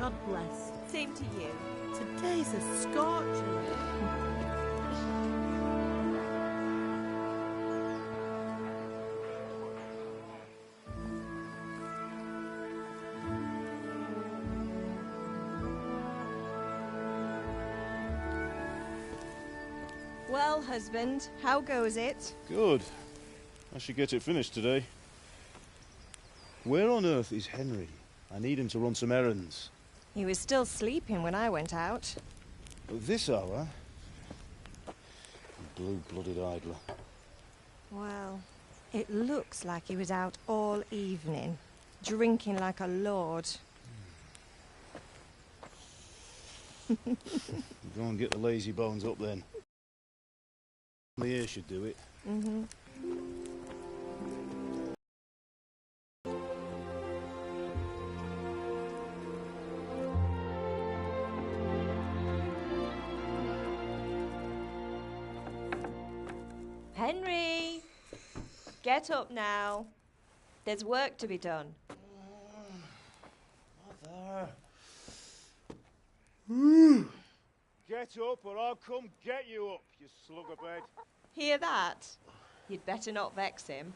God bless. Same to you. Today's a scorcher. Well, husband, how goes it? Good. I should get it finished today. Where on earth is Henry? I need him to run some errands. He was still sleeping when I went out. At this hour? Blue-blooded idler. Well, it looks like he was out all evening, drinking like a lord. Go and get the lazy bones up then. The ear should do it. Mm-hmm. Henry! Get up now. There's work to be done. Mother! Get up or I'll come get you up, you slugabed. Hear that? You'd better not vex him.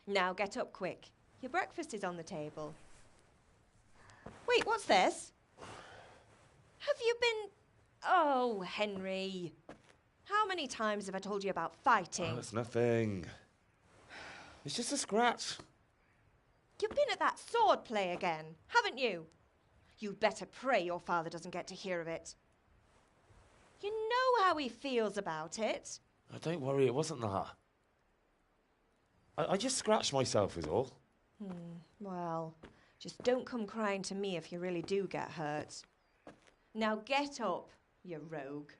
Now get up quick. Your breakfast is on the table. Wait, what's this? Have you been... Oh, Henry. How many times have I told you about fighting? Oh, it's nothing. It's just a scratch. You've been at that sword play again, haven't you? You'd better pray your father doesn't get to hear of it. You know how he feels about it. Oh, don't worry, it wasn't that. I just scratched myself is all. Well, just don't come crying to me if you really do get hurt. Now get up, you rogue.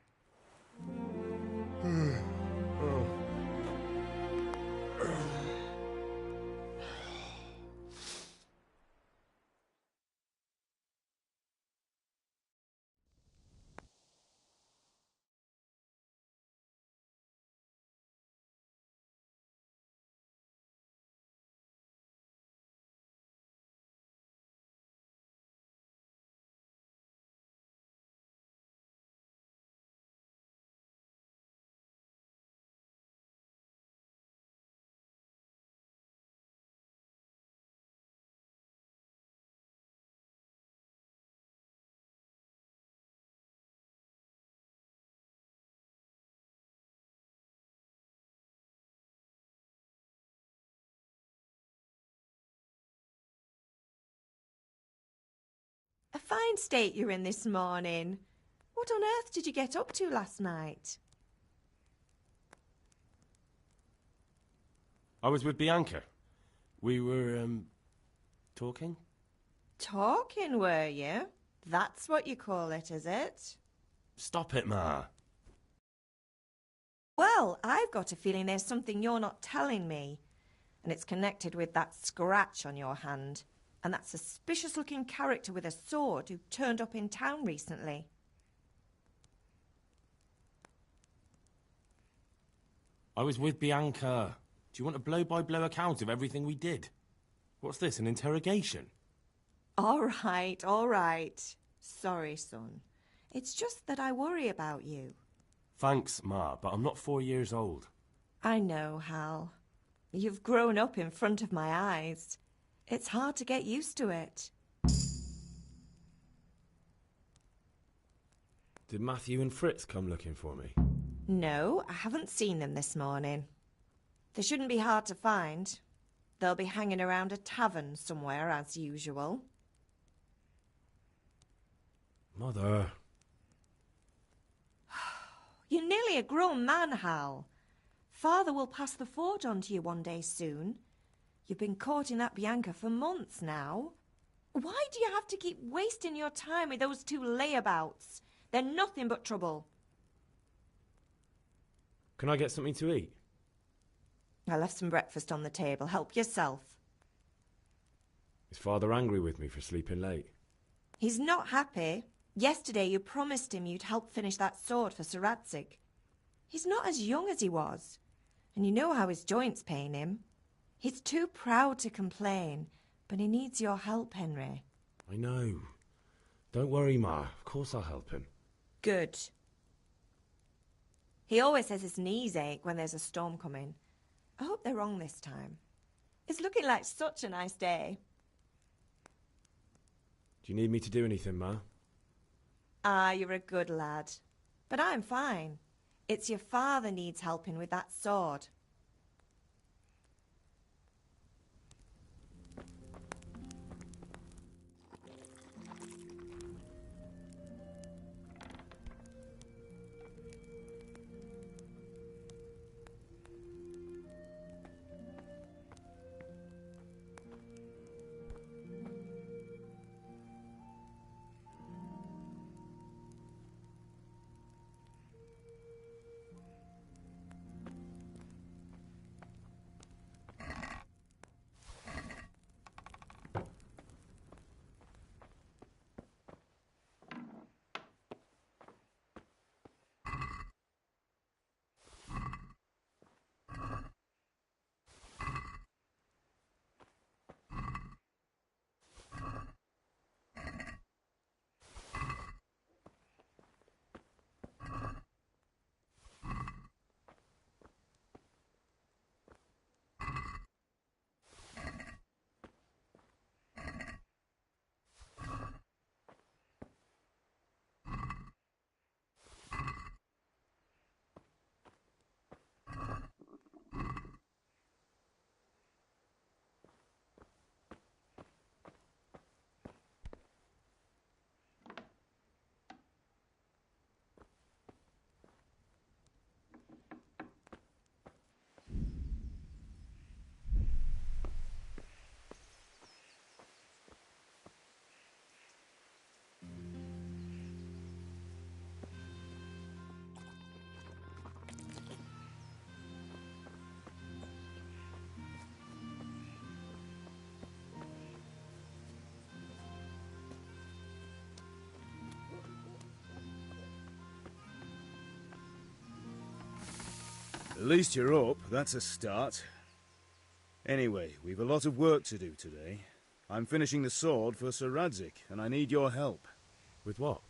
A fine state you're in this morning. What on earth did you get up to last night? I was with Bianca. We were, talking? Talking, were you? That's what you call it, is it? Stop it, Ma. Well, I've got a feeling there's something you're not telling me. And it's connected with that scratch on your hand. And that suspicious-looking character with a sword who turned up in town recently. I was with Bianca. Do you want a blow-by-blow account of everything we did? What's this, an interrogation? All right. Sorry, son. It's just that I worry about you. Thanks, Ma, but I'm not 4 years old. I know, Hal. You've grown up in front of my eyes. It's hard to get used to it. Did Matthew and Fritz come looking for me? No, I haven't seen them this morning. They shouldn't be hard to find. They'll be hanging around a tavern somewhere, as usual. Mother. You're nearly a grown man, Hal. Father will pass the fort on to you one day soon. You've been courting that Bianca for months now. Why do you have to keep wasting your time with those two layabouts? They're nothing but trouble. Can I get something to eat? I left some breakfast on the table. Help yourself. Is Father angry with me for sleeping late? He's not happy. Yesterday you promised him you'd help finish that sword for Sir Radzig. He's not as young as he was, and you know how his joints pain him. He's too proud to complain, but he needs your help, Henry. I know. Don't worry, Ma. Of course I'll help him. Good. He always says his knees ache when there's a storm coming. I hope they're wrong this time. It's looking like such a nice day. Do you need me to do anything, Ma? Ah, you're a good lad. But I'm fine. It's your father needs helping with that sword. At least you're up, that's a start. Anyway, we've a lot of work to do today. I'm finishing the sword for Sir Radzig, and I need your help. With what?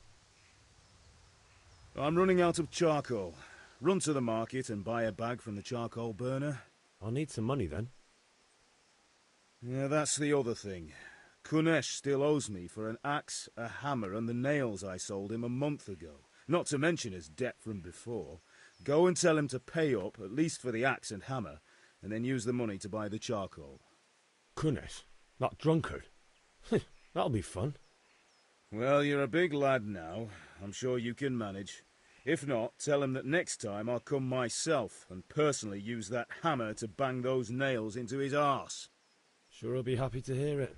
I'm running out of charcoal. Run to the market and buy a bag from the charcoal burner. I'll need some money then. Yeah, that's the other thing. Kunesh still owes me for an axe, a hammer, and the nails I sold him a month ago. Not to mention his debt from before. Go and tell him to pay up, at least for the axe and hammer, and then use the money to buy the charcoal. Kunesh? That drunkard? That'll be fun. Well, you're a big lad now. I'm sure you can manage. If not, tell him that next time I'll come myself and personally use that hammer to bang those nails into his arse. Sure he'll be happy to hear it.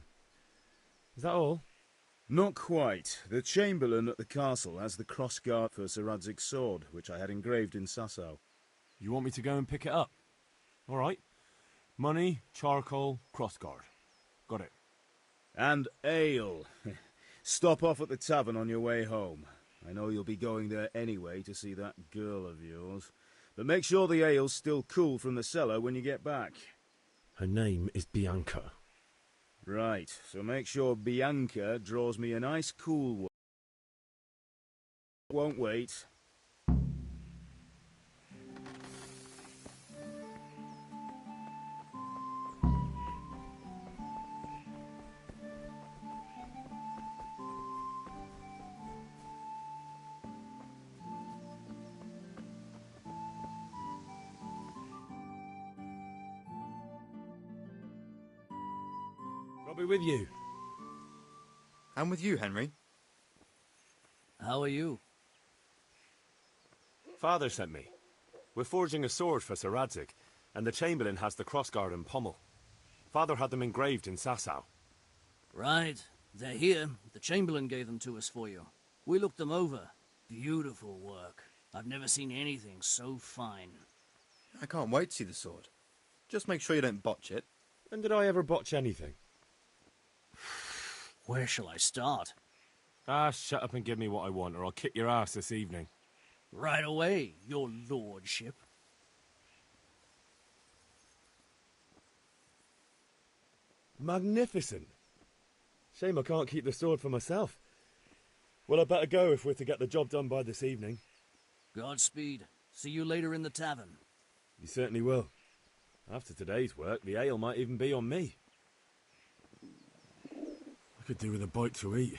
Is that all? Not quite. The Chamberlain at the castle has the crossguard for Sir Radzig's sword, which I had engraved in Sasau. You want me to go and pick it up? All right. Money, charcoal, crossguard. Got it. And ale. Stop off at the tavern on your way home. I know you'll be going there anyway to see that girl of yours. But make sure the ale's still cool from the cellar when you get back. Her name is Bianca. Right, so make sure Bianca draws me a nice cool one. Won't wait. I'll be with you. I'm with you, Henry. How are you? Father sent me. We're forging a sword for Sir Radzig, and the Chamberlain has the crossguard and pommel. Father had them engraved in Sasau. Right. They're here. The Chamberlain gave them to us for you. We looked them over. Beautiful work. I've never seen anything so fine. I can't wait to see the sword. Just make sure you don't botch it. When did I ever botch anything? Where shall I start? Ah, shut up and give me what I want, or I'll kick your ass this evening. Right away, your lordship. Magnificent. Shame I can't keep the sword for myself. Well, I better go if we're to get the job done by this evening. Godspeed. See you later in the tavern. You certainly will. After today's work, the ale might even be on me. I could do with a bite to eat.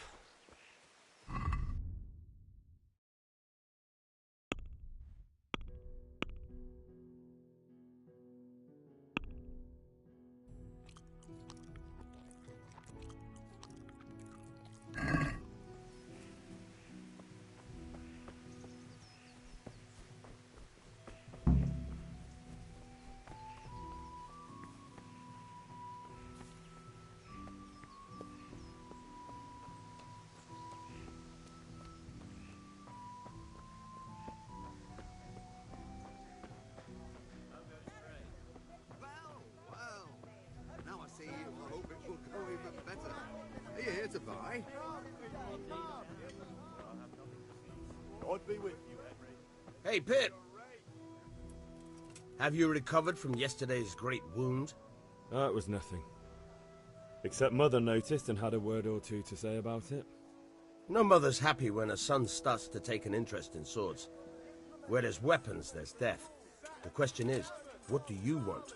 Now I see you, I hope it will go even better. Are you here to buy? I'd be with you, Henry. Hey, Pip! Have you recovered from yesterday's great wound? It was nothing. Except Mother noticed and had a word or two to say about it. No mother's happy when her son starts to take an interest in swords. Where there's weapons, there's death. The question is, what do you want?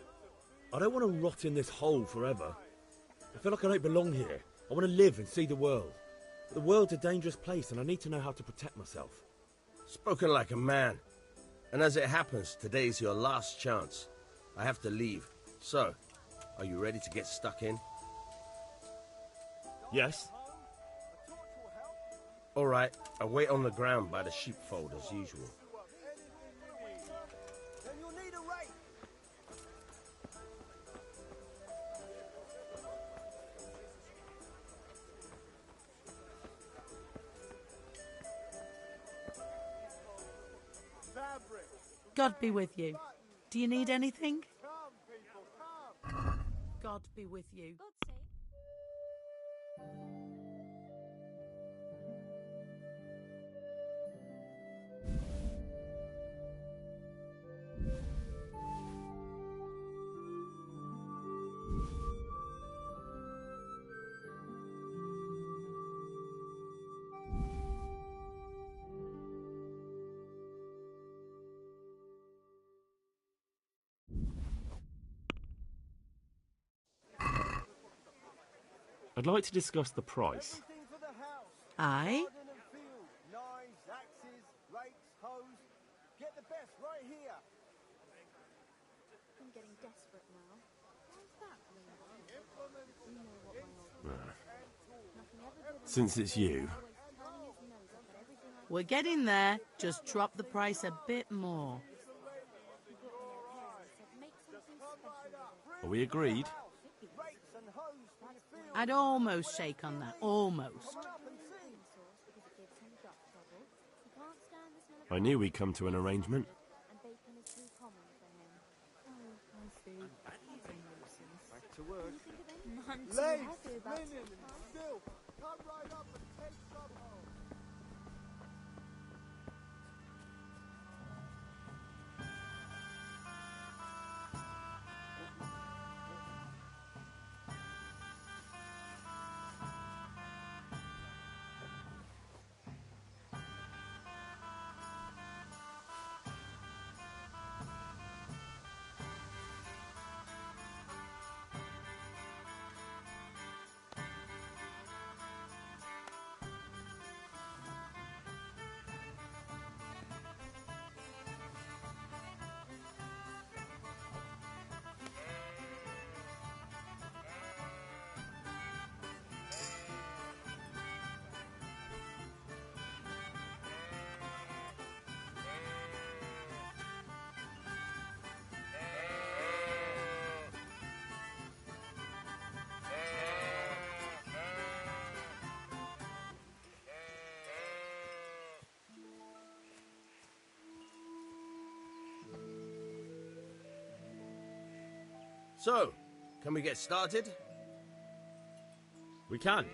I don't want to rot in this hole forever. I feel like I don't belong here. I want to live and see the world. But the world's a dangerous place and I need to know how to protect myself. Spoken like a man. And as it happens, today's your last chance. I have to leave. So, are you ready to get stuck in? Yes? All right, I'll wait on the ground by the sheepfold as usual. God be with you. Do you need anything? God be with you. I'd like to discuss the price. Aye? Knives, axes, rakes, hoes. Get the best right here. I'm getting desperate now. Why's that, you know what my old Nothing ever good Since it's you, We're getting there. Just drop the price a bit more. are we agreed? I'd almost shake on that. Almost. I knew we'd come to an arrangement. Back to work. I'm too Legs, happy about linen, and silk. Come right up and take some home. So, can we get started? We can.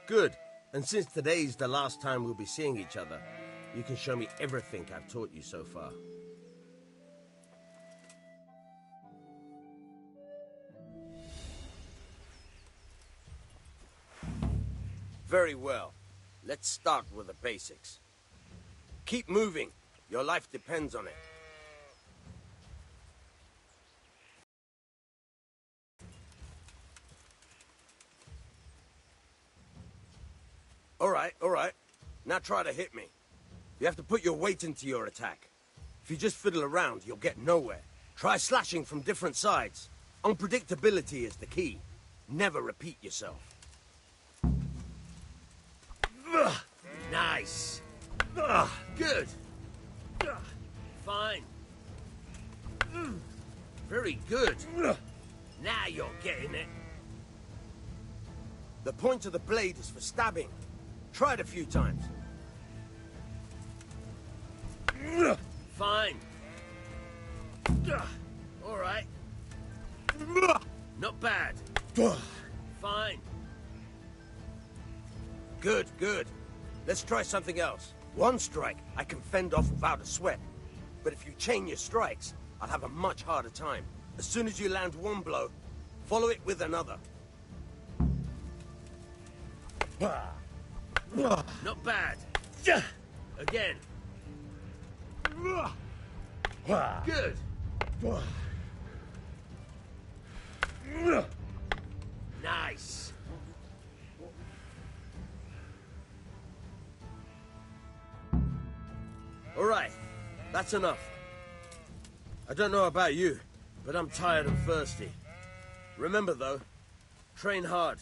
Good. And since today's the last time we'll be seeing each other, you can show me everything I've taught you so far. Very well. Let's start with the basics. Keep moving. Your life depends on it. All right. Now try to hit me. You have to put your weight into your attack. If you just fiddle around, you'll get nowhere. Try slashing from different sides. Unpredictability is the key. Never repeat yourself. Nice. Good. Fine. Very good. Now you're getting it. The point of the blade is for stabbing. Try it a few times. Fine. All right. Not bad. Fine. Good. Let's try something else. One strike I can fend off without a sweat. But if you chain your strikes, I'll have a much harder time. As soon as you land one blow, follow it with another. Not bad. Again. Good. Nice. All right, that's enough. I don't know about you, but I'm tired and thirsty. Remember though, train hard.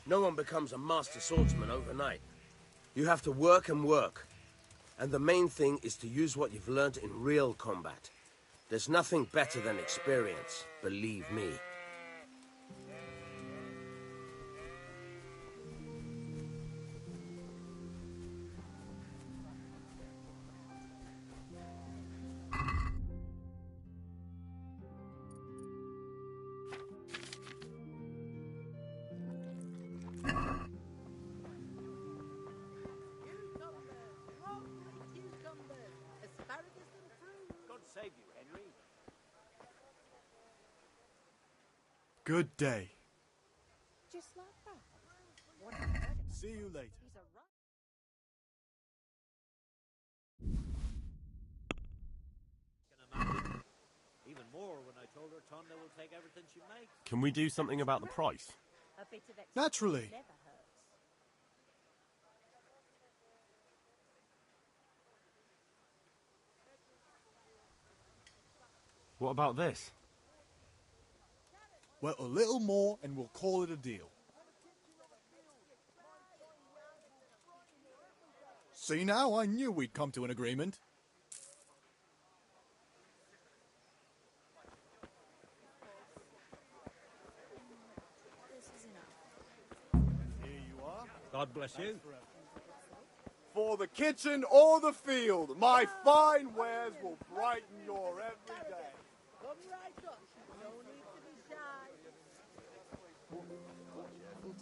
No one becomes a master swordsman overnight. You have to work and work. And the main thing is to use what you've learned in real combat. There's nothing better than experience, believe me. Good day. Just like that. See you later. Even more when I told her Tonda will take everything she makes. Can we do something about the price? A bit of extra Naturally. never hurts. What about this? Well, a little more and we'll call it a deal. See now, I knew we'd come to an agreement. Here you are. God bless you. For the kitchen or the field, my fine wares will brighten your every day. Come right up. No need to be shy.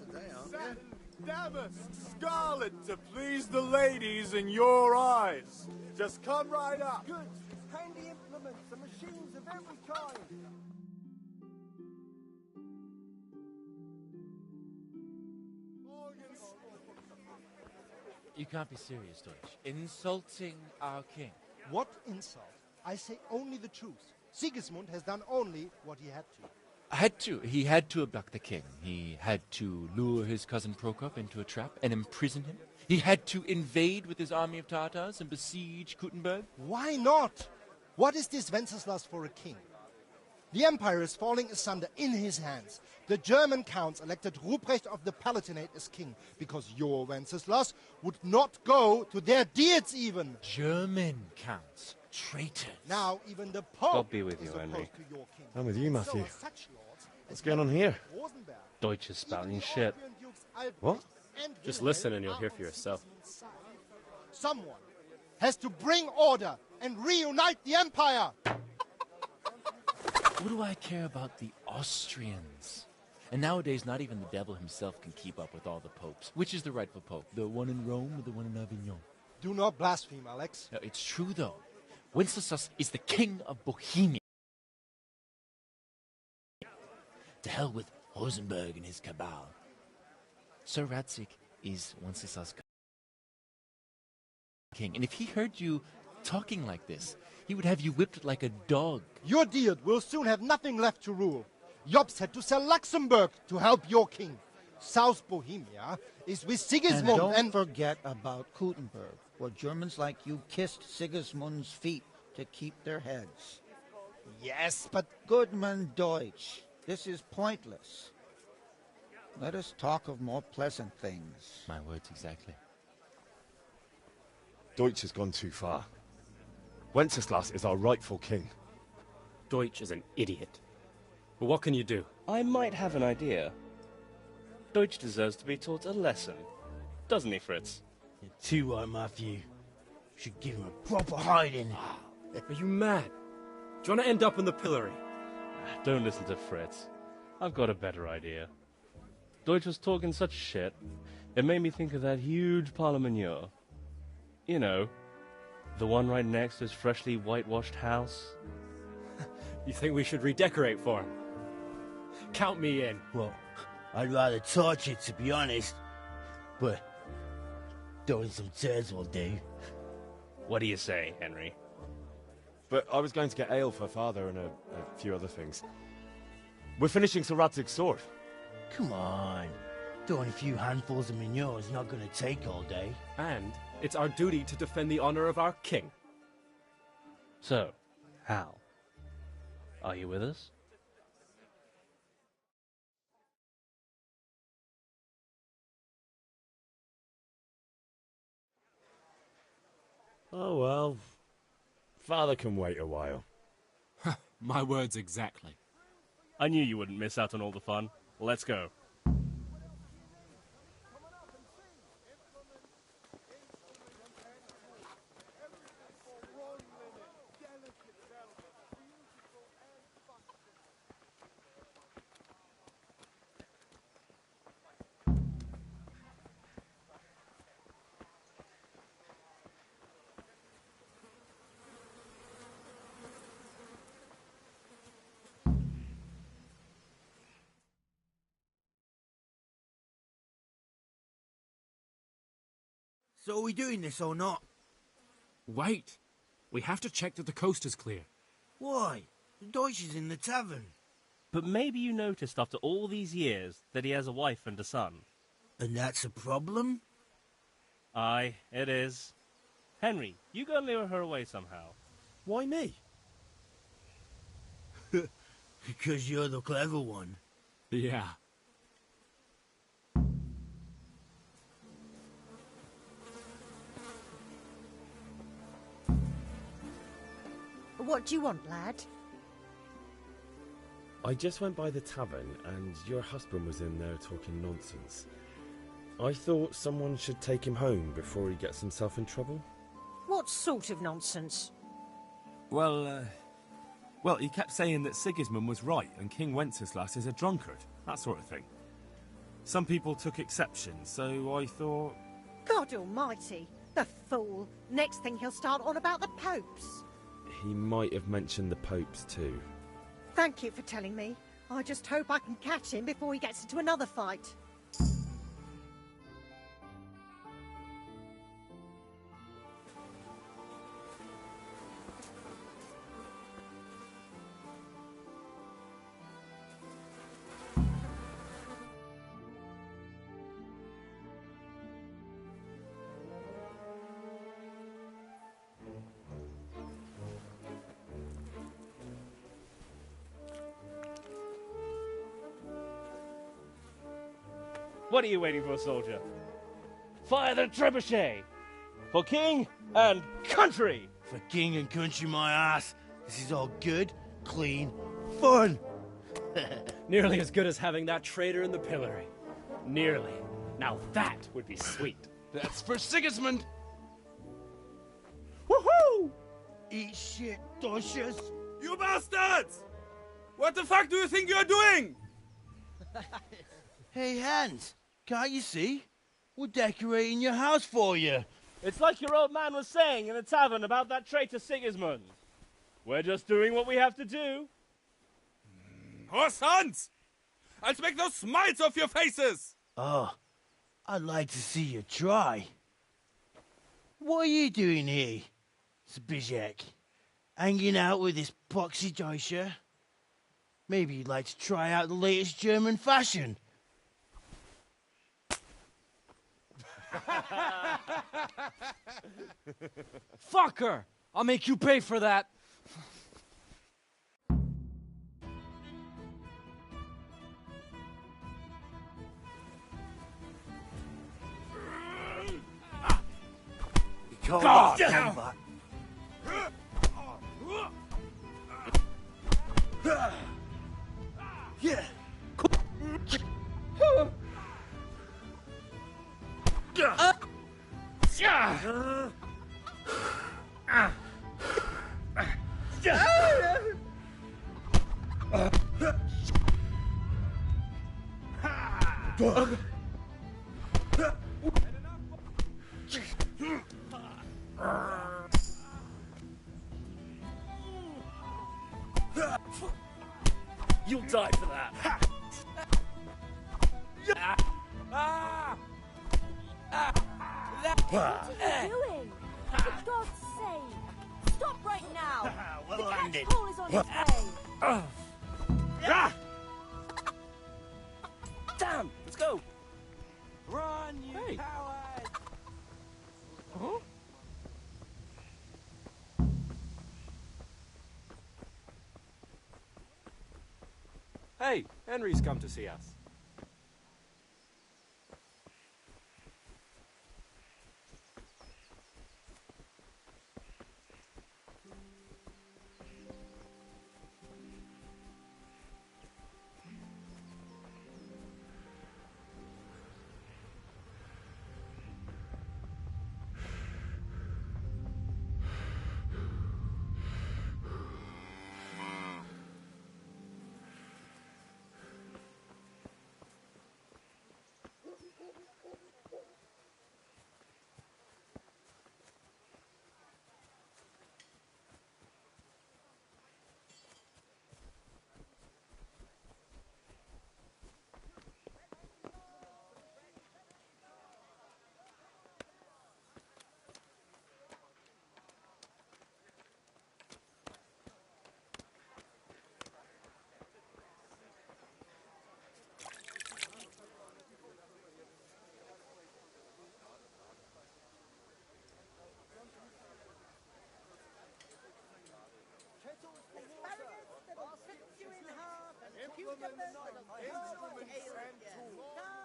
Today, aren't you? Satin, damask, scarlet to please the ladies in your eyes. Just come right up. Goods, handy implements, and machines of every kind. You can't be serious, Deutsch. Insulting our king. What insult? I say only the truth. Sigismund has done only what he had to. He had to abduct the king. He had to lure his cousin Prokop into a trap and imprison him. He had to invade with his army of Tatars and besiege Kuttenberg. Why not? What is this Wenceslas for a king? The empire is falling asunder in his hands. The German counts elected Ruprecht of the Palatinate as king because your Wenceslas would not go to their deeds even. German counts. Traitors. Now even the Pope God be with you, is Henry. opposed to your king. I'm with you, Matthew. So are such lords What's as going on here? Rosenberg. Deutsch is spouting Even the shit. Austrian dukes Albrecht What? and Just Wilhelm listen and you'll are hear on for yourself. Sigismund's side. Someone has to bring order and reunite the empire. What do I care about the Austrians? And nowadays, not even the devil himself can keep up with all the popes. Which is the rightful pope? The one in Rome or the one in Avignon? Do not blaspheme, Alex. No, it's true, though. Wenceslas is the king of Bohemia. To hell with Rosenberg and his cabal. Sir Radzig, is Wenceslas king. And if he heard you talking like this, he would have you whipped like a dog. Your dear will soon have nothing left to rule. Jobst had to sell Luxembourg to help your king. South Bohemia is with Sigismund and don't forget about Gutenberg, where Germans like you kissed Sigismund's feet to keep their heads. Yes, but... Goodman Deutsch, this is pointless. Let us talk of more pleasant things. My words exactly. Deutsch has gone too far. Wenceslas is our rightful king. Deutsch is an idiot. But what can you do? I might have an idea. Deutsch deserves to be taught a lesson. Doesn't he, Fritz? You're too right, Matthew. Should give him a proper hiding. Are you mad? Do you want to end up in the pillory? Don't listen to Fritz. I've got a better idea. Deutsch was talking such shit, it made me think of that huge parliament. You know, the one right next to his freshly whitewashed house. You think we should redecorate for him? Count me in. Well, I'd rather torch it, to be honest. But throwing some tears will do. What do you say, Henry? But I was going to get ale for father and a few other things. We're finishing Sir Radzig's sword. Come on. Throwing a few handfuls of manure is not going to take all day. And it's our duty to defend the honor of our king. So, Hal, are you with us? Oh well. Father can wait a while. My words exactly. I knew you wouldn't miss out on all the fun. Let's go. So are we doing this or not? Wait. We have to check that the coast is clear. Why? The Deutsch is in the tavern. But maybe you noticed after all these years that he has a wife and a son. And that's a problem? Aye, it is. Henry, you go and lure her away somehow. Why me? Because you're the clever one. Yeah. What do you want, lad? I just went by the tavern and your husband was in there talking nonsense. I thought someone should take him home before he gets himself in trouble. What sort of nonsense? Well, he kept saying that Sigismund was right and King Wenceslas is a drunkard, that sort of thing. Some people took exception, so I thought... God almighty, the fool. Next thing he'll start on about the popes. He might have mentioned the popes too. Thank you for telling me. I just hope I can catch him before he gets into another fight. What are you waiting for, soldier? Fire the trebuchet! For king and country! For king and country, my ass. This is all good, clean, fun. Nearly as good as having that traitor in the pillory. Nearly. Now that would be sweet. That's for Sigismund! Woohoo! Eat shit, Deutsches. You bastards! What the fuck do you think you're doing? Hey, Hans, can't you see? We're decorating your house for you. It's like your old man was saying in the tavern about that traitor Sigismund. We're just doing what we have to do. Horse Hans! I'll make those smiles off your faces! Oh, I'd like to see you try. What are you doing here, Zbyszek? Hanging out with this poxy Deutscher? Maybe you'd like to try out the latest German fashion. Fucker! I'll make you pay for that. God damn it. Yeah. You'll die for that. What are you doing? For God's sake! Stop right now! Well the landed. catch call is on its way! Damn! Let's go! Run, you coward! Huh? Hey, Henry's come to see us.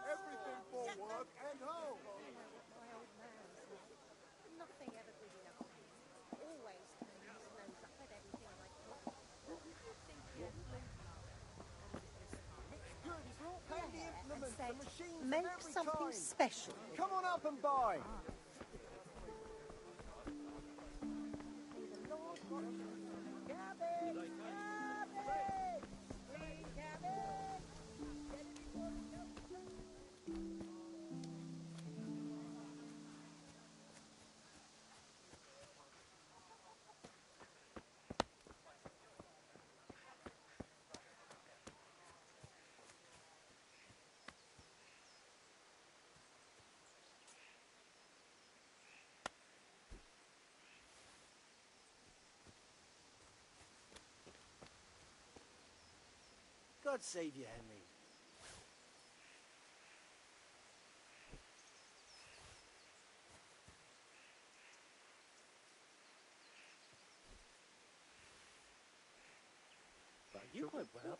Everything for work and home. Nothing ever good enough. Always turning his nose up at everything I cook. What would you think of Handy implements, the machines of make every something kind. special. Come on up and buy. God save you, Henry. But you quite well.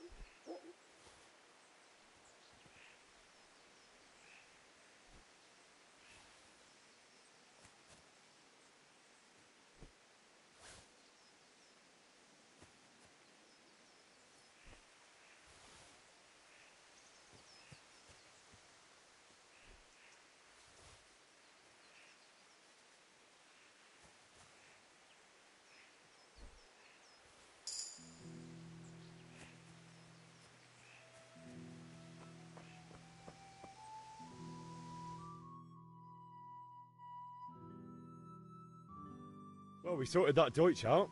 Well, we sorted that Deutsch out.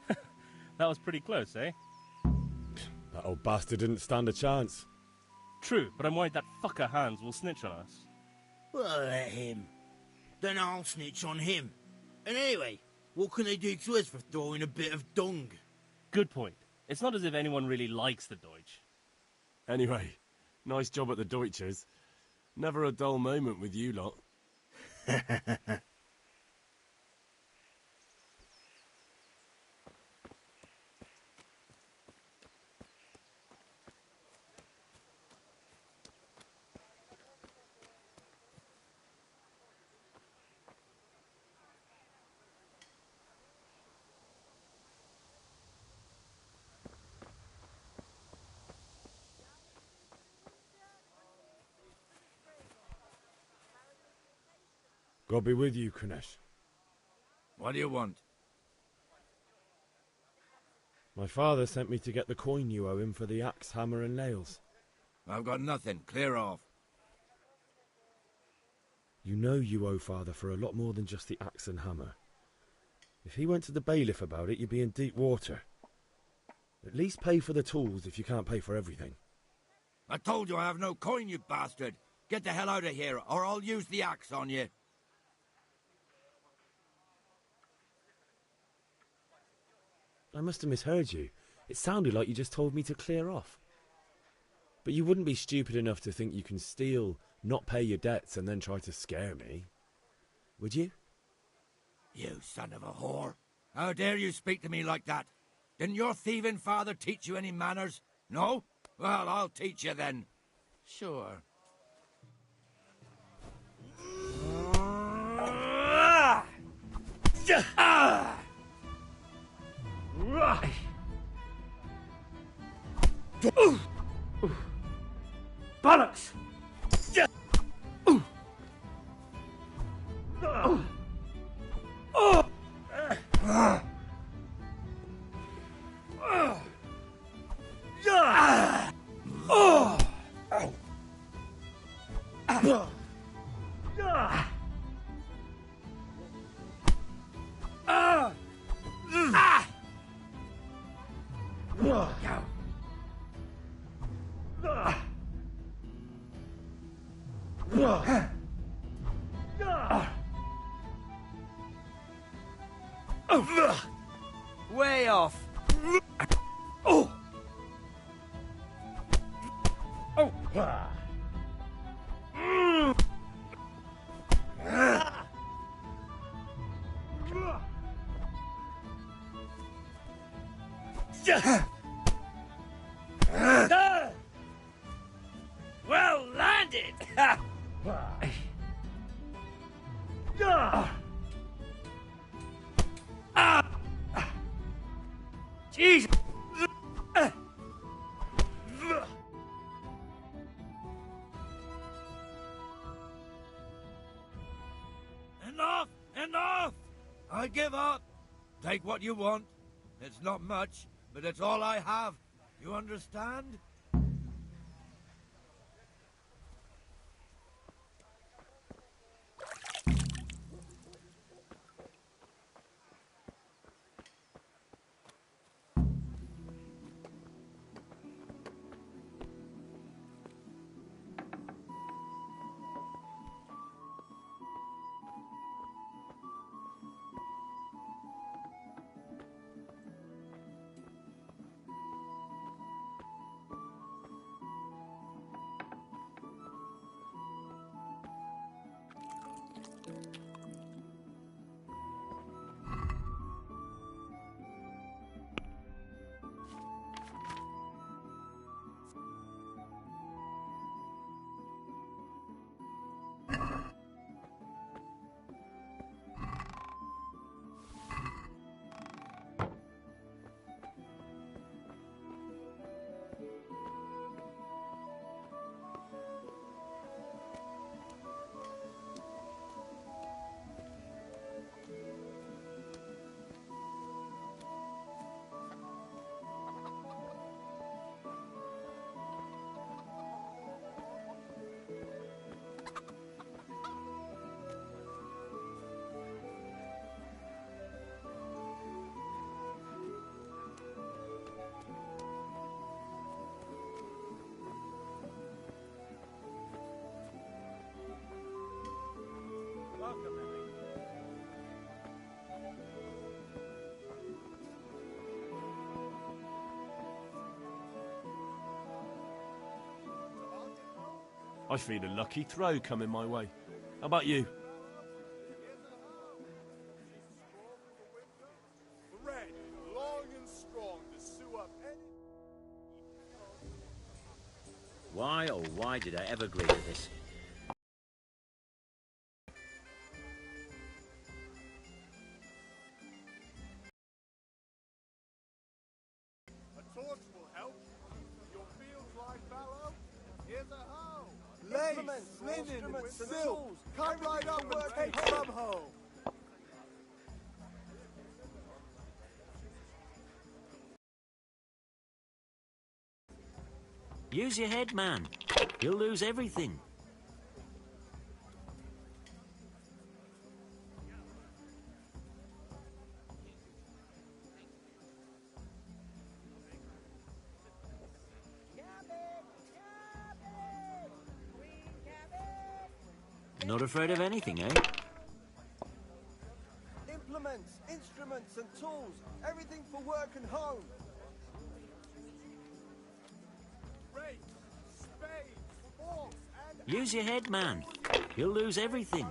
That was pretty close, eh? That old bastard didn't stand a chance. True, but I'm worried that fucker Hans will snitch on us. Well, let him. Then I'll snitch on him. And anyway, what can they do to us for throwing a bit of dung? Good point. It's not as if anyone really likes the Deutsch. Anyway, nice job at the Deutschers. Never a dull moment with you lot. God be with you, Kunesh. What do you want? My father sent me to get the coin you owe him for the axe, hammer and nails. I've got nothing. Clear off. You know you owe father for a lot more than just the axe and hammer. If he went to the bailiff about it, you'd be in deep water. At least pay for the tools if you can't pay for everything. I told you I have no coin, you bastard. Get the hell out of here, or I'll use the axe on you. I must have misheard you. It sounded like you just told me to clear off. But you wouldn't be stupid enough to think you can steal, not pay your debts, and then try to scare me. Would you? You son of a whore. How dare you speak to me like that? Didn't your thieving father teach you any manners? No? Well, I'll teach you then. Sure. Bollocks! Way off. Oh! Oh! Well landed! Jesus! Enough! Enough! I give up. Take what you want. It's not much, but it's all I have. You understand? I feel a lucky throw coming my way. How about you? Red, long and strong to sew up any... Why, oh why did I ever agree to this? A torch will help. Your fields lie fallow. Here's a hoe. Lace, linen, and silk. Come right up and take some home. Use your head, man. You'll lose everything. Not afraid of anything, eh? Implements, instruments and tools. Everything for work and home. Rakes, spades, forks, and... Use your head, man. You'll lose everything.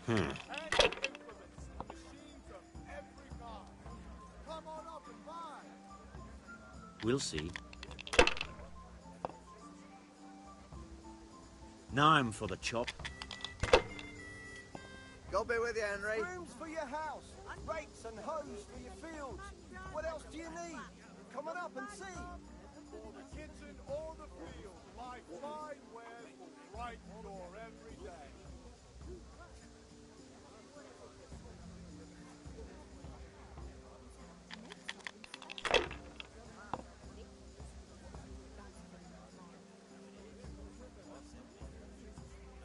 And implements, machines of every kind. Come on up and buy. We'll see. Now I'm for the chop. God be with you, Henry. Brooms for your house, rakes and hoes for your fields. What else do you need? Come on up and see. For the kitchen or the field, my fine wares will brighten your every day.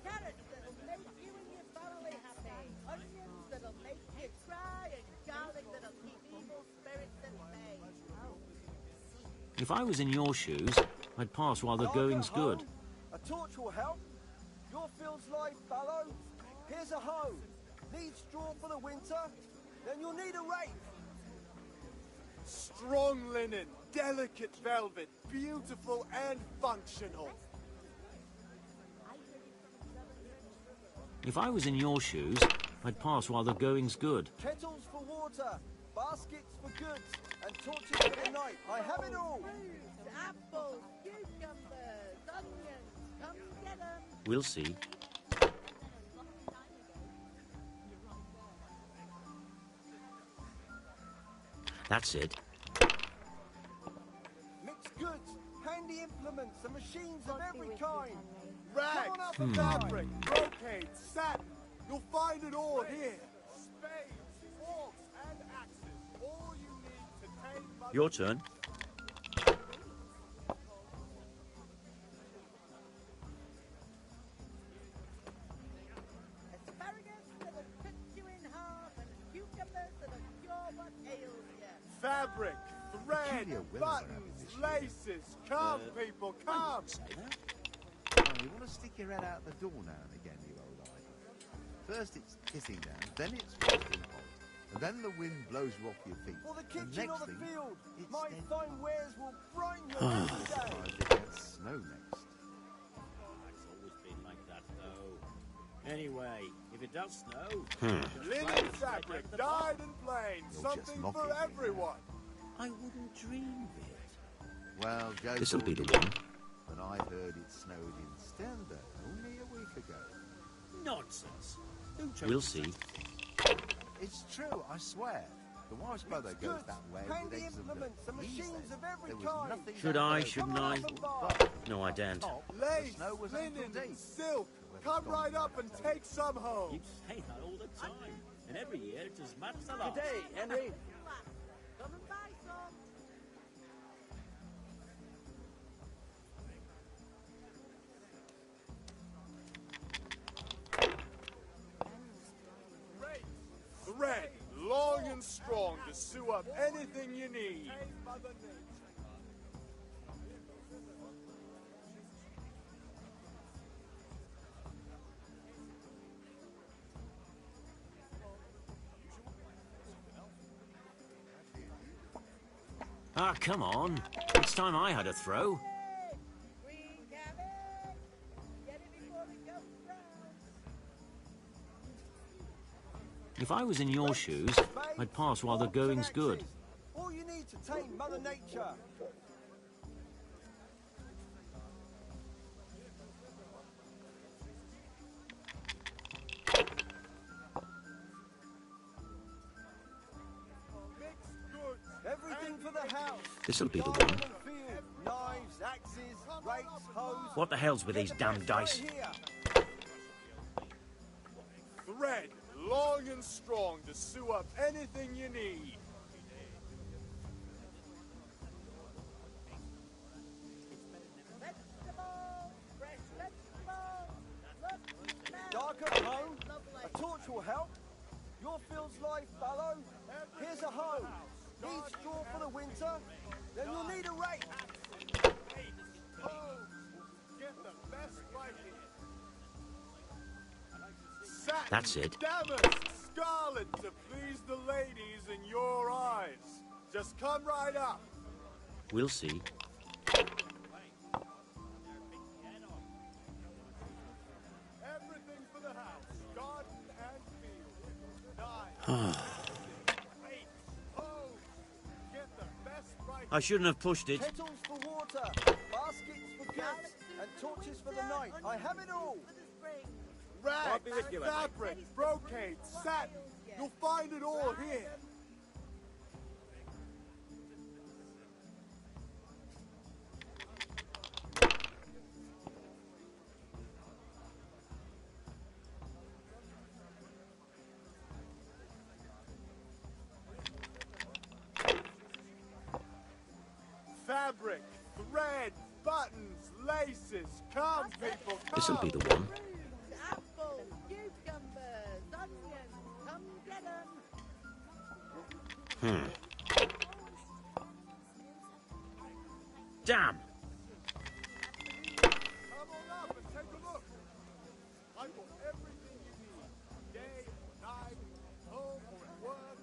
Carrots that'll make you and your family happy. Onions that'll make you cry, and garlic that'll keep evil spirits at bay. If I was in your shoes, I'd pass while the going's good. A torch will help. Your fields lie fallow. Here's a hoe. Need straw for the winter? Then you'll need a rake. Strong linen, delicate velvet, beautiful and functional. If I was in your shoes, I'd pass while the going's good. Kettles for water, baskets for goods, and torches for the night. I have it all. Fruit, apples, cucumbers, onions. Come get 'em. We'll see. That's it. Mixed goods, handy implements, and machines of every kind. Rags, Come on up and fabric, brocade, satin. You'll find it all here. Spades, forks, and axes. All you need to tame Mother Your turn. Asparagus that'll cut you in half, and cucumbers that'll cure what ails you. fabric, thread, buttons, laces. Come, people, come. Oh, you want to stick your head out the door now and again, you old idol. First it's kissing down, then it's frosting hot, and then the wind blows you off your feet. For the And kitchen or next the thing, field, it's my then fine wares will brighten your surprised every day. it gets snow next. It's always been like that, though. Anyway, if it does snow... Linen fabric, dyed and plain, something for mocking me. everyone. I wouldn't dream of it. Well, Joe This'll be told the me, one. but I heard it snowed in Stender only a week ago. Nonsense. Who told We'll you see. that? It's true, I swear. The wife's brother goes that way handy with eggs and implements milk. and He machines said of every there was kind. nothing Should that I, day. shouldn't I? But No, I daren't. Lace, snow was linen, ankle deep. silk. Come right up and take some home. You say that all the time, and every year it's as much as the last. Good day, Henry. Come and buy some. Thread, long and strong to sew up anything you need. Ah, come on. It's time I had a throw. If I was in your shoes, I'd pass while the going's good. All you need to tame Mother Nature. Everything for the house. This'll be the one. Knives, axes, rakes, hoes. What the hell's with these damn dice? Thread, long and strong to sew up anything you need. Dark at home, a torch will help. Your field's life fallow. Here's a hoe. Need straw for the winter, then you'll need a rake. Get the best right here. That's it. Damask, scarlet to please the ladies in your eyes. Just come right up. We'll see. Everything for the house, garden and field. I shouldn't have pushed it. Kettles for water, baskets for goods, and torches for the night. I have it all. Rags, fabric, brocade, satin. You'll find it all here. Fabric, thread, buttons, laces. Come, people, come. This'll be the one. Apples, cucumbers, onions, come get 'em. Damn! Come on up and take a look. I've got everything you need. Day, night, home or at work.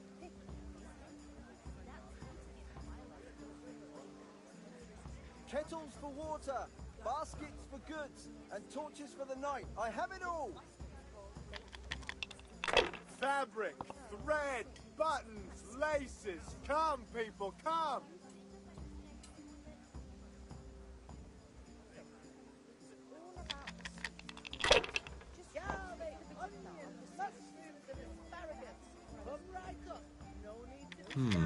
Kettles for water, baskets for goods, and torches for the night. I have it all. Fabric, thread, buttons, laces. Come, people, come. Garlic, onions, mushrooms, and asparagus. Come right up. No need to be shy.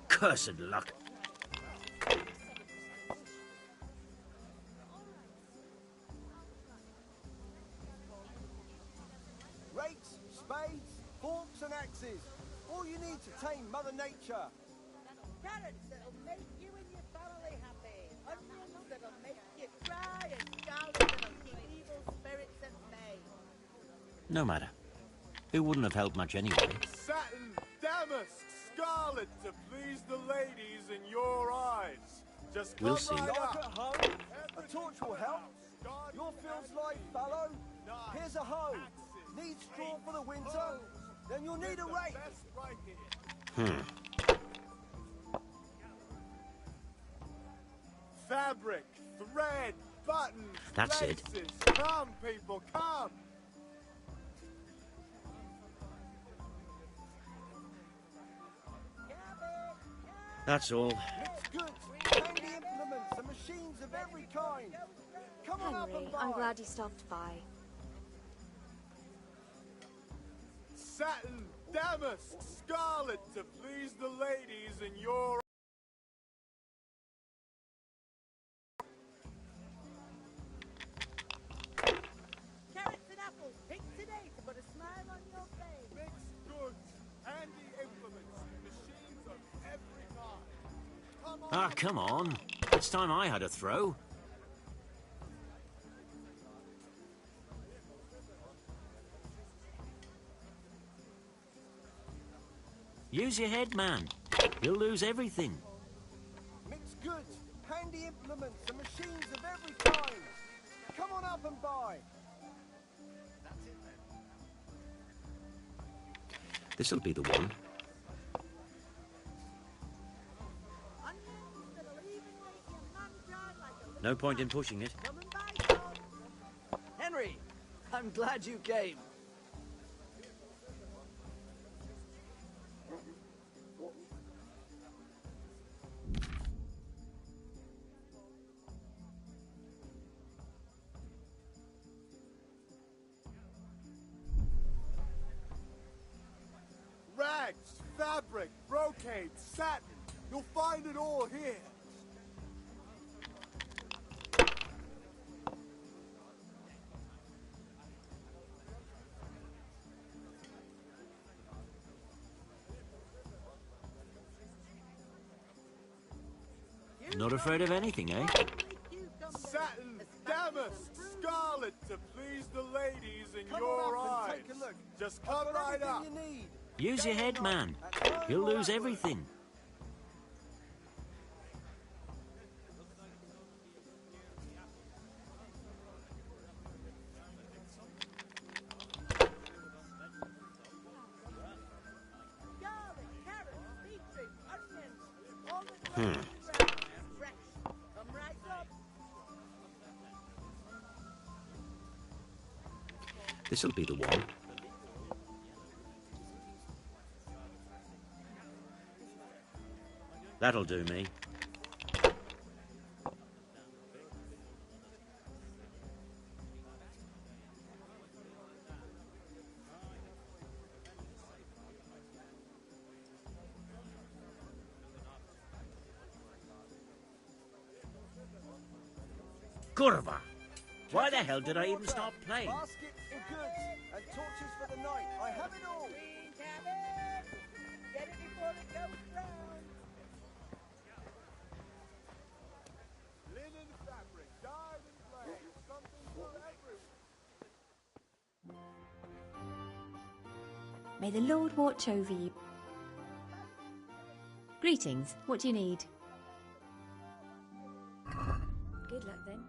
Cursed luck. Rakes, spades, forks, and axes. All you need to tame Mother Nature. Carrots that'll make you and your family happy. Onions that'll make you cry, and garlic that'll keep evil spirits at bay. No matter. It wouldn't have helped much anyway. Satin, damask, scarlet to please the ladies in your eyes. Just come We'll see. right Dark up. at home, a torch will help. Your field's life fallow. Here's a hoe. Need straw for the winter, then you'll need a rake. Fabric, thread, buttons, That's it. laces. Come, people, come. That's all. Mixed goods, handy implements, and machines of every kind. Come on up Henry, and buy. I'm glad you stopped by. Satin, damask, scarlet to please the ladies in your... Carrots and apples, picked today to put a smile on your face. Mixed goods, handy implements, machines of every kind. Come on. Ah, come on. It's time I had a throw. Use your head, man. You'll lose everything. Mixed goods, handy implements, and machines of every kind. Come on up and buy. This'll be the one. No point in pushing it. Henry, I'm glad you came. Rags, fabric, brocade, satin. You'll find it all here. Not afraid of anything, eh? Satin, damask, scarlet to please the ladies in Come your on up eyes. and take a look. Just I've come got right everything up. you need. Use your head, man. He'll lose everything. Garlic, carrots, beetroot, onions, all the Hmm. fresh. Come right up. This'll be the one. That'll do me. Curva! Why the hell did I even start playing? Basket and goods and torches for the night. I have it all. Green cabbage. Get it before it goes brown. Linen fabric, dyed and blazed. Something for everyone. May the Lord watch over you. Greetings. What do you need? Good luck then.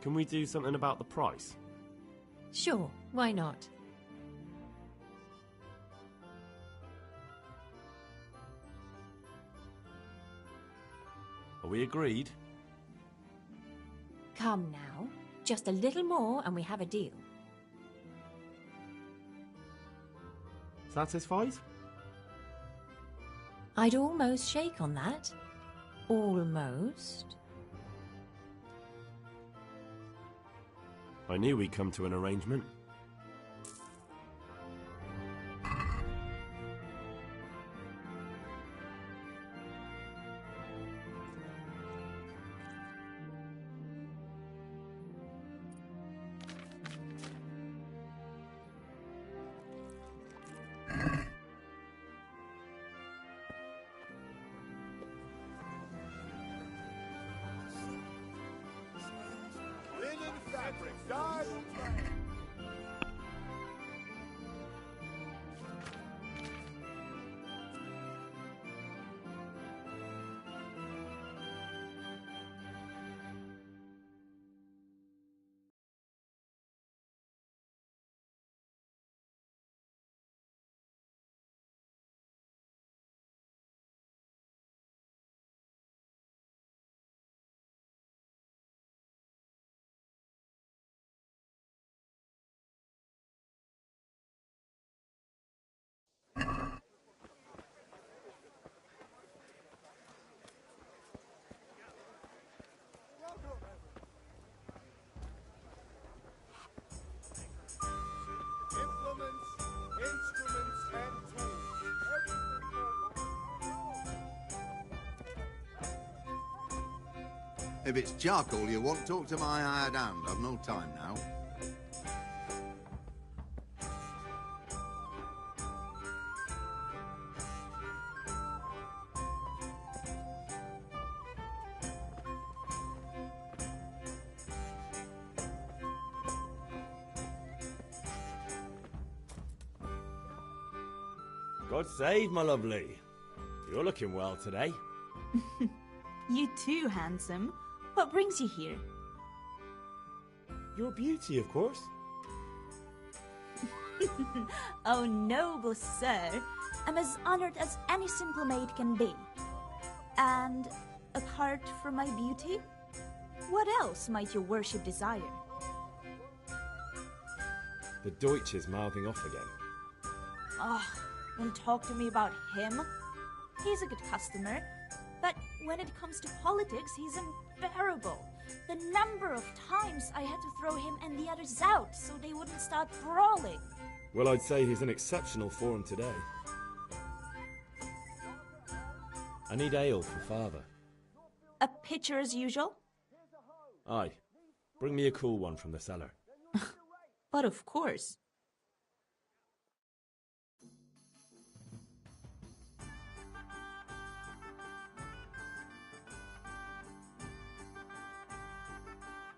Can we do something about the price? Sure, why not? Are we agreed? Come now. Just a little more and we have a deal. Satisfied? I'd almost shake on that. Almost. I knew we'd come to an arrangement. Linen fabric, dyed and blazed. Implements, instruments, and tools. Everything for If it's charcoal you want, talk to my hired hand. I've no time now. God save, my lovely. You're looking well today. You too, handsome. What brings you here? Your beauty, of course. Oh, noble sir. I'm as honored as any simple maid can be. And apart from my beauty, what else might your worship desire? The Deutsch is mouthing off again. Oh, don't talk to me about him. He's a good customer, but when it comes to politics, he's unbearable. The number of times I had to throw him and the others out so they wouldn't start brawling. Well, I'd say he's in exceptional form today. I need ale for father. A pitcher as usual? Aye. Bring me a cool one from the cellar. But of course.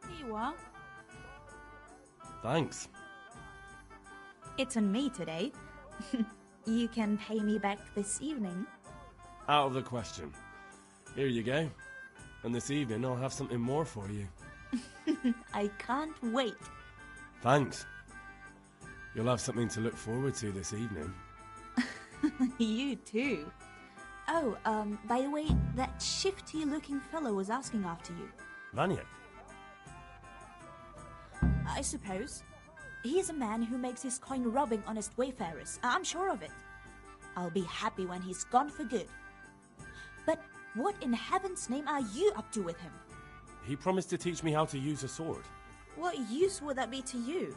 Here you are. Thanks. It's on me today. You can pay me back this evening. Out of the question. Here you go. And this evening I'll have something more for you. I can't wait. Thanks. You'll have something to look forward to this evening. You too. Oh, by the way, that shifty-looking fellow was asking after you. Vanya? I suppose. He's a man who makes his coin robbing honest wayfarers. I'm sure of it. I'll be happy when he's gone for good. But what in heaven's name are you up to with him? He promised to teach me how to use a sword. What use would that be to you?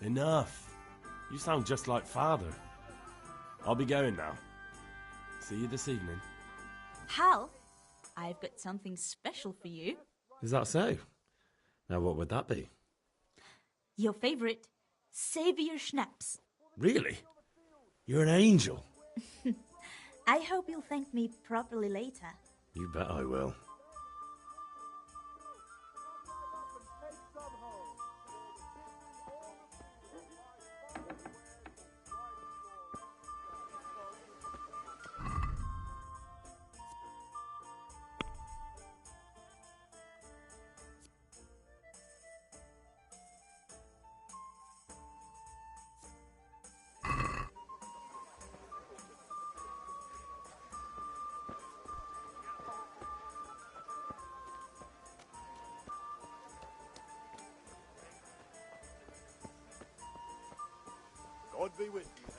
Enough. You sound just like father. I'll be going now. See you this evening. Hal, I've got something special for you. Is that so? Now what would that be? Your favorite, Savior Schnapps. Really? You're an angel. I hope you'll thank me properly later. You bet I will. God be with you.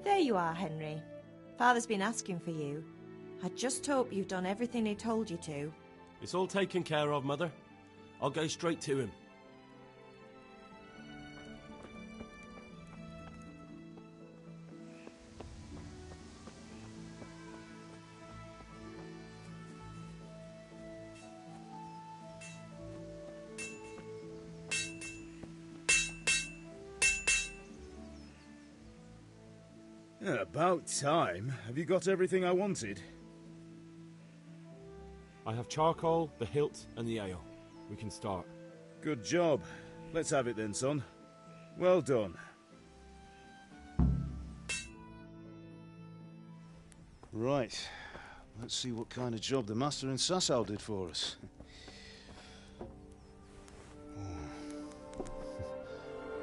There you are, Henry. Father's been asking for you. I just hope you've done everything he told you to. It's all taken care of, Mother. I'll go straight to him. Yeah, about time. Have you got everything I wanted? I have charcoal, the hilt, and the ale. We can start. Good job. Let's have it then, son. Well done. Right. Let's see what kind of job the master in Sasau did for us.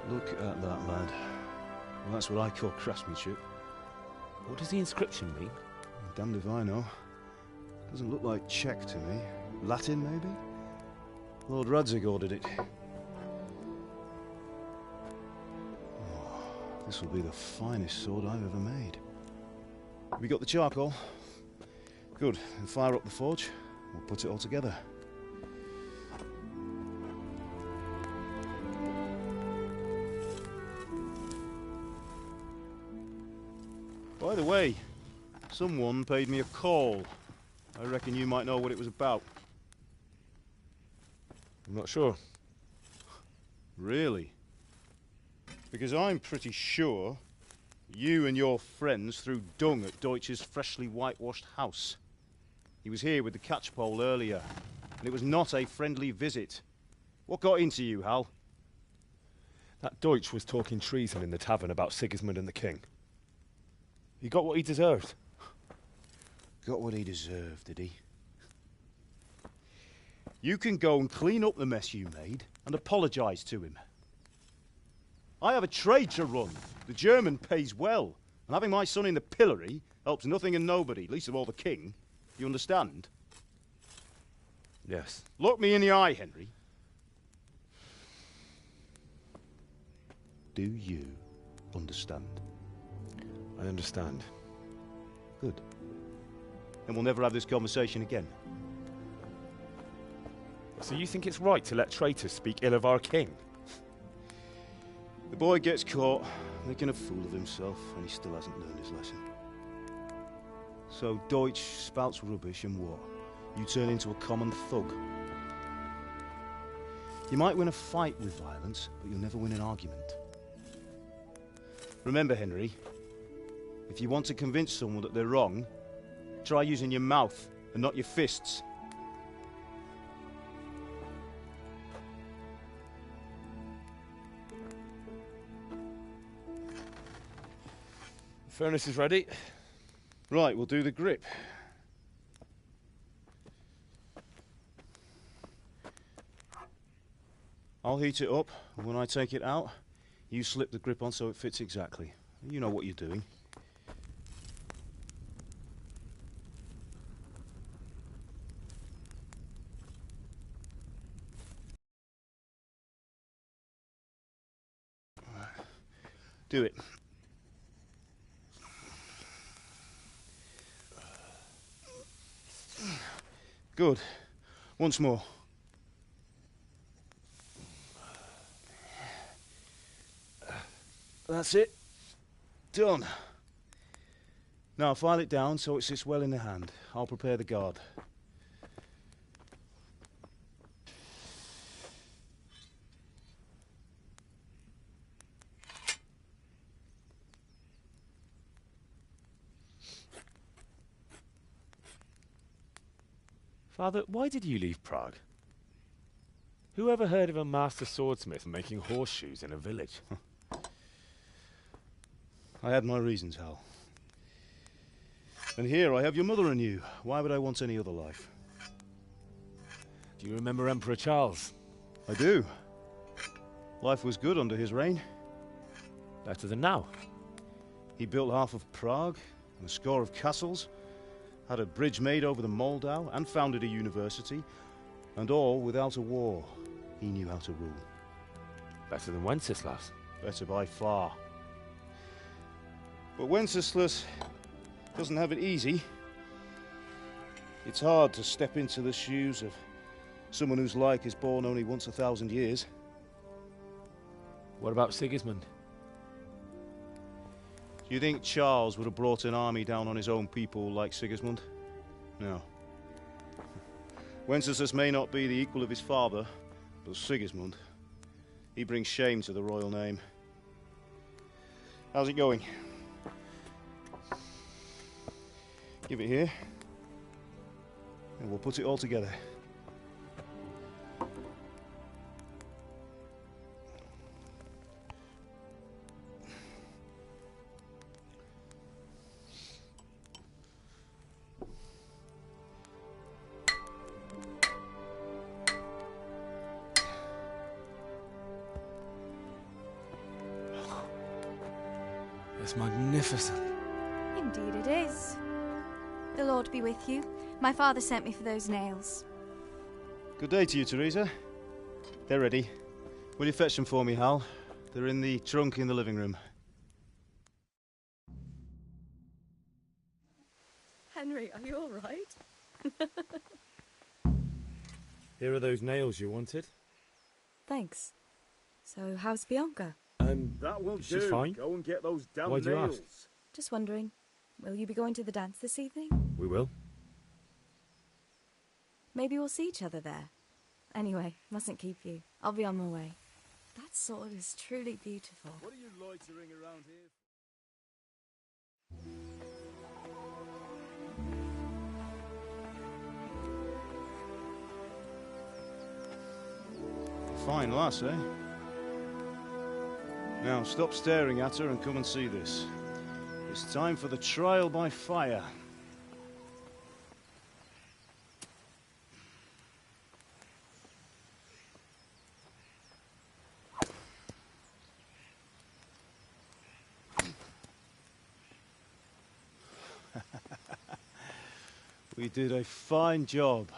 Look at that, lad. Well, that's what I call craftsmanship. What does the inscription mean? Damned if I know. Doesn't look like Czech to me. Latin, maybe? Lord Radzig ordered it. Oh, this will be the finest sword I've ever made. Have you got the charcoal? Good. Then fire up the forge. We'll put it all together. By the way, someone paid me a call. I reckon you might know what it was about. I'm not sure. Really? Because I'm pretty sure you and your friends threw dung at Deutsch's freshly whitewashed house. He was here with the catchpole earlier, and it was not a friendly visit. What got into you, Hal? That Deutsch was talking treason in the tavern about Sigismund and the king. He got what he deserved. Got what he deserved, did he? You can go and clean up the mess you made and apologise to him. I have a trade to run. The German pays well, and having my son in the pillory helps nothing and nobody, least of all the king. You understand? Yes. Look me in the eye, Henry. Do you understand? I understand. Good. Then we'll never have this conversation again. So you think it's right to let traitors speak ill of our king? The boy gets caught making a fool of himself, and he still hasn't learned his lesson. So Deutsch spouts rubbish, and what? You turn into a common thug. You might win a fight with violence, but you'll never win an argument. Remember, Henry, if you want to convince someone that they're wrong, try using your mouth and not your fists. The furnace is ready. Right, we'll do the grip. I'll heat it up, and when I take it out, you slip the grip on so it fits exactly. You know what you're doing. Do it. Good. Once more. That's it. Done. Now file it down so it sits well in the hand. I'll prepare the guard. Father, why did you leave Prague? Who ever heard of a master swordsmith making horseshoes in a village? I had my reasons, Hal. And here I have your mother and you. Why would I want any other life? Do you remember Emperor Charles? I do. Life was good under his reign. Better than now. He built half of Prague and a score of castles, had a bridge made over the Moldau, and founded a university, and all without a war. He knew how to rule. Better than Wenceslas. Better by far. But Wenceslas doesn't have it easy. It's hard to step into the shoes of someone whose like is born only once 1,000 years. What about Sigismund? Do you think Charles would have brought an army down on his own people like Sigismund? No. Wenceslas may not be the equal of his father, but Sigismund, he brings shame to the royal name. How's it going? Give it here, and we'll put it all together. It's magnificent. Indeed it is. The Lord be with you. My father sent me for those nails. Good day to you, Teresa. They're ready. Will you fetch them for me, Hal? They're in the trunk in the living room. Henry, are you all right? Here are those nails you wanted. Thanks. So, how's Bianca? That will she's do. fine. Go and get those damn Why'd you nails. ask? Just wondering, will you be going to the dance this evening? We will. Maybe we'll see each other there. Anyway, mustn't keep you. I'll be on my way. That sword is truly beautiful. What are you loitering around here Fine lass, eh? Now stop staring at her and come and see this. It's time for the trial by fire. We did a fine job.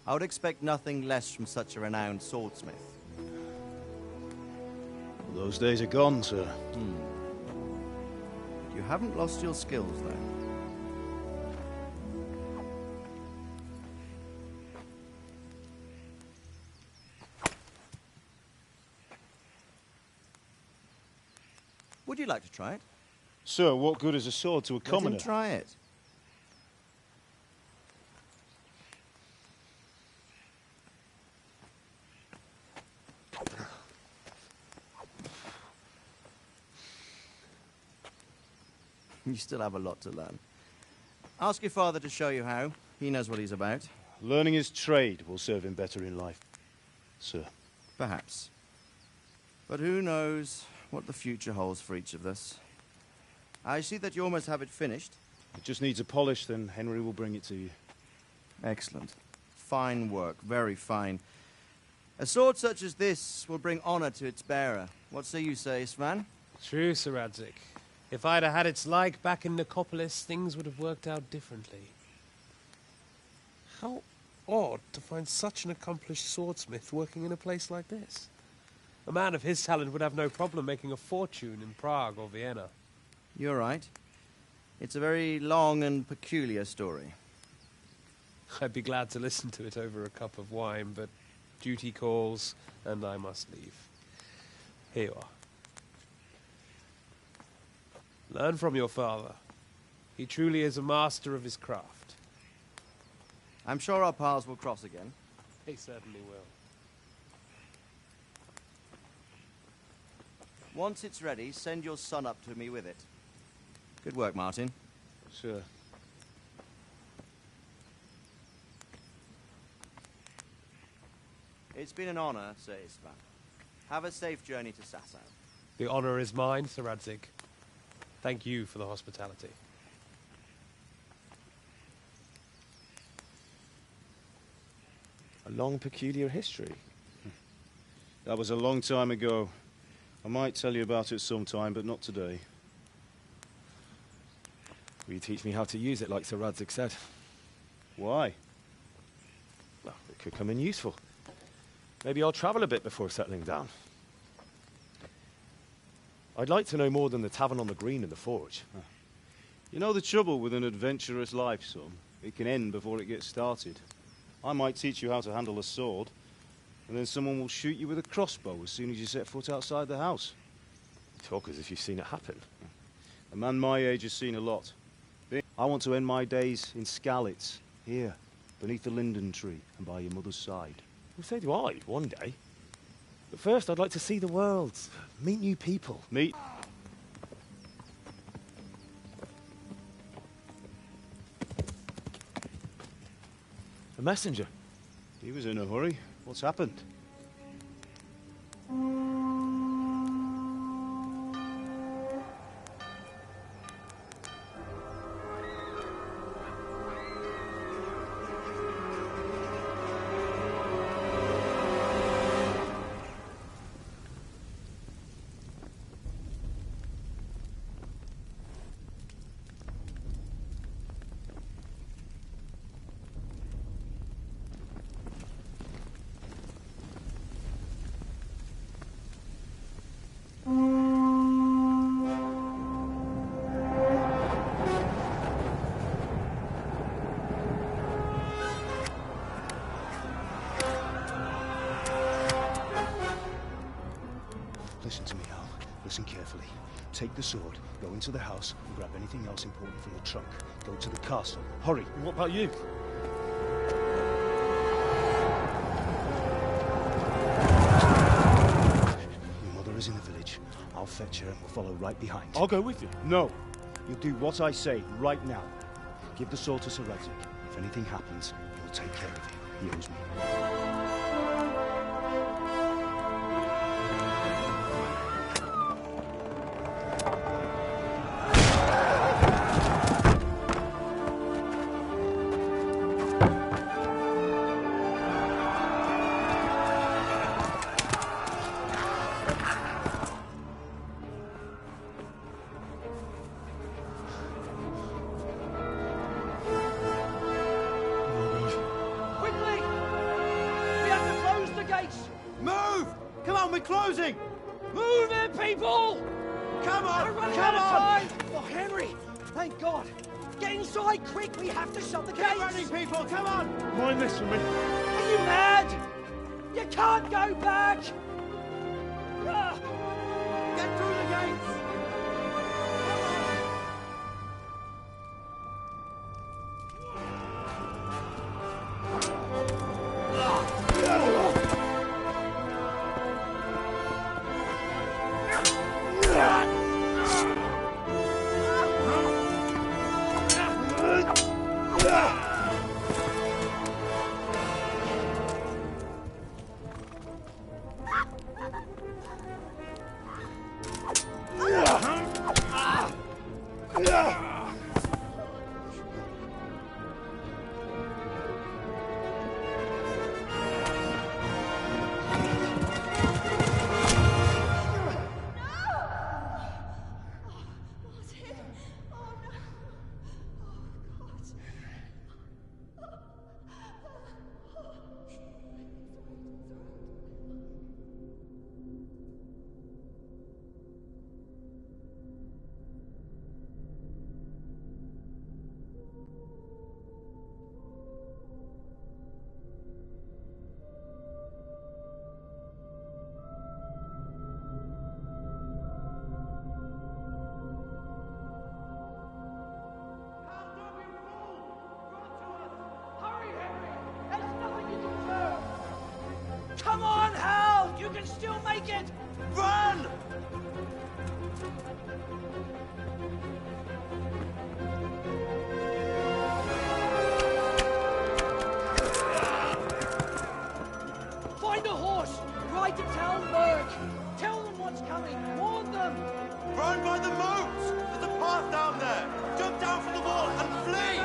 I would expect nothing less from such a renowned swordsmith. Those days are gone, sir. You haven't lost your skills, though. Would you like to try it? Sir, what good is a sword to a commoner? Let him try it. You still have a lot to learn. Ask your father to show you how. He knows what he's about. Learning his trade will serve him better in life, sir. Perhaps. But who knows what the future holds for each of us. I see that you almost have it finished. It just needs a polish, then Henry will bring it to you. Excellent. Fine work, very fine. A sword such as this will bring honor to its bearer. What say you, Svan? True, Sir Radzig. If I'd have had its like back in Nicopolis, things would have worked out differently. How odd to find such an accomplished swordsmith working in a place like this. A man of his talent would have no problem making a fortune in Prague or Vienna. You're right. It's a very long and peculiar story. I'd be glad to listen to it over a cup of wine, but duty calls, and I must leave. Here you are. Learn from your father. He truly is a master of his craft. I'm sure our paths will cross again. He certainly will. Once it's ready, send your son up to me with it. Good work, Martin. Sure. It's been an honor, Sir Istvan. Have a safe journey to Sasau. The honor is mine, Sir Radzig. Thank you for the hospitality. A long, peculiar history. That was a long time ago. I might tell you about it sometime, but not today. Will you teach me how to use it, like Sir Radzig said? Why? Well, it could come in useful. Maybe I'll travel a bit before settling down. I'd like to know more than the tavern on the green and the forge. You know the trouble with an adventurous life, son? It can end before it gets started. I might teach you how to handle a sword, and then someone will shoot you with a crossbow as soon as you set foot outside the house. You talk as if you've seen it happen. A man my age has seen a lot. I want to end my days in Skalitz, here, beneath the linden tree and by your mother's side. Well, so do I, one day. But first, I'd like to see the world, meet new people. Meet? A messenger. He was in a hurry. What's happened? take the sword, go into the house, and grab anything else important from the trunk. Go to the castle. Hurry! And what about you? Your mother is in the village. I'll fetch her and we'll follow right behind. I'll go with you. No. You'll do what I say right now. Give the sword to Sir Isaac. If anything happens, he'll take care of you. He owes me. Closing! Move it, people! Come on! We're running out of time! Oh, Henry! Thank God! Get inside, quick! We have to shut the gates! Get running, people! Come on! Mind this for me. Are you mad? You can't go back! Get through the gates! Come on, Hal! You can still make it! Run! Find a horse! Ride to town, Burke! Tell them what's coming! Warn them! Run by the moat! There's a path down there! Jump down from the wall and flee!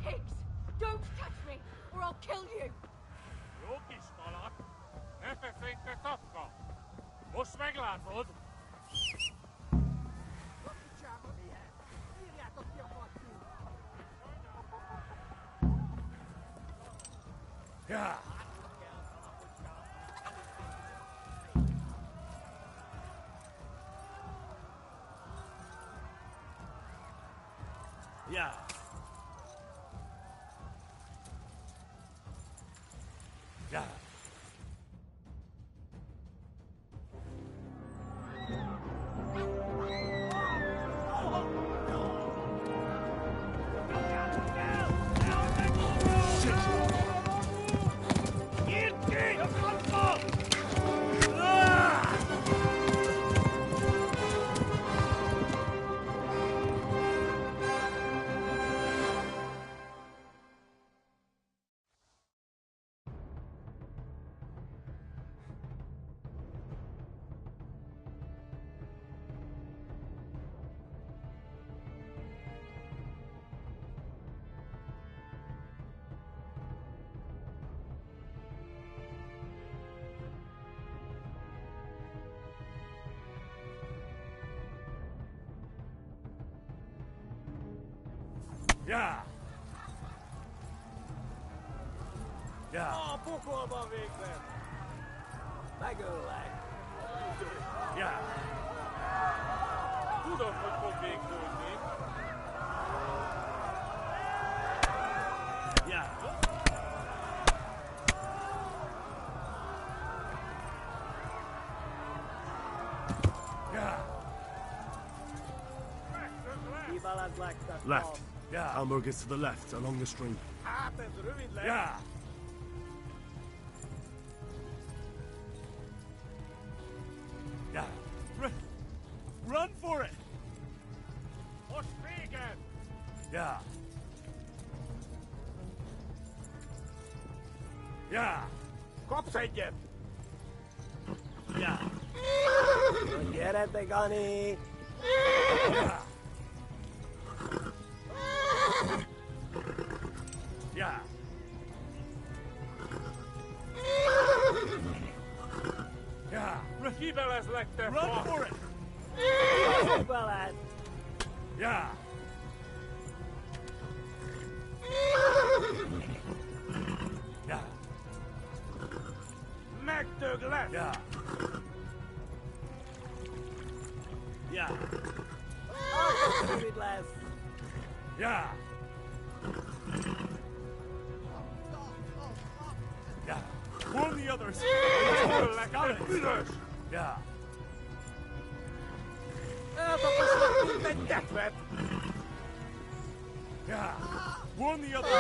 Pigs! Don't touch me, or I'll kill you! Yeah. Yeah. Yeah. Ja! Ja! Oh, pukul maar végre! Megöllek! Ja! Tudom, hogy fog végződni. Ja! Ja! Left. Yeah. Hamburg is to the left, along the stream. Hát ez rövid lesz. Yeah. Yeah. Run for it. Most végen! Yeah. Yeah. Kapsz egyet! Yeah. Gyere, Gani! Yeah. Yeah. Yeah. Kibelezlek, te Run fasz! for it. Fogok veled! Yeah. Yeah. Megdöglek! Yeah. Yeah. Hát ez rövid lesz! Yeah. Yeah. Warn the others. Yeah. Eltaposlak minden tetvet! Yeah. Warn the others.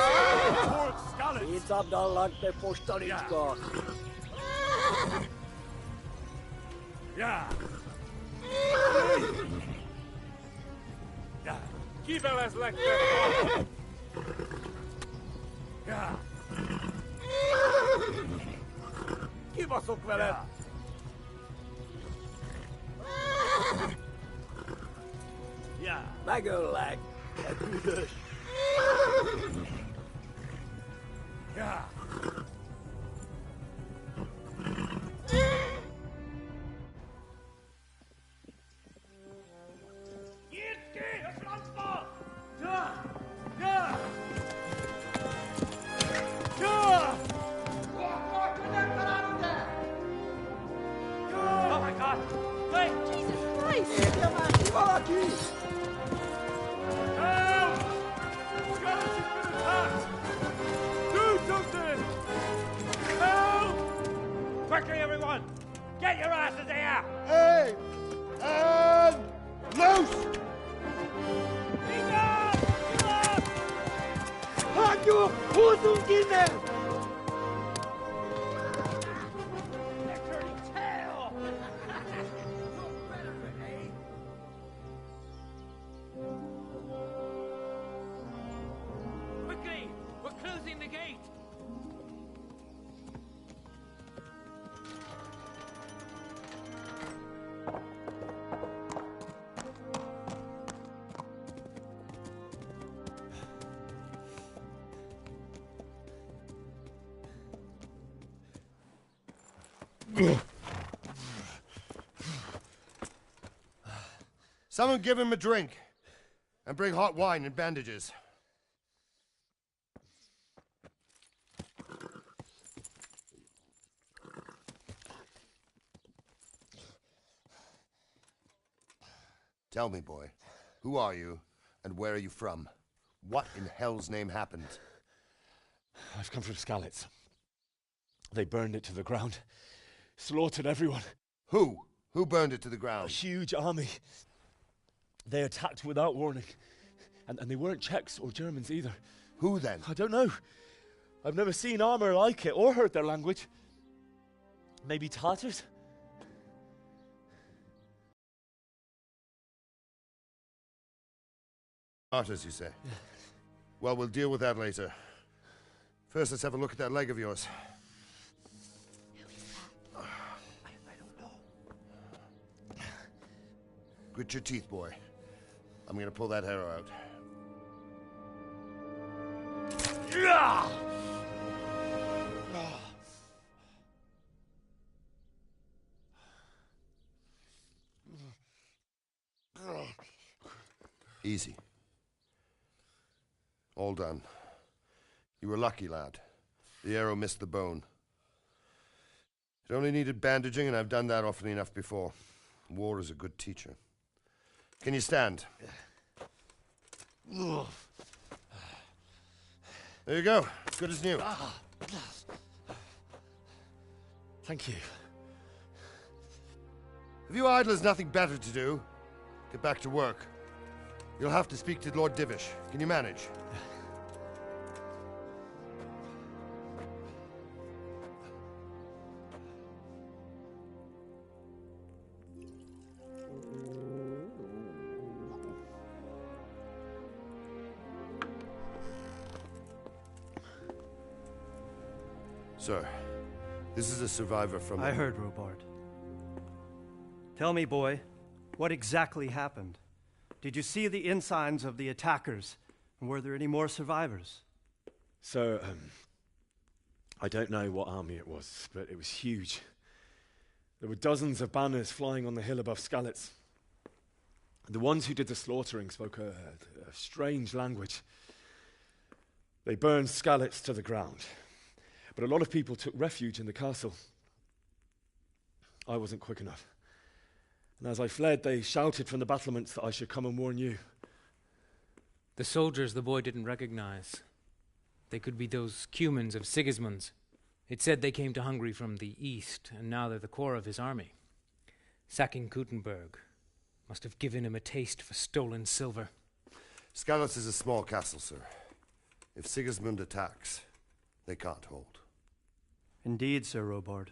Towards Scarlet. Szétszabdallak, te postalicska! Yeah. Yeah. Kibelezlek, te fasz! Yeah. Kibaszok veled! Yeah. Megöllek! Te büdös! Yeah. Nyitd ki! A francba! Yeah. Yeah. Yeah. Oh my God! Wait! Jesus Christ! Érje már ki valaki! Help! Scarlet's been attacked! Do something! Help! Quickly, everyone! Get your asses here! Hey! And loose! Hagyjuk! Húzzunk innen! Quickly! We're closing the gate! Someone give him a drink. And bring hot wine and bandages. Tell me, boy, who are you, and where are you from? What in hell's name happened? I've come from Skalitz. They burned it to the ground. Slaughtered everyone. Who? Who burned it to the ground? A huge army. They attacked without warning. And they weren't Czechs or Germans either. Who then? I don't know. I've never seen armor like it or heard their language. Maybe Tatars? Tartars, you say? Yeah. Well, we'll deal with that later. First, let's have a look at that leg of yours. I don't know. Grit your teeth, boy. I'm gonna pull that arrow out. Easy. All done. You were lucky, lad. The arrow missed the bone. It only needed bandaging, and I've done that often enough before. War is a good teacher. Can you stand? There you go. Good as new. Thank you. If you idlers nothing better to do, get back to work. You'll have to speak to Lord Divish. Can you manage? Sir, this is a survivor from... I heard, Robard. Tell me, boy, what exactly happened? Did you see the ensigns of the attackers? And were there any more survivors? So, I don't know what army it was, but it was huge. There were dozens of banners flying on the hill above Skalitz. The ones who did the slaughtering spoke a strange language. They burned Skalitz to the ground. But a lot of people took refuge in the castle. I wasn't quick enough. And as I fled, they shouted from the battlements that I should come and warn you. The soldiers the boy didn't recognize. They could be those Cumans of Sigismund's. It said they came to Hungary from the east, and now they're the core of his army. Sacking Gutenberg must have given him a taste for stolen silver. Skalitz is a small castle, sir. If Sigismund attacks, they can't hold. Indeed, Sir Robard.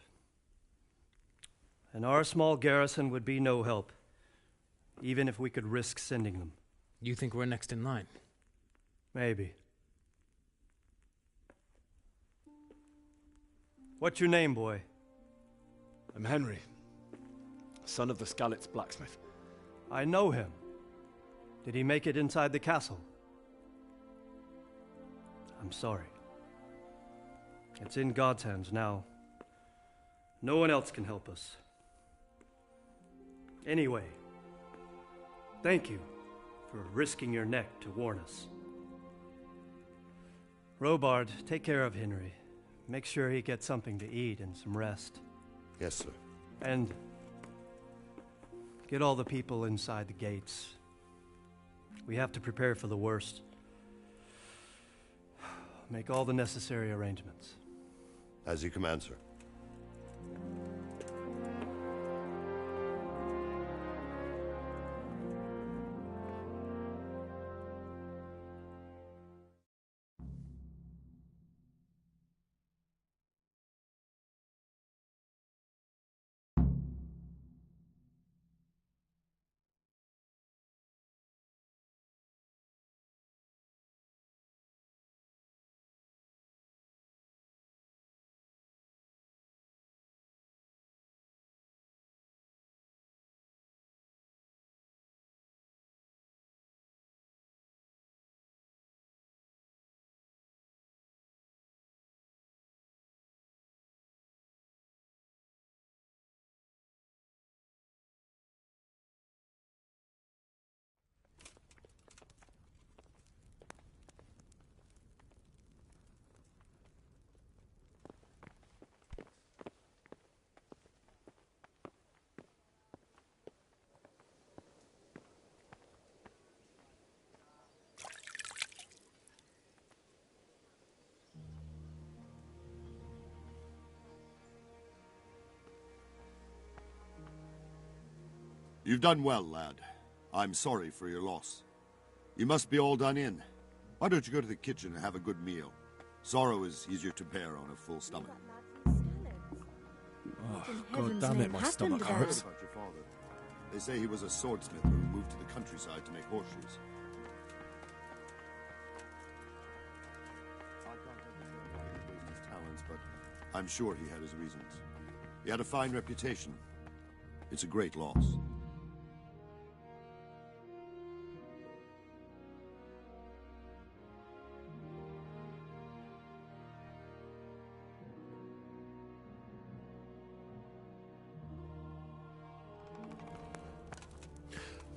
And our small garrison would be no help, even if we could risk sending them. You think we're next in line? Maybe. What's your name, boy? I'm Henry, son of the Skalitz blacksmith. I know him. Did he make it inside the castle? I'm sorry. It's in God's hands now. No one else can help us. Anyway, thank you for risking your neck to warn us. Robard, take care of Henry. Make sure he gets something to eat and some rest. Yes, sir. And get all the people inside the gates. We have to prepare for the worst. Make all the necessary arrangements. As you command, sir. You've done well, lad. I'm sorry for your loss. You must be all done in. Why don't you go to the kitchen and have a good meal? Sorrow is easier to bear on a full stomach. Oh, God damn it, my stomach I heard hurts. about your father. They say he was a swordsmith who moved to the countryside to make horseshoes. I can't understand why he used his talents, but I'm sure he had his reasons. He had a fine reputation. It's a great loss.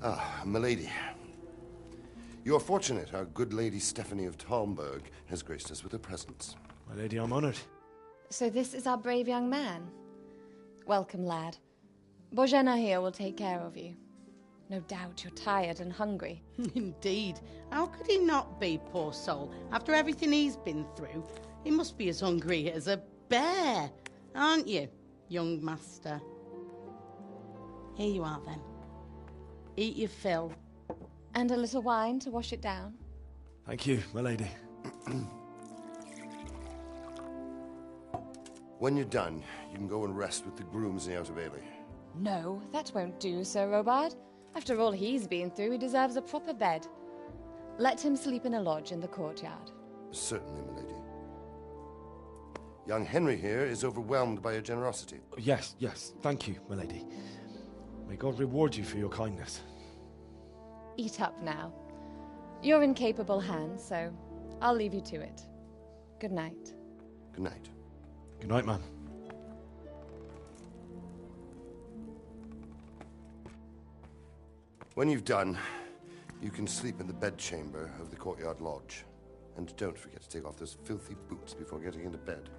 Ah, milady. You are fortunate our good lady Stephanie of Talmberg has graced us with her presence. My lady, I'm honoured. So this is our brave young man. Welcome, lad. Bojana here will take care of you. No doubt you're tired and hungry. Indeed. How could he not be, poor soul? After everything he's been through, he must be as hungry as a bear, aren't you, young master? Here you are, then. Eat your fill. And a little wine to wash it down. Thank you, my lady. When you're done, you can go and rest with the grooms in the Outer Bailey. No, that won't do, Sir Robard. After all he's been through, he deserves a proper bed. Let him sleep in a lodge in the courtyard. Certainly, milady. Young Henry here is overwhelmed by your generosity. Yes, yes, thank you, my lady. May God reward you for your kindness. Eat up now. You're in capable hands, so I'll leave you to it. Good night. Good night. Good night, ma'am. When you've done, you can sleep in the bedchamber of the courtyard lodge. And don't forget to take off those filthy boots before getting into bed.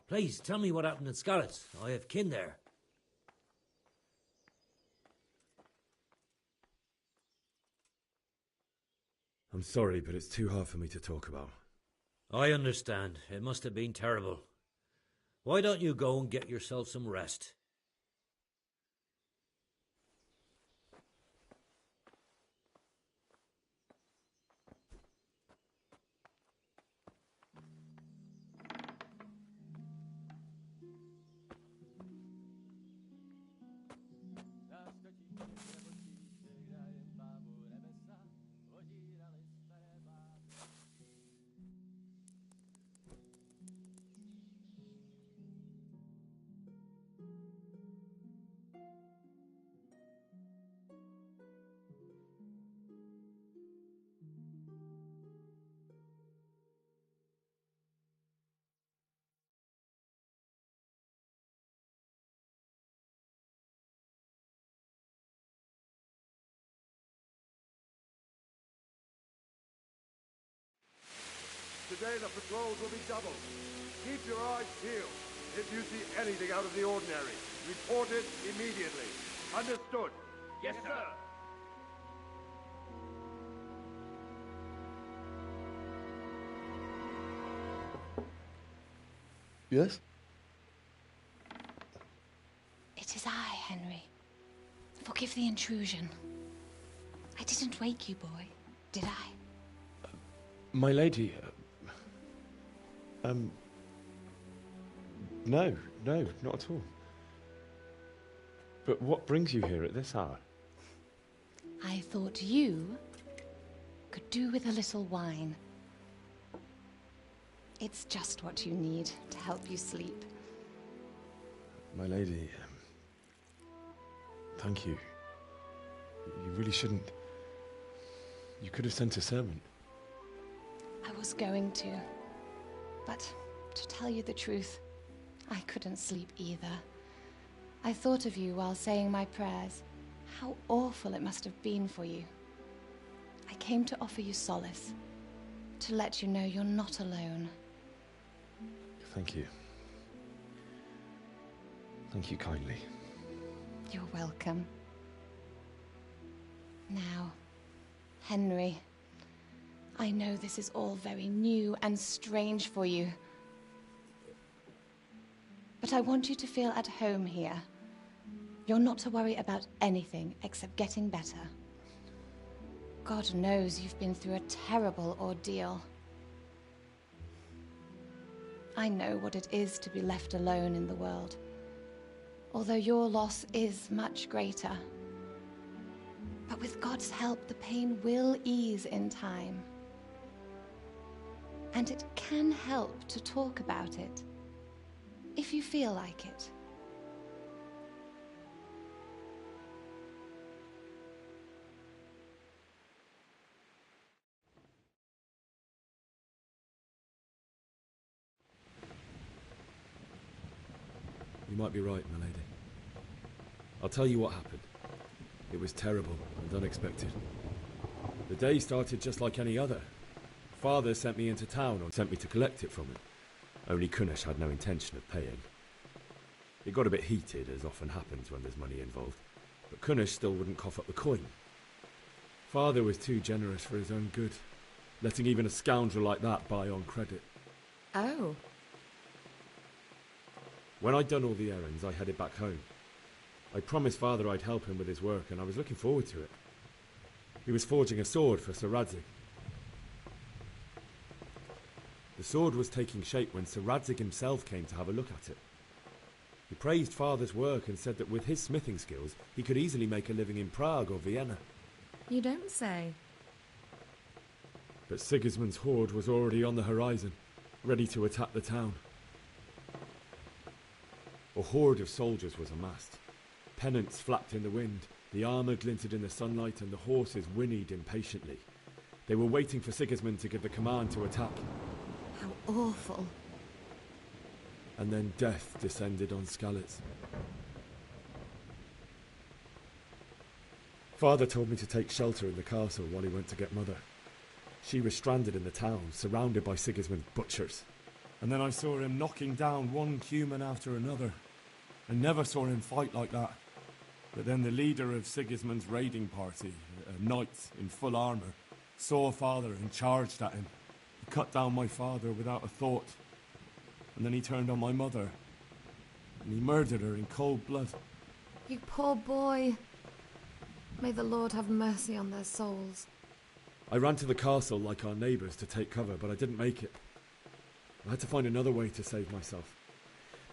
Please, tell me what happened in Scarlet. I have kin there. I'm sorry, but it's too hard for me to talk about. I understand. It must have been terrible. Why don't you go and get yourself some rest? day, the patrols will be doubled. Keep your eyes peeled. If you see anything out of the ordinary, report it immediately. Understood? Yes, sir. Yes? It is I, Henry. Forgive the intrusion. I didn't wake you, boy, did I? My lady, no, not at all. But what brings you here at this hour? I thought you could do with a little wine. It's just what you need to help you sleep. My lady, thank you. You really shouldn't. You could have sent a servant. I was going to. But to tell you the truth, I couldn't sleep either. I thought of you while saying my prayers. How awful it must have been for you. I came to offer you solace. To let you know you're not alone. Thank you. Thank you kindly. You're welcome. Now, Henry, I know this is all very new and strange for you. But I want you to feel at home here. You're not to worry about anything except getting better. God knows you've been through a terrible ordeal. I know what it is to be left alone in the world, although your loss is much greater. But with God's help, the pain will ease in time. And it can help to talk about it, if you feel like it. You might be right, my lady. I'll tell you what happened. It was terrible and unexpected. The day started just like any other. Father sent me into town and sent me to collect it from him. Only Kunish had no intention of paying. It got a bit heated, as often happens when there's money involved, but Kunish still wouldn't cough up the coin. Father was too generous for his own good, letting even a scoundrel like that buy on credit. Oh. When I'd done all the errands, I headed back home. I promised Father I'd help him with his work, and I was looking forward to it. He was forging a sword for Sir Radzig. The sword was taking shape when Sir Radzig himself came to have a look at it. He praised Father's work and said that with his smithing skills, he could easily make a living in Prague or Vienna. You don't say. But Sigismund's horde was already on the horizon, ready to attack the town. A horde of soldiers was amassed. Pennants flapped in the wind, the armour glinted in the sunlight, and the horses whinnied impatiently. They were waiting for Sigismund to give the command to attack. How awful. And then death descended on Skalitz. Father told me to take shelter in the castle while he went to get Mother. She was stranded in the town, surrounded by Sigismund's butchers. And then I saw him knocking down one human after another. I never saw him fight like that. But then the leader of Sigismund's raiding party, a knight in full armour, saw Father and charged at him. He cut down my father without a thought. And then he turned on my mother. And he murdered her in cold blood. You poor boy. May the Lord have mercy on their souls. I ran to the castle like our neighbours to take cover, but I didn't make it. I had to find another way to save myself.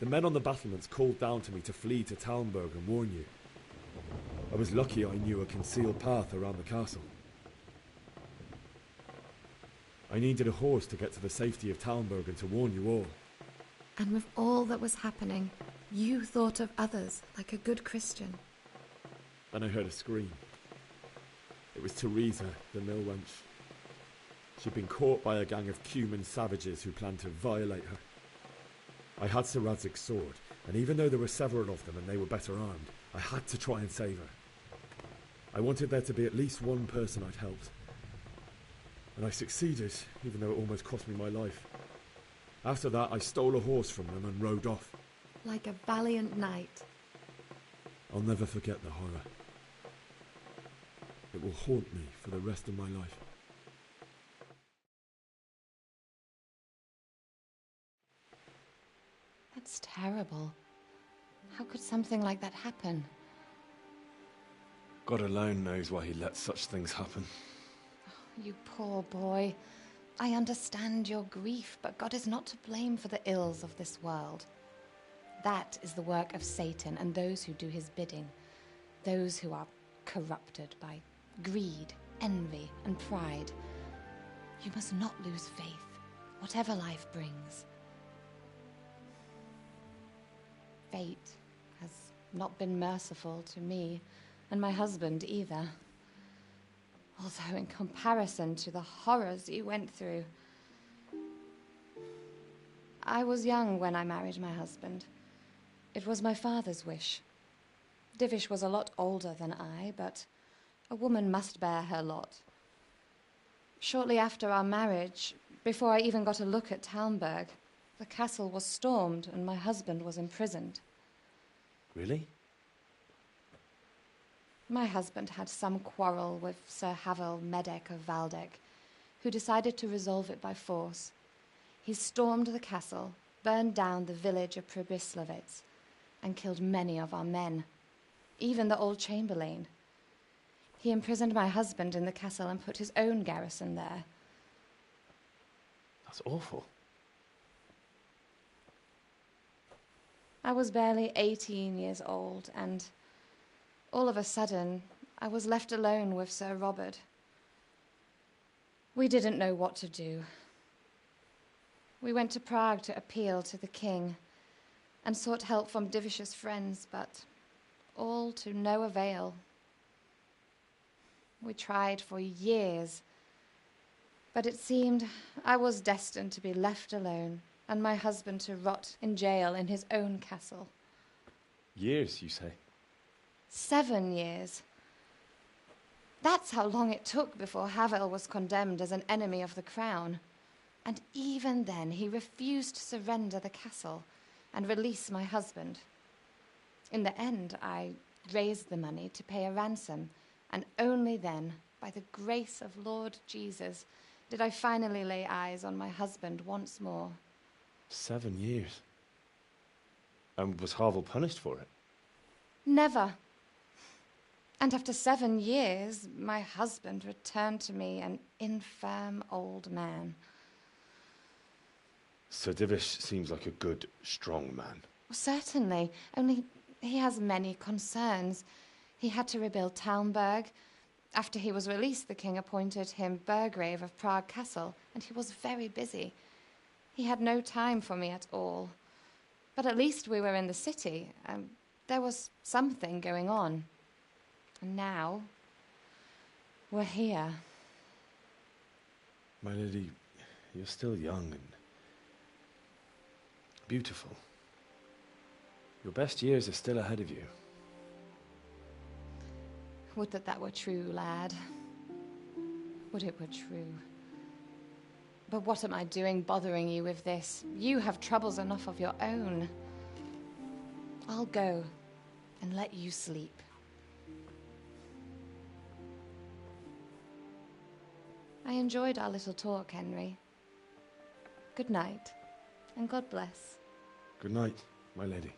The men on the battlements called down to me to flee to Talmberg and warn you. I was lucky I knew a concealed path around the castle. I needed a horse to get to the safety of Talmberg and to warn you all. And with all that was happening, you thought of others like a good Christian. Then I heard a scream. It was Teresa, the mill wench. She'd been caught by a gang of Cuman savages who planned to violate her. I had Sir Radzig's sword, and even though there were several of them and they were better armed, I had to try and save her. I wanted there to be at least one person I'd helped. and I succeeded, even though it almost cost me my life. After that, I stole a horse from them and rode off. Like a valiant knight. I'll never forget the horror. It will haunt me for the rest of my life. That's terrible. How could something like that happen? God alone knows why he lets such things happen. You poor boy. I understand your grief, but God is not to blame for the ills of this world. That is the work of Satan and those who do his bidding. Those who are corrupted by greed, envy, and pride. You must not lose faith, whatever life brings. Fate has not been merciful to me, and my husband either. Although in comparison to the horrors you went through. I was young when I married my husband. It was my father's wish. Divish was a lot older than I, but a woman must bear her lot. Shortly after our marriage, before I even got a look at Talmberg, the castle was stormed and my husband was imprisoned. Really? My husband had some quarrel with Sir Havel Medek of Valdek, who decided to resolve it by force. He stormed the castle, burned down the village of Pribyslavitz, and killed many of our men, even the old chamberlain. He imprisoned my husband in the castle and put his own garrison there. That's awful. I was barely 18 years old, and all of a sudden, I was left alone with Sir Robert. We didn't know what to do. We went to Prague to appeal to the king and sought help from Divish's friends, but all to no avail. We tried for years, but it seemed I was destined to be left alone and my husband to rot in jail in his own castle. Years, you say? 7 years. That's how long it took before Havel was condemned as an enemy of the crown. And even then he refused to surrender the castle and release my husband. In the end, I raised the money to pay a ransom, and only then, by the grace of Lord Jesus, did I finally lay eyes on my husband once more. 7 years? And was Havel punished for it? Never. And after 7 years, my husband returned to me an infirm old man. Sir Divish seems like a good, strong man. Certainly, only he has many concerns. He had to rebuild Talmberg. After he was released, the king appointed him Burgrave of Prague Castle, and he was very busy. He had no time for me at all. But at least we were in the city. There was something going on. And now, we're here. My lady, you're still young and beautiful. Your best years are still ahead of you. Would that that were true, lad. Would it were true. But what am I doing bothering you with this? You have troubles enough of your own. I'll go and let you sleep. I enjoyed our little talk, Henry. Good night, and God bless. Good night, my lady.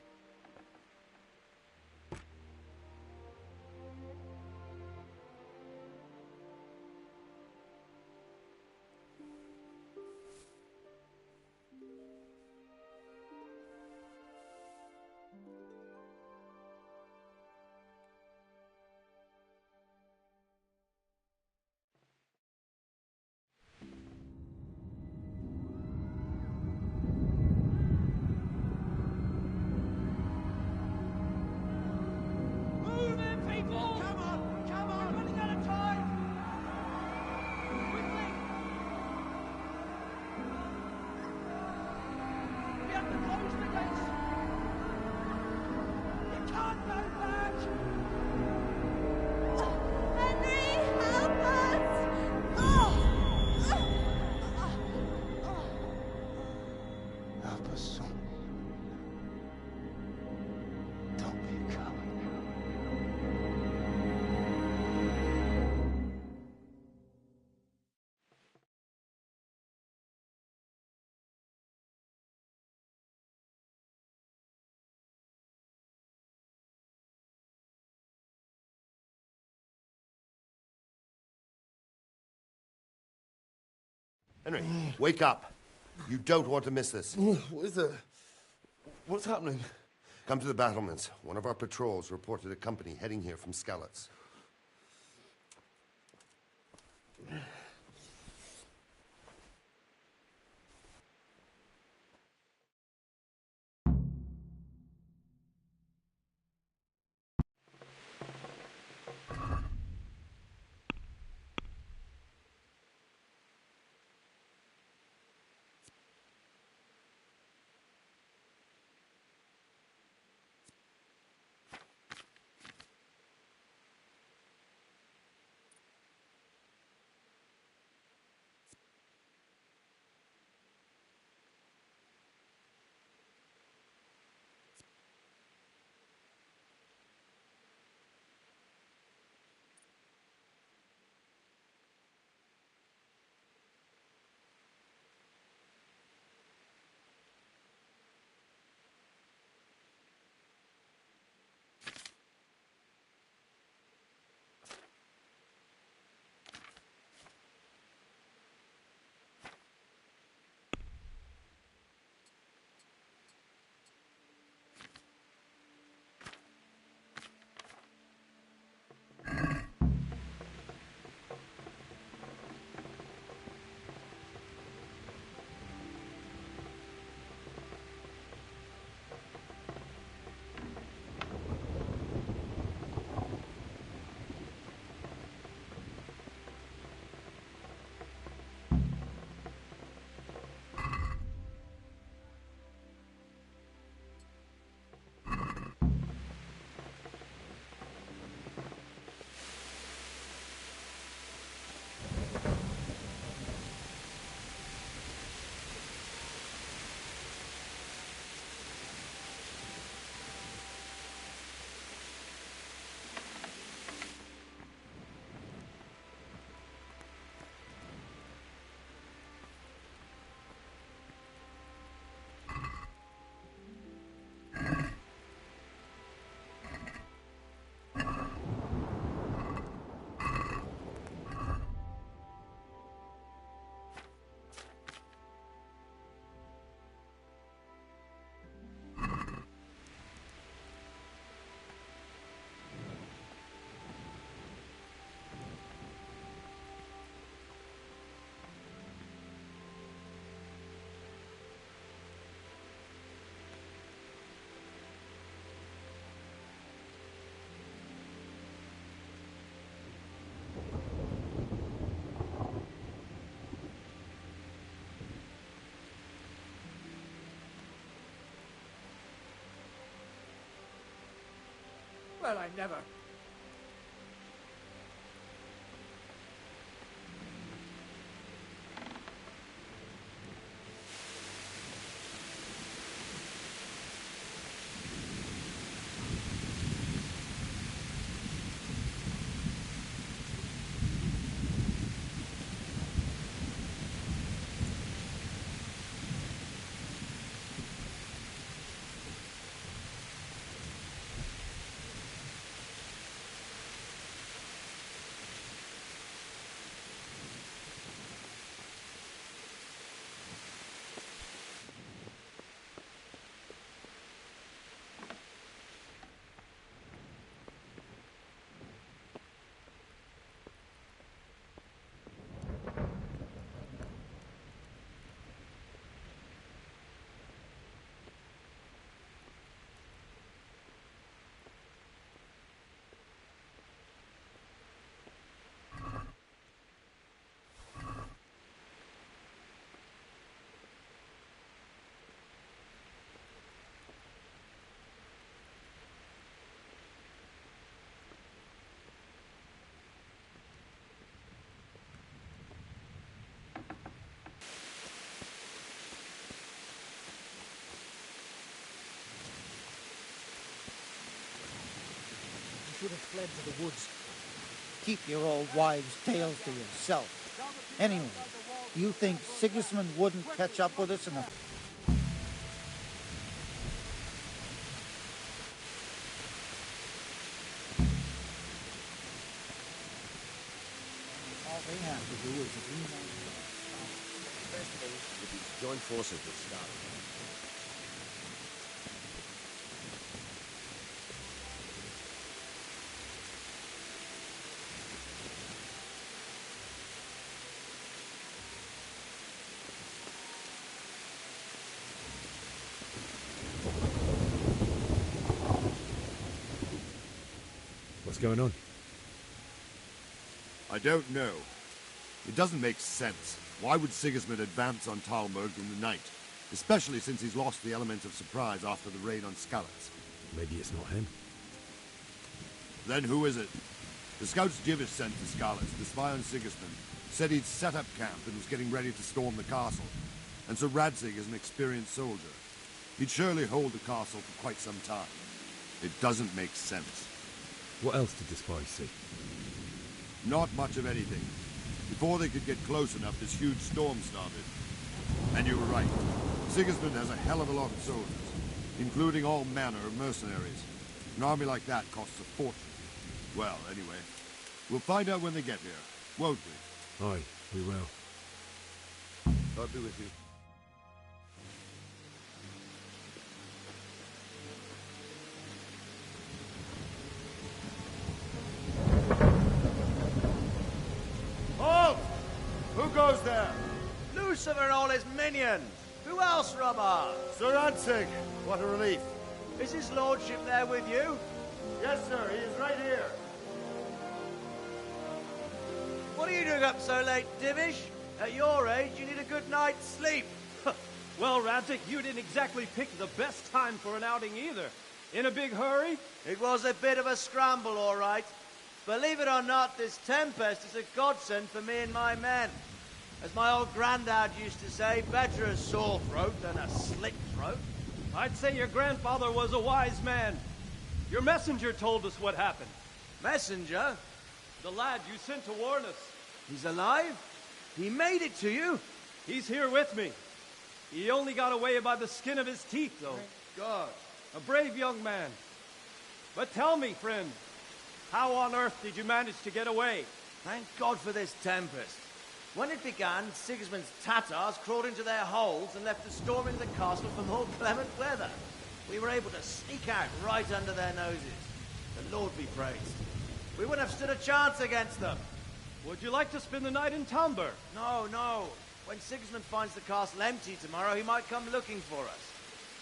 Henry, wake up. You don't want to miss this. What is it? What's happening? Come to the battlements. One of our patrols reported a company heading here from Skalitz. Well, I never. Should have fled to the woods. Keep your old wives' tales to yourself. Anyway, you think Sigismund wouldn't catch up with us in a... All they have to do is agree on... best thing would be to join forces with Scarlet. What's going on? I don't know. It doesn't make sense. Why would Sigismund advance on Talmberg in the night? Especially since he's lost the element of surprise after the raid on Skalitz. Maybe it's not him. Then who is it? The scouts Jivish sent to Skalitz to spy on Sigismund said he'd set up camp and was getting ready to storm the castle. And so Radzig is an experienced soldier. He'd surely hold the castle for quite some time. It doesn't make sense. What else did the spies see? Not much of anything. Before they could get close enough, this huge storm started. And you were right. Sigismund has a hell of a lot of soldiers, including all manner of mercenaries. An army like that costs a fortune. Well, anyway, we'll find out when they get here, won't we? Aye, we will. God be with you. Halt! Who goes there? Lucifer and all his minions. Who else, Robber? Sir Radzig, what a relief. Is his lordship there with you? Yes, sir, he is right here. What are you doing up so late, Divish? At your age, you need a good night's sleep. Well, Radzig, you didn't exactly pick the best time for an outing either. In a big hurry? It was a bit of a scramble, all right. Believe it or not, this tempest is a godsend for me and my men. As my old granddad used to say, better a sore throat than a slit throat. I'd say your grandfather was a wise man. Your messenger told us what happened. Messenger? The lad you sent to warn us. He's alive? He made it to you? He's here with me. He only got away by the skin of his teeth, though. Thank God. A brave young man. But tell me, friend, how on earth did you manage to get away? Thank God for this tempest. When it began, Sigismund's Tatars crawled into their holes and left us storming the castle for more clement weather. We were able to sneak out right under their noses. The Lord be praised. We wouldn't have stood a chance against them. Would you like to spend the night in Talmberg? No, no. When Sigismund finds the castle empty tomorrow, he might come looking for us.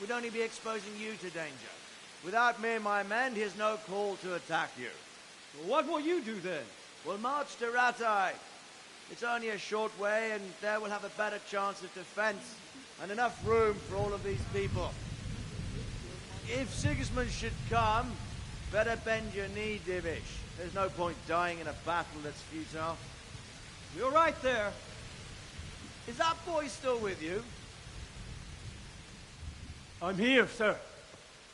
We'd only be exposing you to danger. Without me and my men, he has no call to attack you. What will you do then? We'll march to Ratai. It's only a short way, and there we'll have a better chance of defense and enough room for all of these people. If Sigismund should come, better bend your knee, Divish. There's no point dying in a battle that's futile. You're right there. Is that boy still with you? I'm here, sir.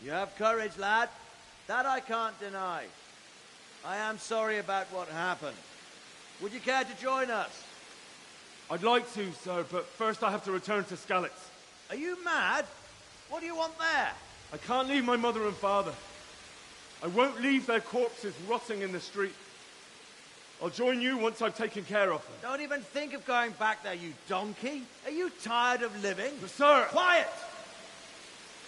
You have courage, lad. That I can't deny. I am sorry about what happened. Would you care to join us? I'd like to, sir, but first I have to return to Skalitz. Are you mad? What do you want there? I can't leave my mother and father. I won't leave their corpses rotting in the street. I'll join you once I've taken care of them. Don't even think of going back there, you donkey. Are you tired of living? But sir! Quiet!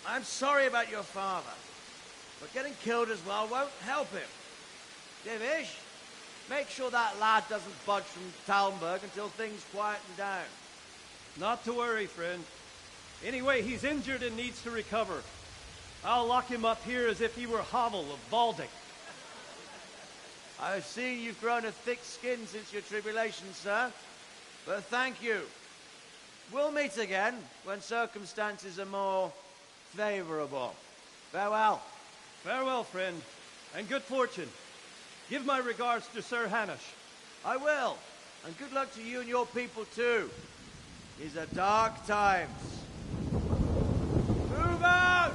I'm sorry about your father, but getting killed as well won't help him. Divish, make sure that lad doesn't budge from Talmberg until things quieten down. Not to worry, friend. Anyway, he's injured and needs to recover. I'll lock him up here as if he were Havel of Valdic. I've seen you've grown a thick skin since your tribulation, sir. But thank you. We'll meet again when circumstances are more favorable. Farewell. Farewell, friend, and good fortune. Give my regards to Sir Hanush. I will. And good luck to you and your people, too. These are dark times. Move out!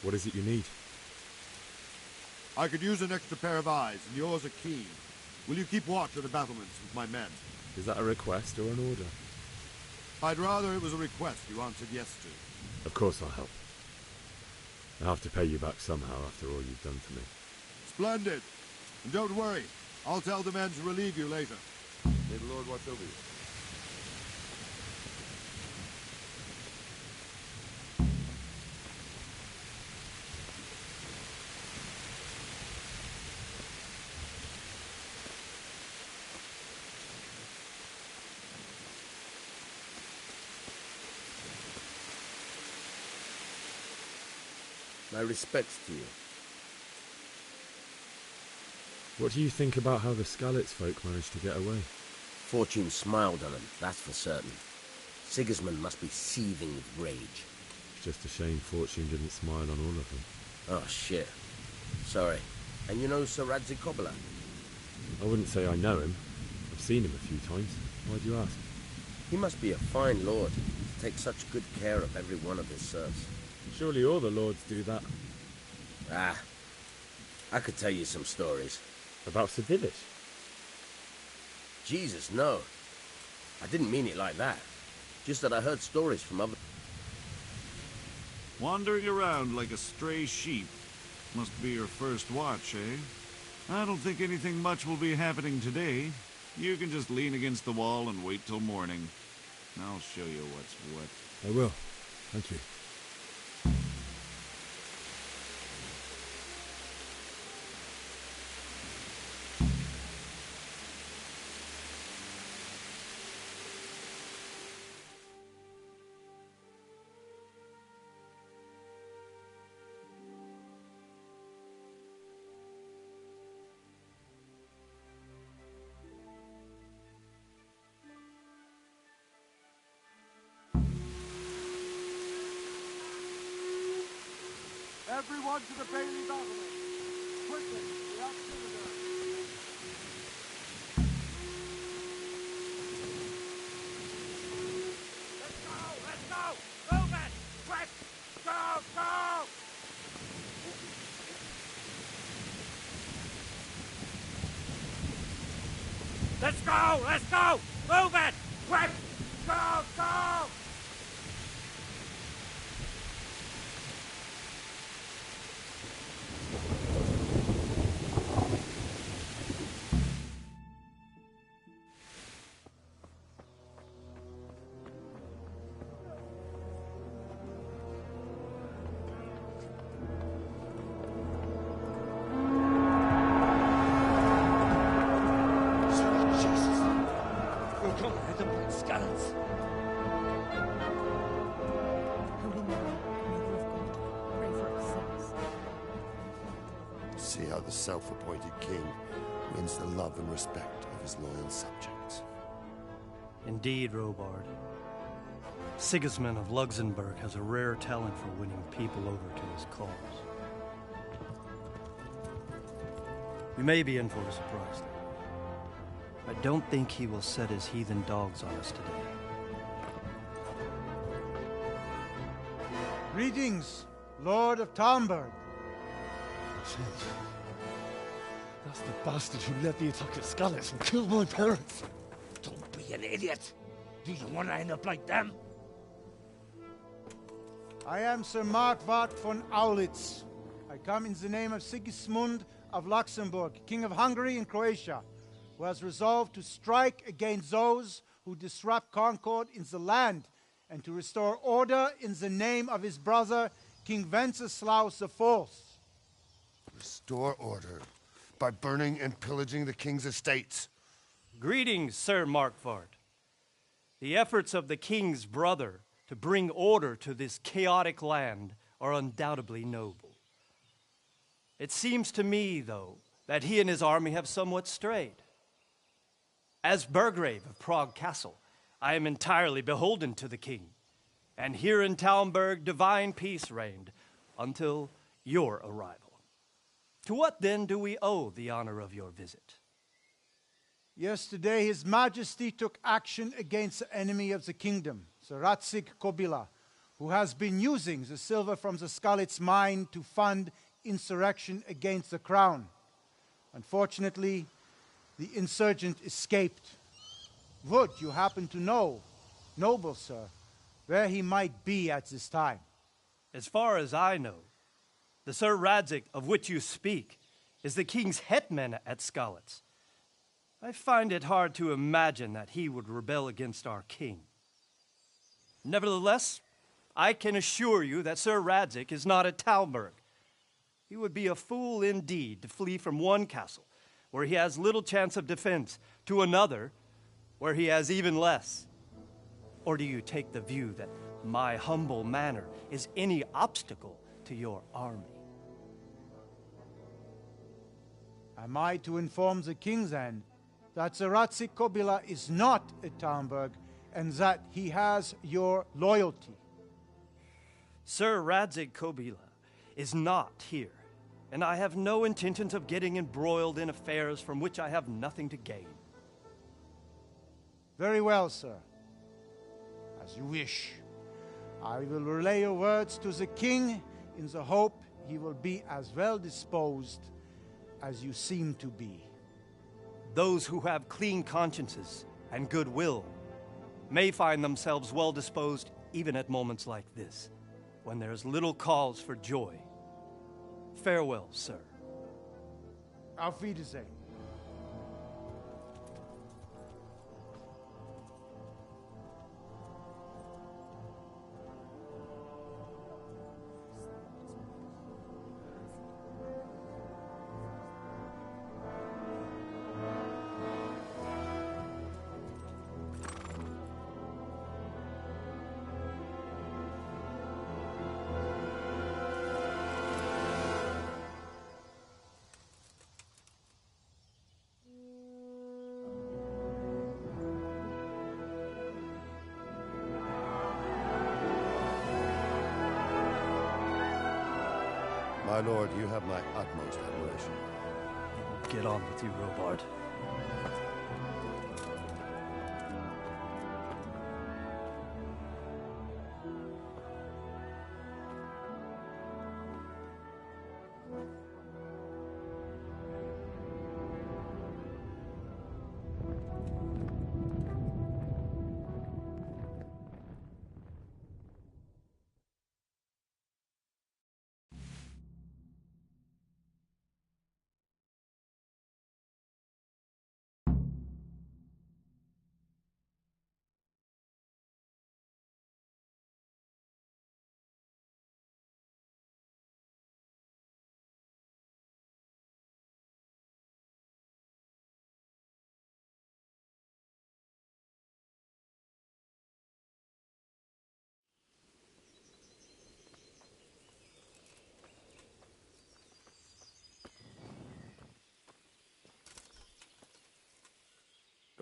What is it you need? I could use an extra pair of eyes, and yours are keen. Will you keep watch at the battlements with my men? Is that a request or an order? I'd rather it was a request you answered yes to. Of course I'll help. I have to pay you back somehow after all you've done for me. Splendid. And don't worry, I'll tell the men to relieve you later. May the Lord watch over you. My respects to you. What do you think about how the Skalitz folk managed to get away? Fortune smiled on them, that's for certain. Sigismund must be seething with rage. Just a shame Fortune didn't smile on all of them. Oh, shit. Sorry. And you know Sir Radzi Kobyla? I wouldn't say I know him. I've seen him a few times. Why do you ask? He must be a fine lord to take such good care of every one of his serfs. Surely all the lords do that. Ah, I could tell you some stories. About Sir Divish? Jesus, no. I didn't mean it like that. Just that I heard stories from other... Wandering around like a stray sheep. Must be your first watch, eh? I don't think anything much will be happening today. You can just lean against the wall and wait till morning. I'll show you what's what. I will. Thank you. Everyone to the Bailey battlement. Quickly, we have citizens. Let's go! Move it! Quick! Go! Go! Let's go! Let's go! Move it! Quick! Go! Go! See how the self-appointed king wins the love and respect of his loyal subjects. Indeed, Robard. Sigismund of Luxembourg has a rare talent for winning people over to his cause. We may be in for a surprise, though. I don't think he will set his heathen dogs on us today. Greetings, Lord of Talmberg. That's the bastard who led the attack at Skalitz and killed my parents. Don't be an idiot. Do you want to end up like them? I am Sir Markwart von Aulitz. I come in the name of Sigismund of Luxembourg, King of Hungary and Croatia, who has resolved to strike against those who disrupt concord in the land and to restore order in the name of his brother, King Wenceslaus IV. Restore order by burning and pillaging the king's estates. Greetings, Sir Markwart. The efforts of the king's brother to bring order to this chaotic land are undoubtedly noble. It seems to me, though, that he and his army have somewhat strayed. As Burgrave of Prague Castle, I am entirely beholden to the king, and here in Talmberg divine peace reigned until your arrival. To what then do we owe the honor of your visit? Yesterday, His Majesty took action against the enemy of the kingdom, Sir Radzi Kobyla, who has been using the silver from the Skalitz mine to fund insurrection against the crown. Unfortunately, the insurgent escaped. Would you happen to know, noble sir, where he might be at this time? As far as I know, the Sir Radzik of which you speak is the king's hetman at Skalitz. I find it hard to imagine that he would rebel against our king. Nevertheless, I can assure you that Sir Radzik is not at Talmberg. He would be a fool indeed to flee from one castle, where he has little chance of defense, to another, where he has even less. Or do you take the view that my humble manner is any obstacle to your army? Am I to inform the king then that Sir Radzik Kobila is not at Talmberg and that he has your loyalty? Sir Radzik Kobila is not here, and I have no intentions of getting embroiled in affairs from which I have nothing to gain. Very well, sir. As you wish. I will relay your words to the king in the hope he will be as well disposed as you seem to be. Those who have clean consciences and goodwill may find themselves well disposed even at moments like this, when there is little cause for joy. Farewell, sir. Auf Wiedersehen. My lord, you have my utmost admiration. Get on with you, Robard.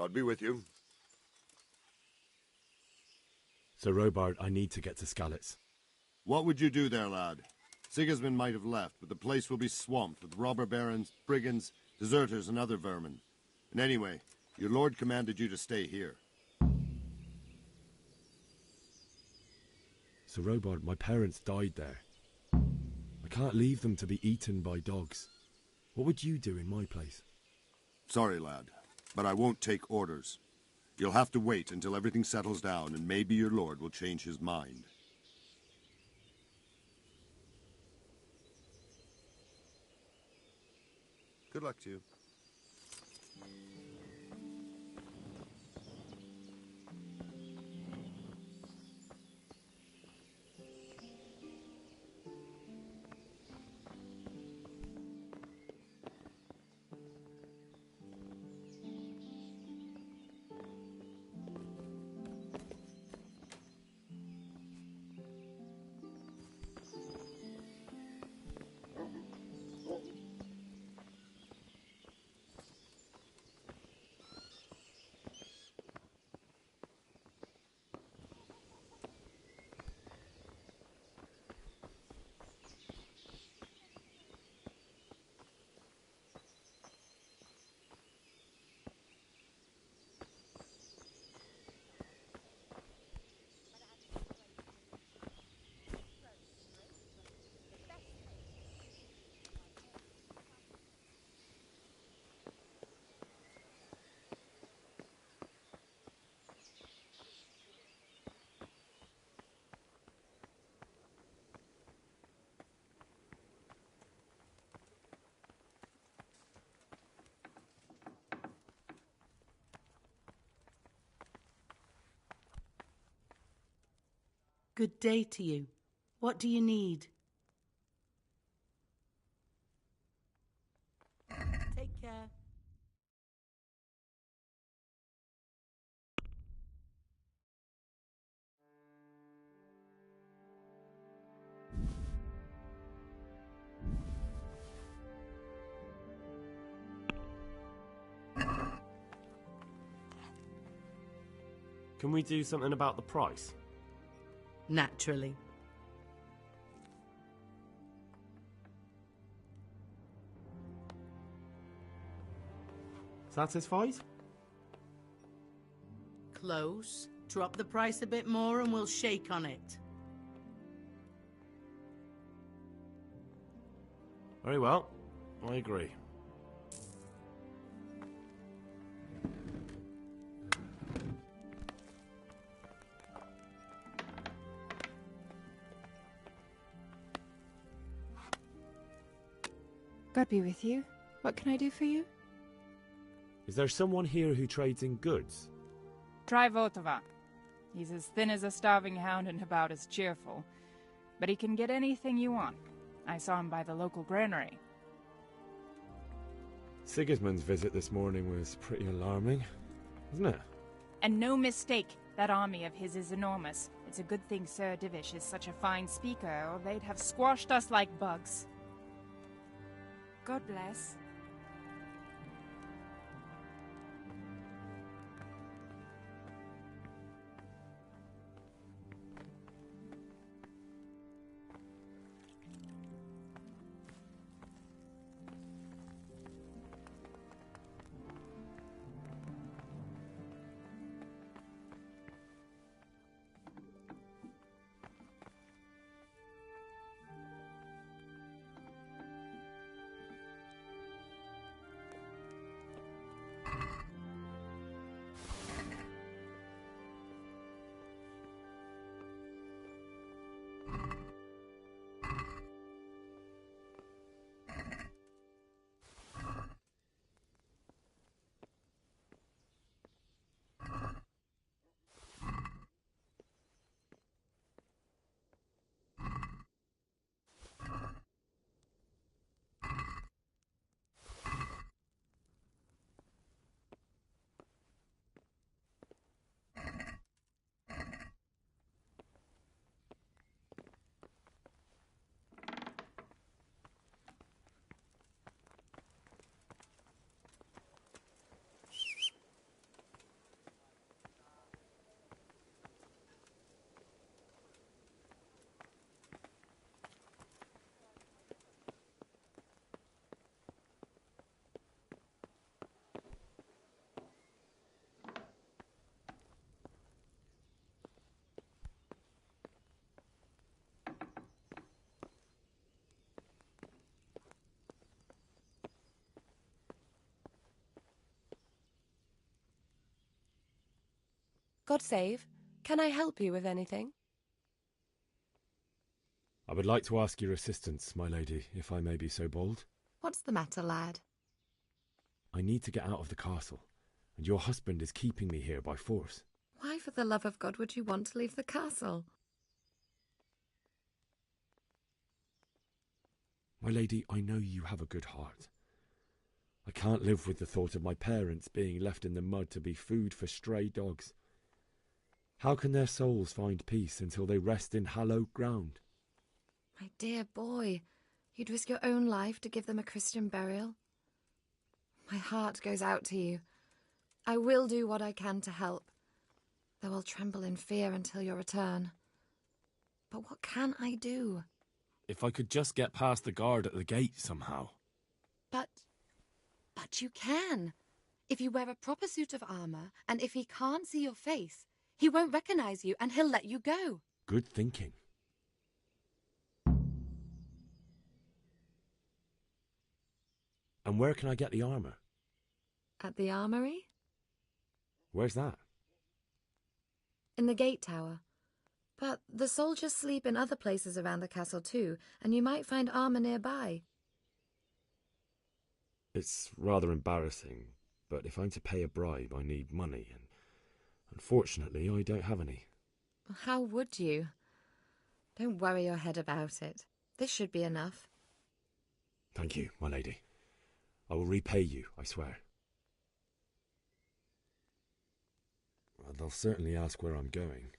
God be with you. Sir Robard, I need to get to Skalitz. What would you do there, lad? Sigismund might have left, but the place will be swamped with robber barons, brigands, deserters, and other vermin. And anyway, your lord commanded you to stay here. Sir Robard, my parents died there. I can't leave them to be eaten by dogs. What would you do in my place? Sorry, lad, but I won't take orders. You'll have to wait until everything settles down, and maybe your lord will change his mind. Good luck to you. Good day to you. What do you need? Take care. Can we do something about the price? Naturally. Satisfied? Close. Drop the price a bit more and we'll shake on it. Very well. I agree. God be with you. What can I do for you? Is there someone here who trades in goods? Try Votova. He's as thin as a starving hound and about as cheerful. But he can get anything you want. I saw him by the local granary. Sigismund's visit this morning was pretty alarming, wasn't it? And no mistake, that army of his is enormous. It's a good thing Sir Divish is such a fine speaker, or they'd have squashed us like bugs. God bless. God save. Can I help you with anything? I would like to ask your assistance, my lady, if I may be so bold. What's the matter, lad? I need to get out of the castle, and your husband is keeping me here by force. Why, for the love of God, would you want to leave the castle? My lady, I know you have a good heart. I can't live with the thought of my parents being left in the mud to be food for stray dogs. How can their souls find peace until they rest in hallowed ground? My dear boy, you'd risk your own life to give them a Christian burial. My heart goes out to you. I will do what I can to help, though I'll tremble in fear until your return. But what can I do? If I could just get past the guard at the gate somehow. But you can. If you wear a proper suit of armour, and if he can't see your face, he won't recognise you and he'll let you go. Good thinking. And where can I get the armour? At the armoury? Where's that? In the gate tower. But the soldiers sleep in other places around the castle too, and you might find armour nearby. It's rather embarrassing, but if I'm to pay a bribe, I need money, and unfortunately I don't have any. How would you? Don't worry your head about it. This should be enough. Thank you, my lady. I will repay you, I swear. Well, they'll certainly ask where I'm going.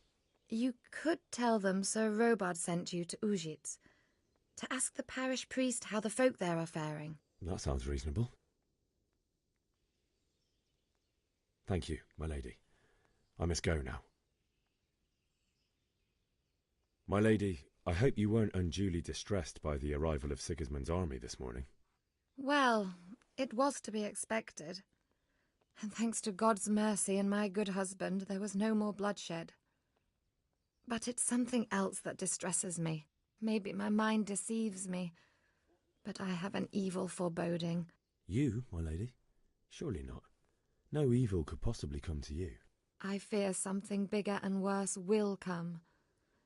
You could tell them Sir Robard sent you to Ujitz, to ask the parish priest how the folk there are faring. That sounds reasonable. Thank you, my lady. I must go now. My lady, I hope you weren't unduly distressed by the arrival of Sigismund's army this morning. Well, it was to be expected. And thanks to God's mercy and my good husband, there was no more bloodshed. But it's something else that distresses me. Maybe my mind deceives me, but I have an evil foreboding. You, my lady? Surely not. No evil could possibly come to you. I fear something bigger and worse will come.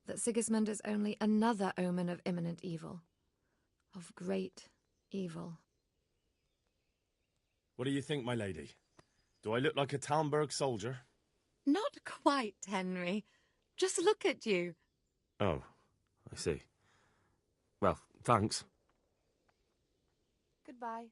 That Sigismund is only another omen of imminent evil. Of great evil. What do you think, my lady? Do I look like a Talmberg soldier? Not quite, Henry. Just look at you. Oh, I see. Well, thanks. Goodbye.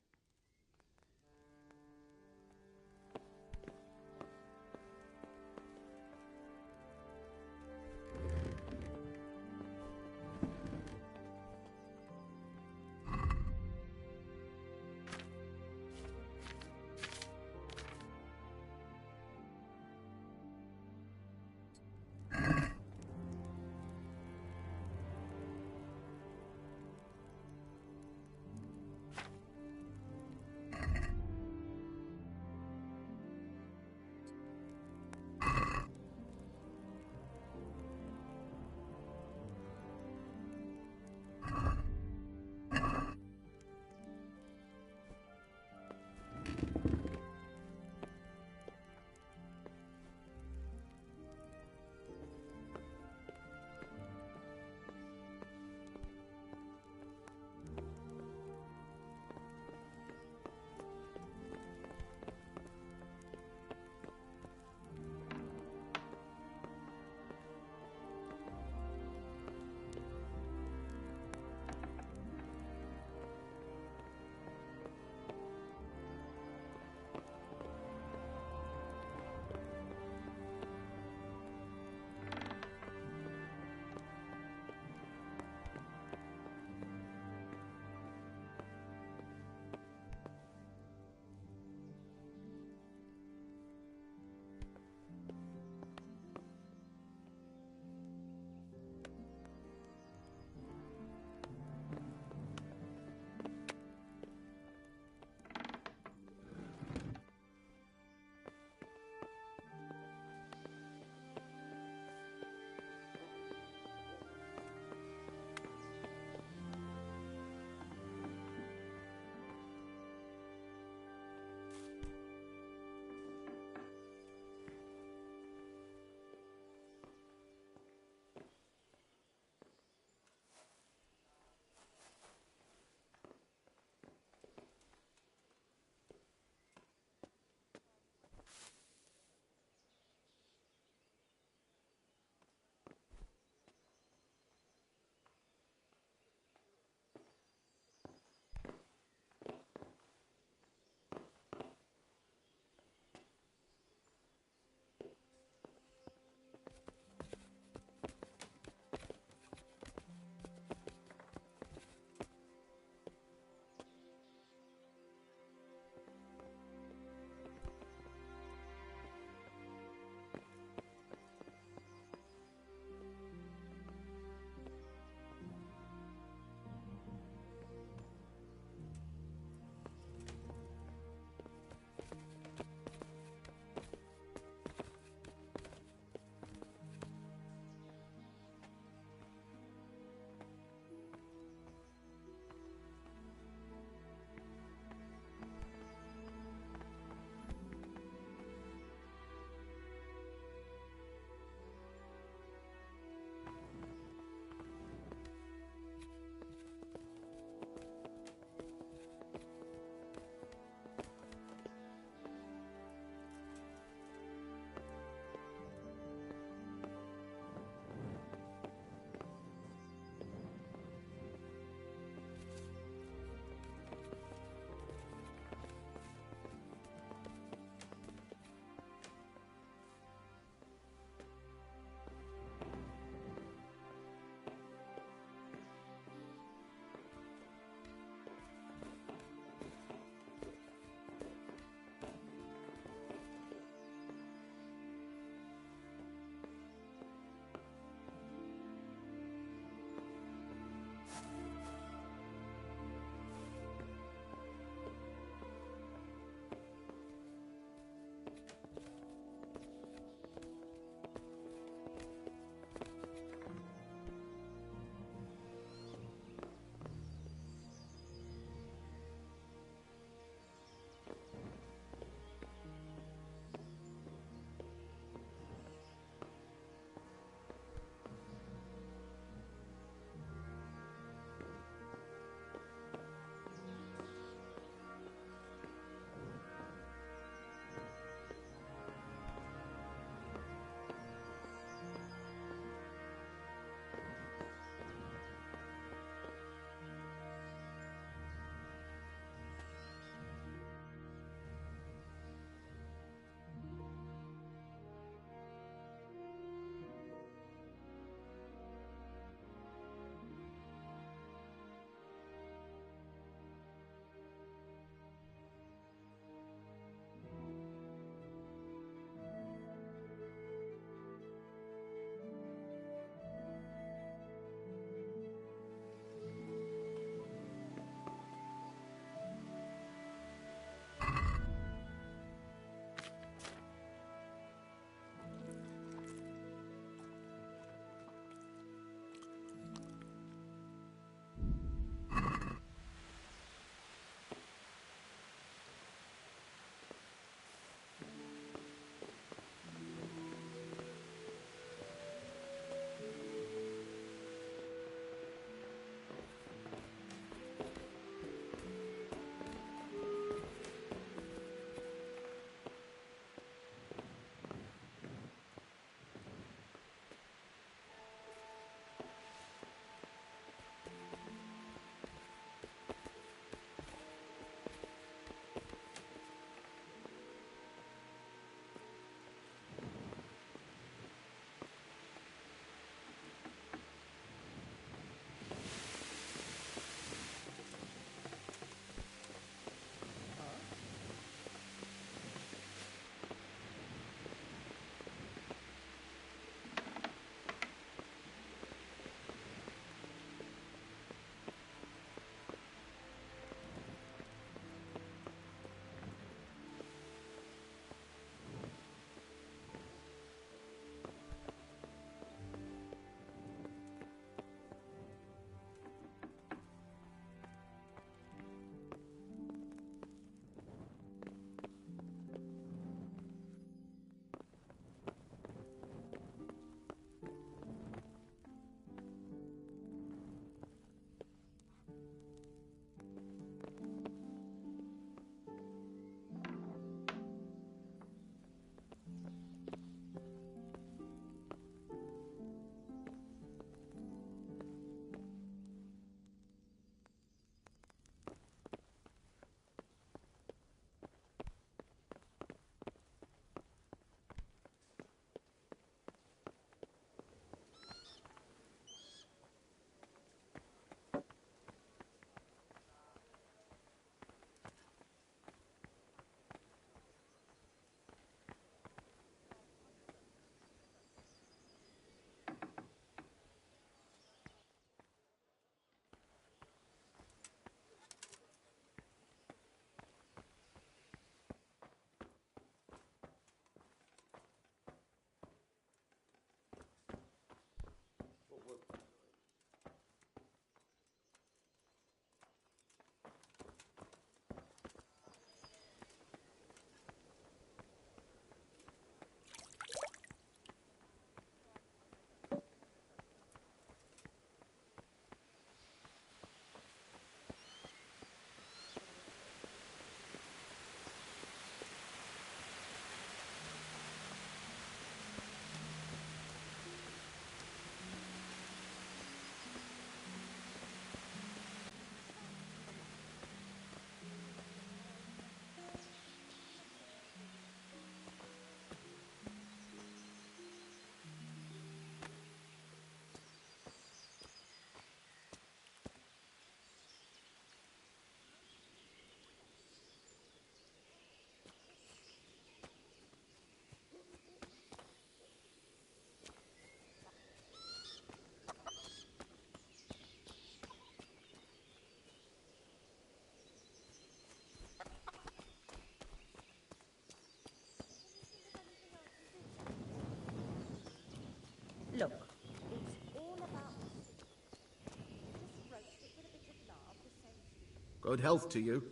Good health to you.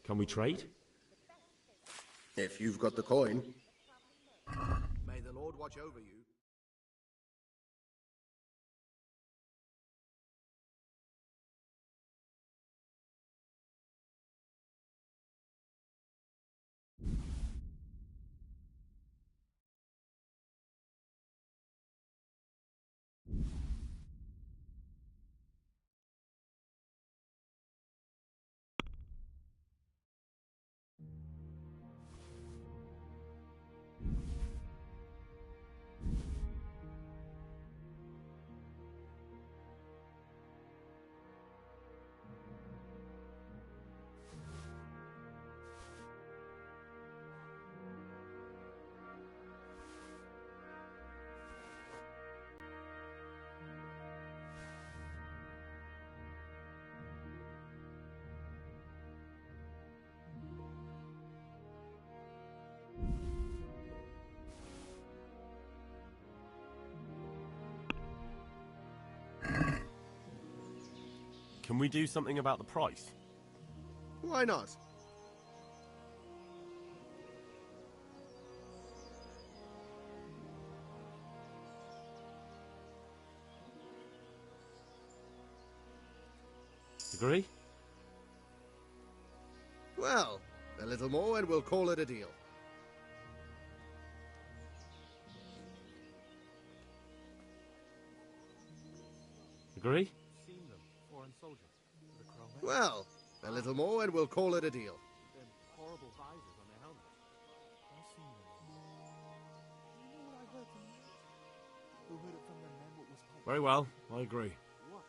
Can we trade? If you've got the coin. May the Lord watch over you. Can we do something about the price? Why not? Agree? Well, a little more and we'll call it a deal. Agree? Well, a little more and we'll call it a deal. Horrible visors on their helmets. I've seen them. You know what I heard from them? Who heard it from the men what was like? Very well, I agree. What?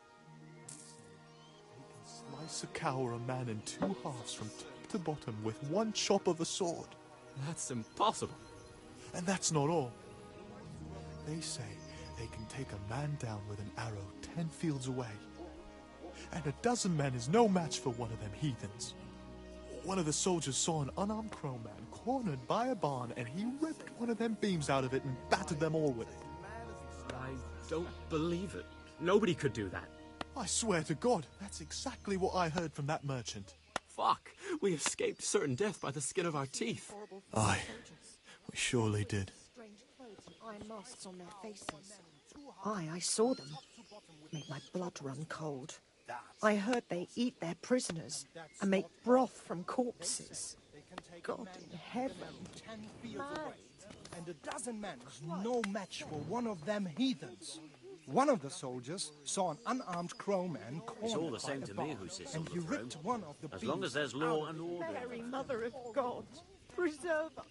They can slice a cow or a man in two halves from top to bottom with one chop of a sword. That's impossible. And that's not all. They say they can take a man down with an arrow 10 fields away. And a dozen men is no match for one of them heathens. One of the soldiers saw an unarmed crow man cornered by a barn, and he ripped one of them beams out of it and battered them all with it. I don't believe it. Nobody could do that. I swear to God, that's exactly what I heard from that merchant. Fuck! We escaped certain death by the skin of our teeth. Aye, we surely did. Strange clothes and iron masks on their faces. I saw them. Made my blood run cold. I heard they eat their prisoners and make broth from corpses. God in heaven. 10 fields away. And a dozen men was no match for one of them heathens. One of the soldiers saw an unarmed crow man cornered It's all the same by to a me barn, who sits and on the he throne. ripped one of the As long beams as there's law out and of it. order. Mary, Mother of God, preserve us.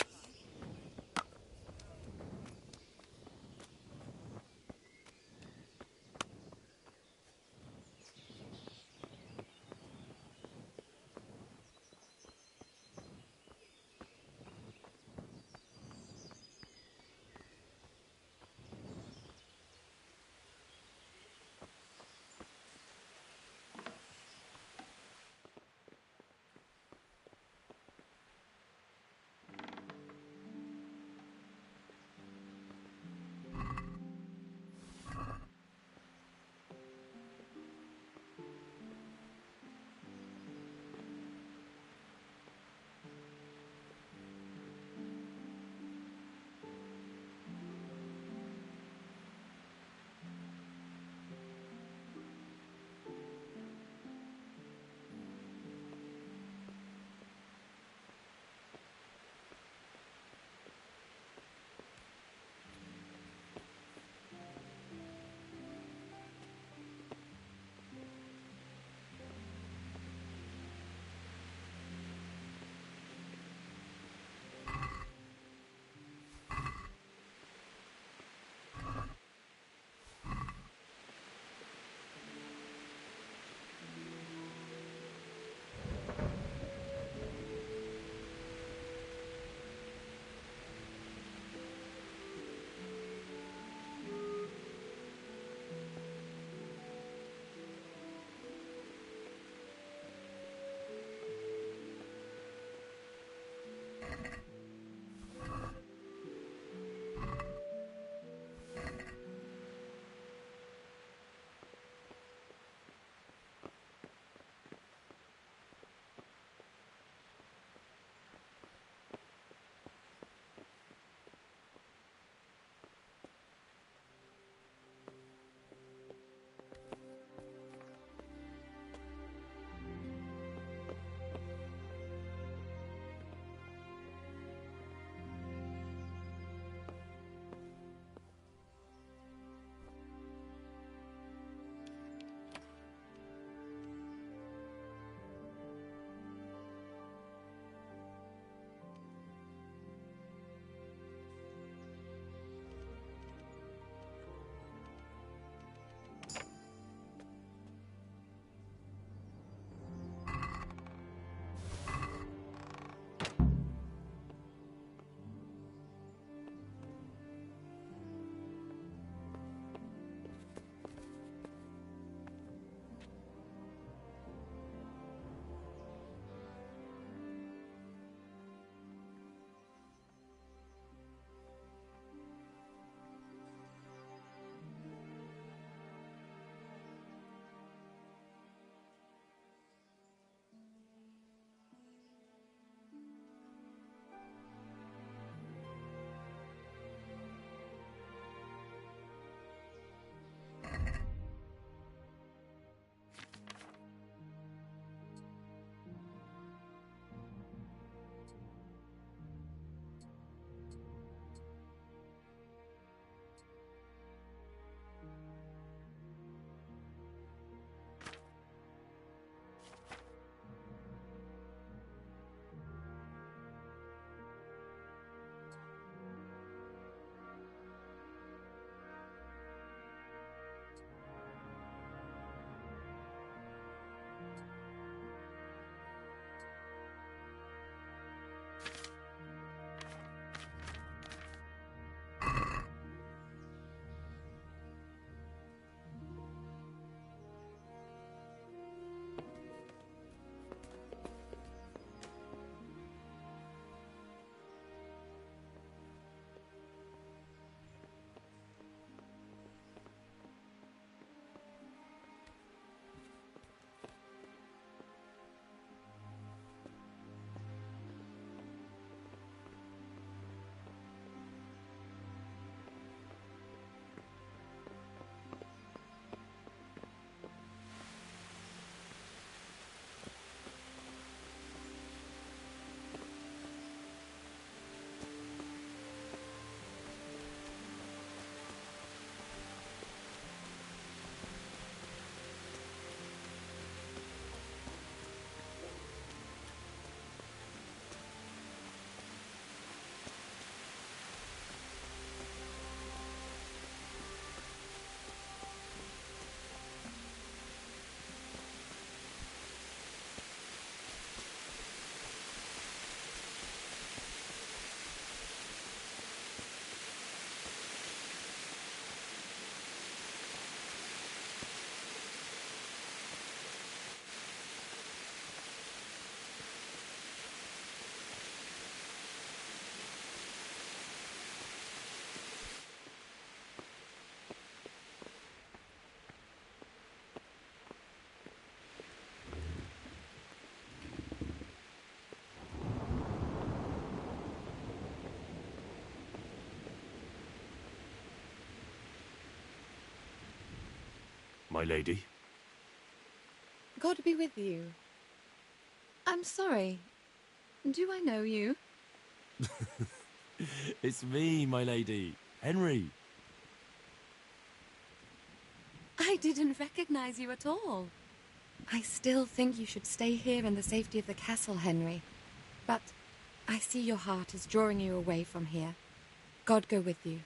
my lady. God be with you. I'm sorry. Do I know you? It's me, my lady. Henry. I didn't recognize you at all. I still think you should stay here in the safety of the castle, Henry. But I see your heart is drawing you away from here. God go with you.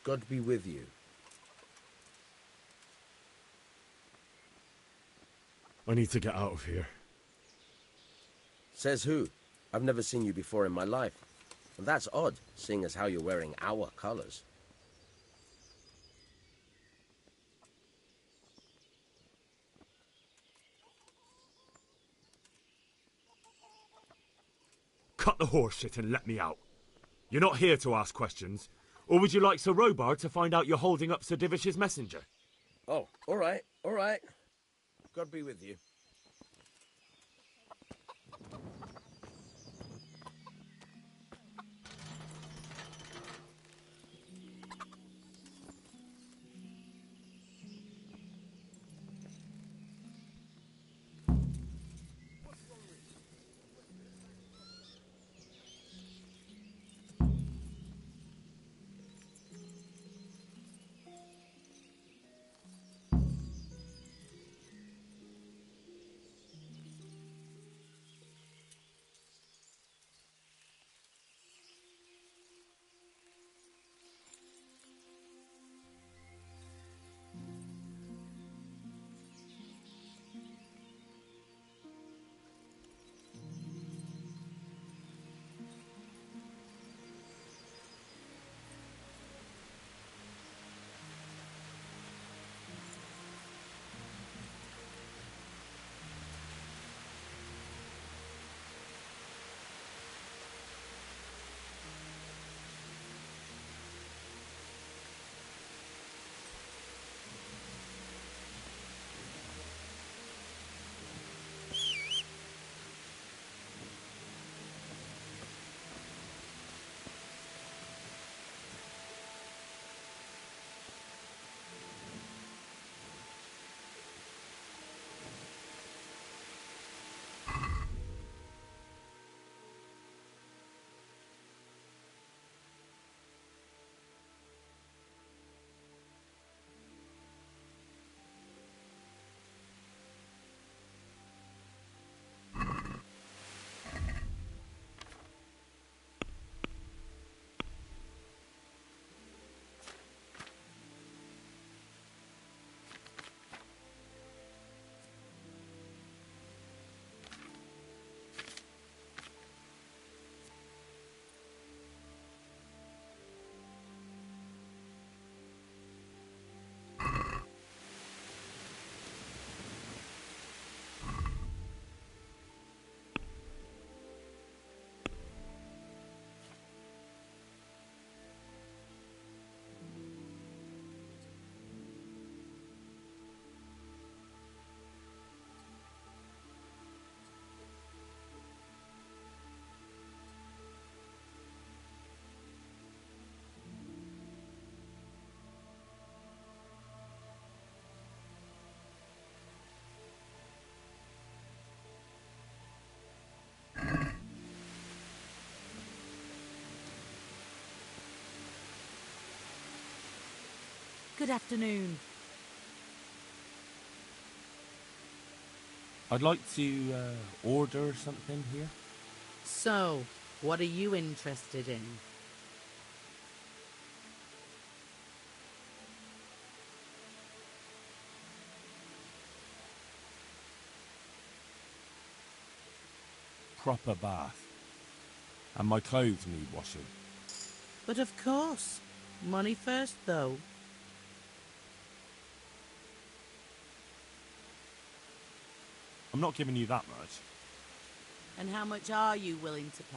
God be with you. I need to get out of here. Says who? I've never seen you before in my life. And that's odd, seeing as how you're wearing our colours. Cut the horse shit and let me out. You're not here to ask questions. Or would you like Sir Robard to find out you're holding up Sir Divish's messenger? Oh, all right, all right. God be with you. Good afternoon. I'd like to order something here. So, what are you interested in? Proper bath. And my clothes need washing. But of course. Money first, though. I'm not giving you that much. And how much are you willing to pay?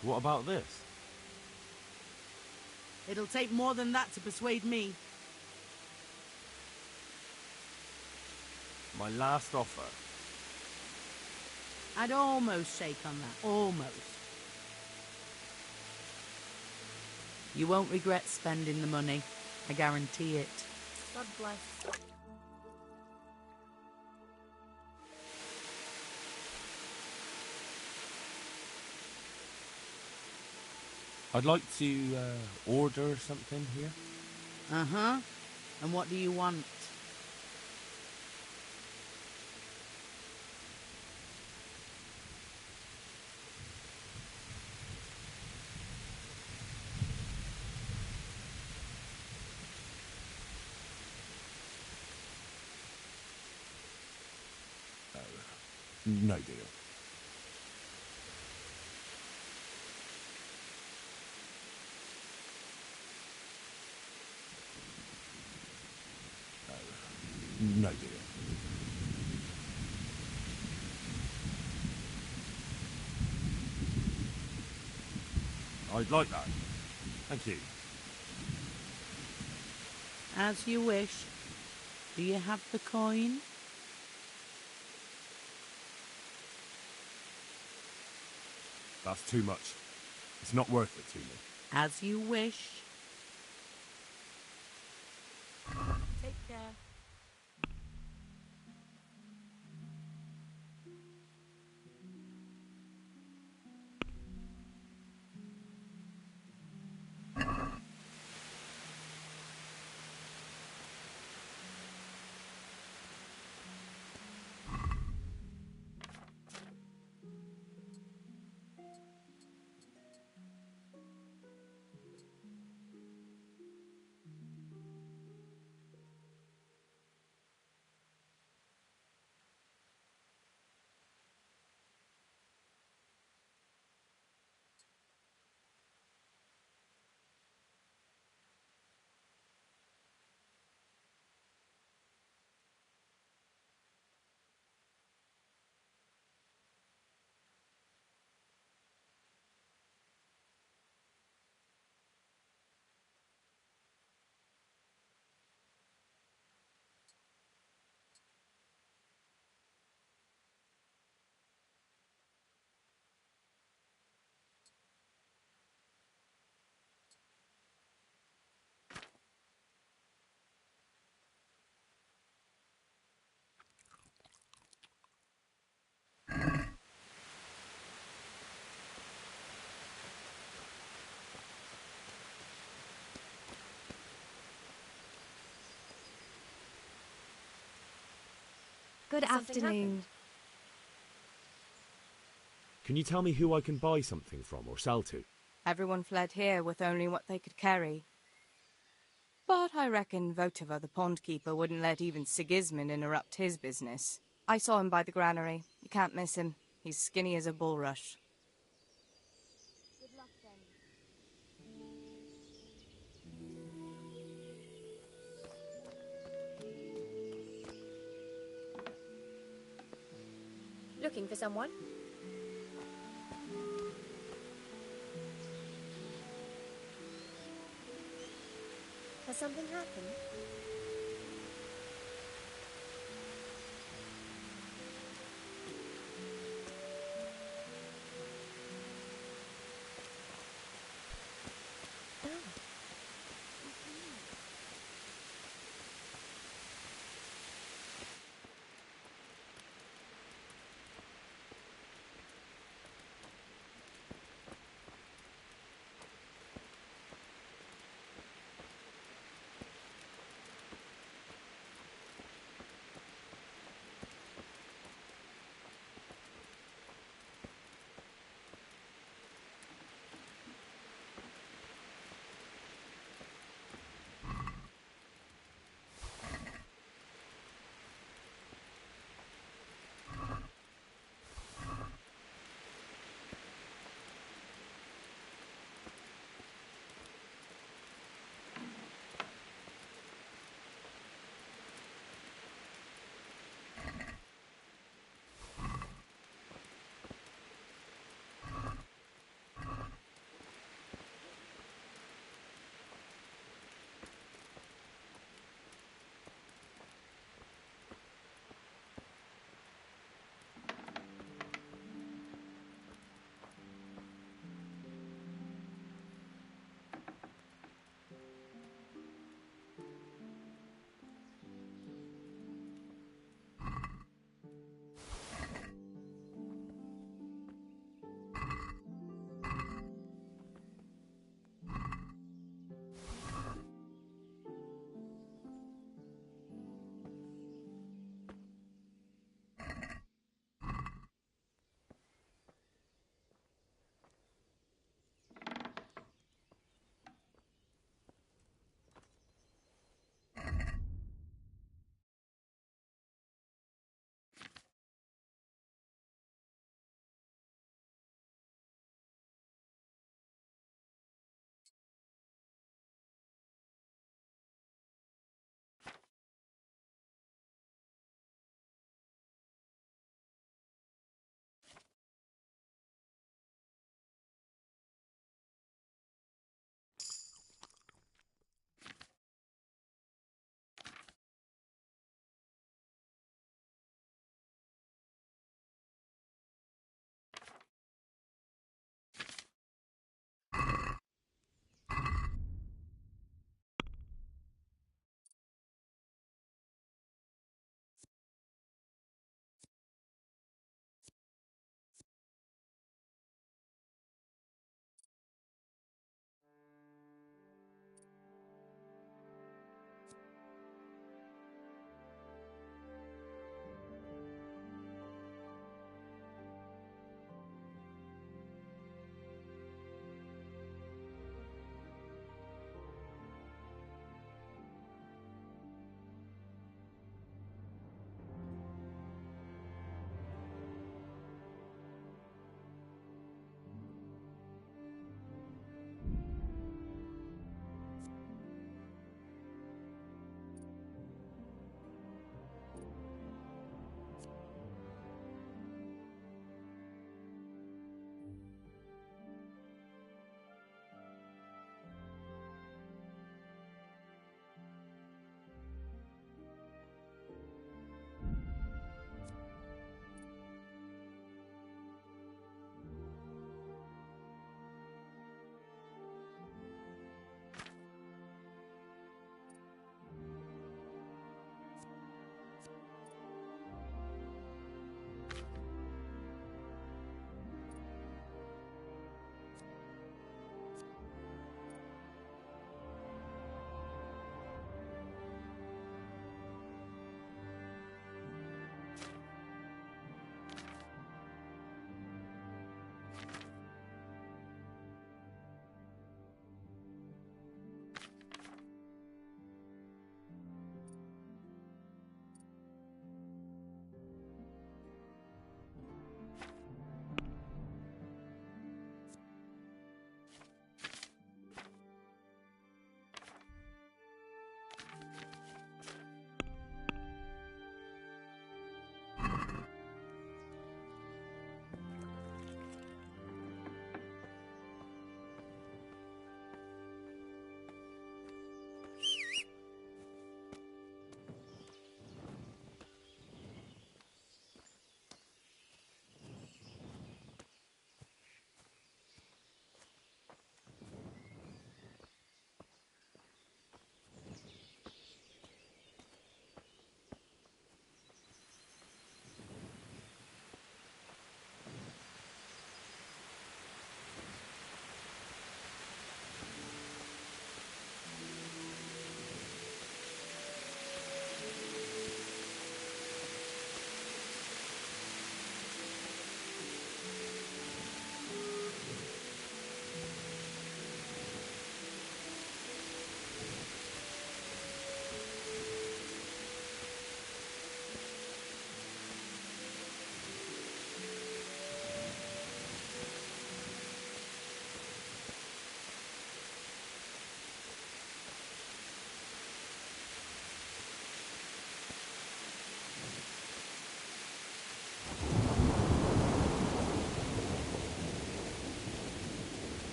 What about this? It'll take more than that to persuade me. My last offer. I'd almost shake on that. Almost. You won't regret spending the money. I guarantee it. God bless. I'd like to order something here. Uh-huh. And what do you want? No deal. No deal. I'd like that. Thank you. As you wish. Do you have the coin? That's too much. It's not worth it to me. As you wish. Take care. Good afternoon. Can you tell me who I can buy something from or sell to? Everyone fled here with only what they could carry. But I reckon Votiva, the pond keeper, wouldn't let even Sigismund interrupt his business. I saw him by the granary. You can't miss him. He's skinny as a bulrush. Good luck then. Looking for someone? Has something happened?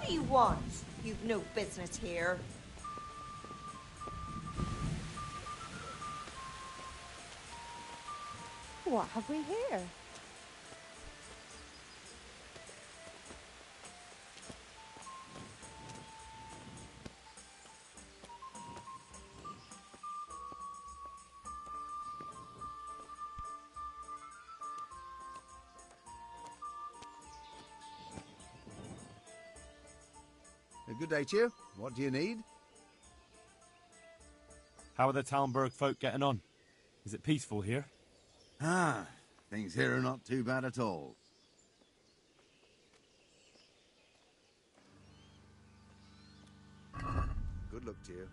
do you want? You've no business here. What have we here? A good day to you. What do you need? How are the Talmberg folk getting on? Is it peaceful here? Ah, things here are not too bad at all. Good luck to you.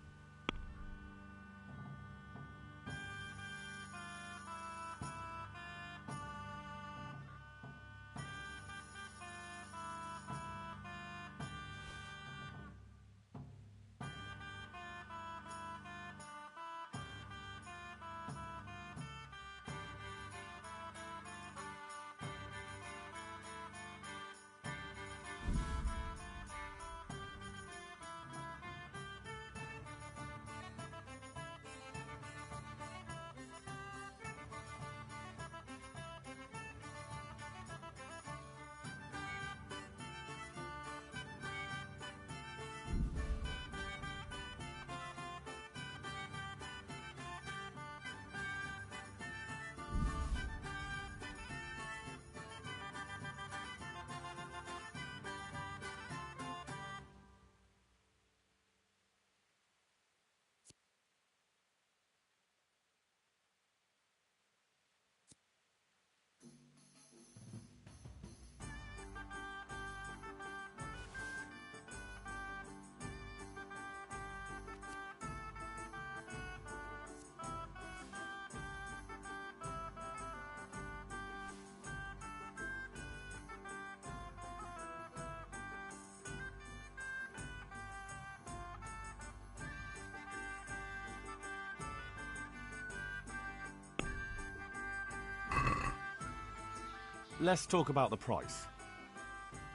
Let's talk about the price.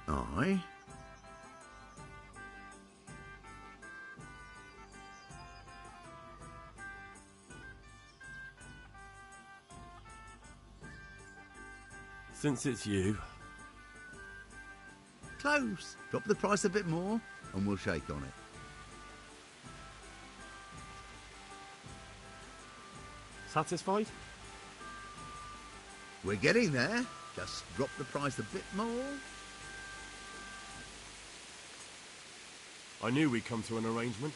Aye? Since it's you... Close. Drop the price a bit more and we'll shake on it. Satisfied? We're getting there. Just drop the price a bit more. I knew we'd come to an arrangement.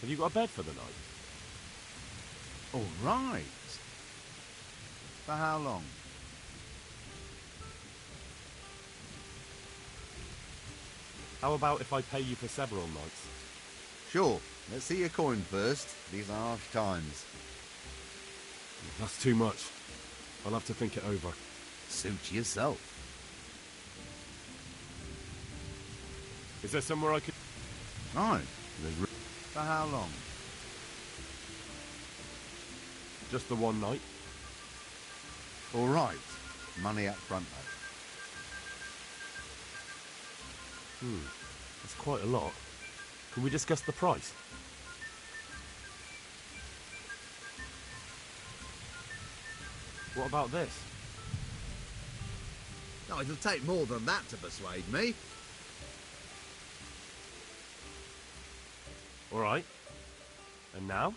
Have you got a bed for the night? All right. For how long? How about if I pay you for several nights? Sure. Let's see your coin first. These are harsh times. That's too much. I'll have to think it over. Suit yourself. Is there somewhere I could... Right. For how long? Just the one night. All right. Money up front, though. That's quite a lot. Can we discuss the price? What about this? No, it'll take more than that to persuade me. All right. And now?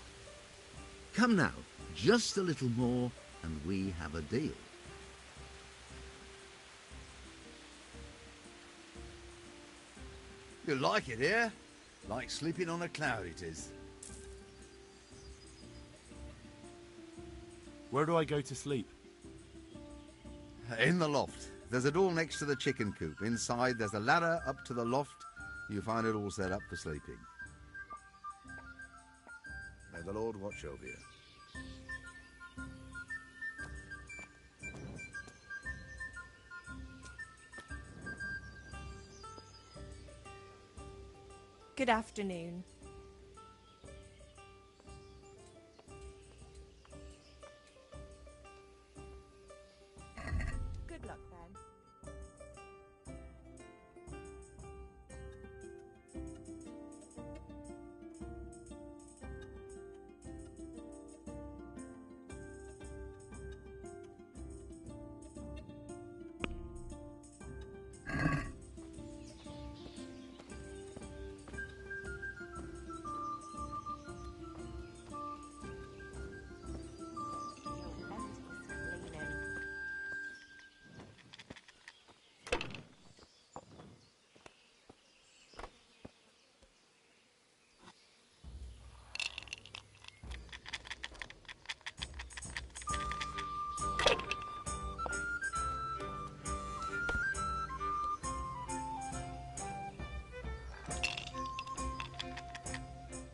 Come now. Just a little more and we have a deal. You like it here? Like sleeping on a cloud it is. Where do I go to sleep? In the loft. There's a door next to the chicken coop. Inside there's a ladder up to the loft. You find it all set up for sleeping. May the Lord watch over you. Good afternoon.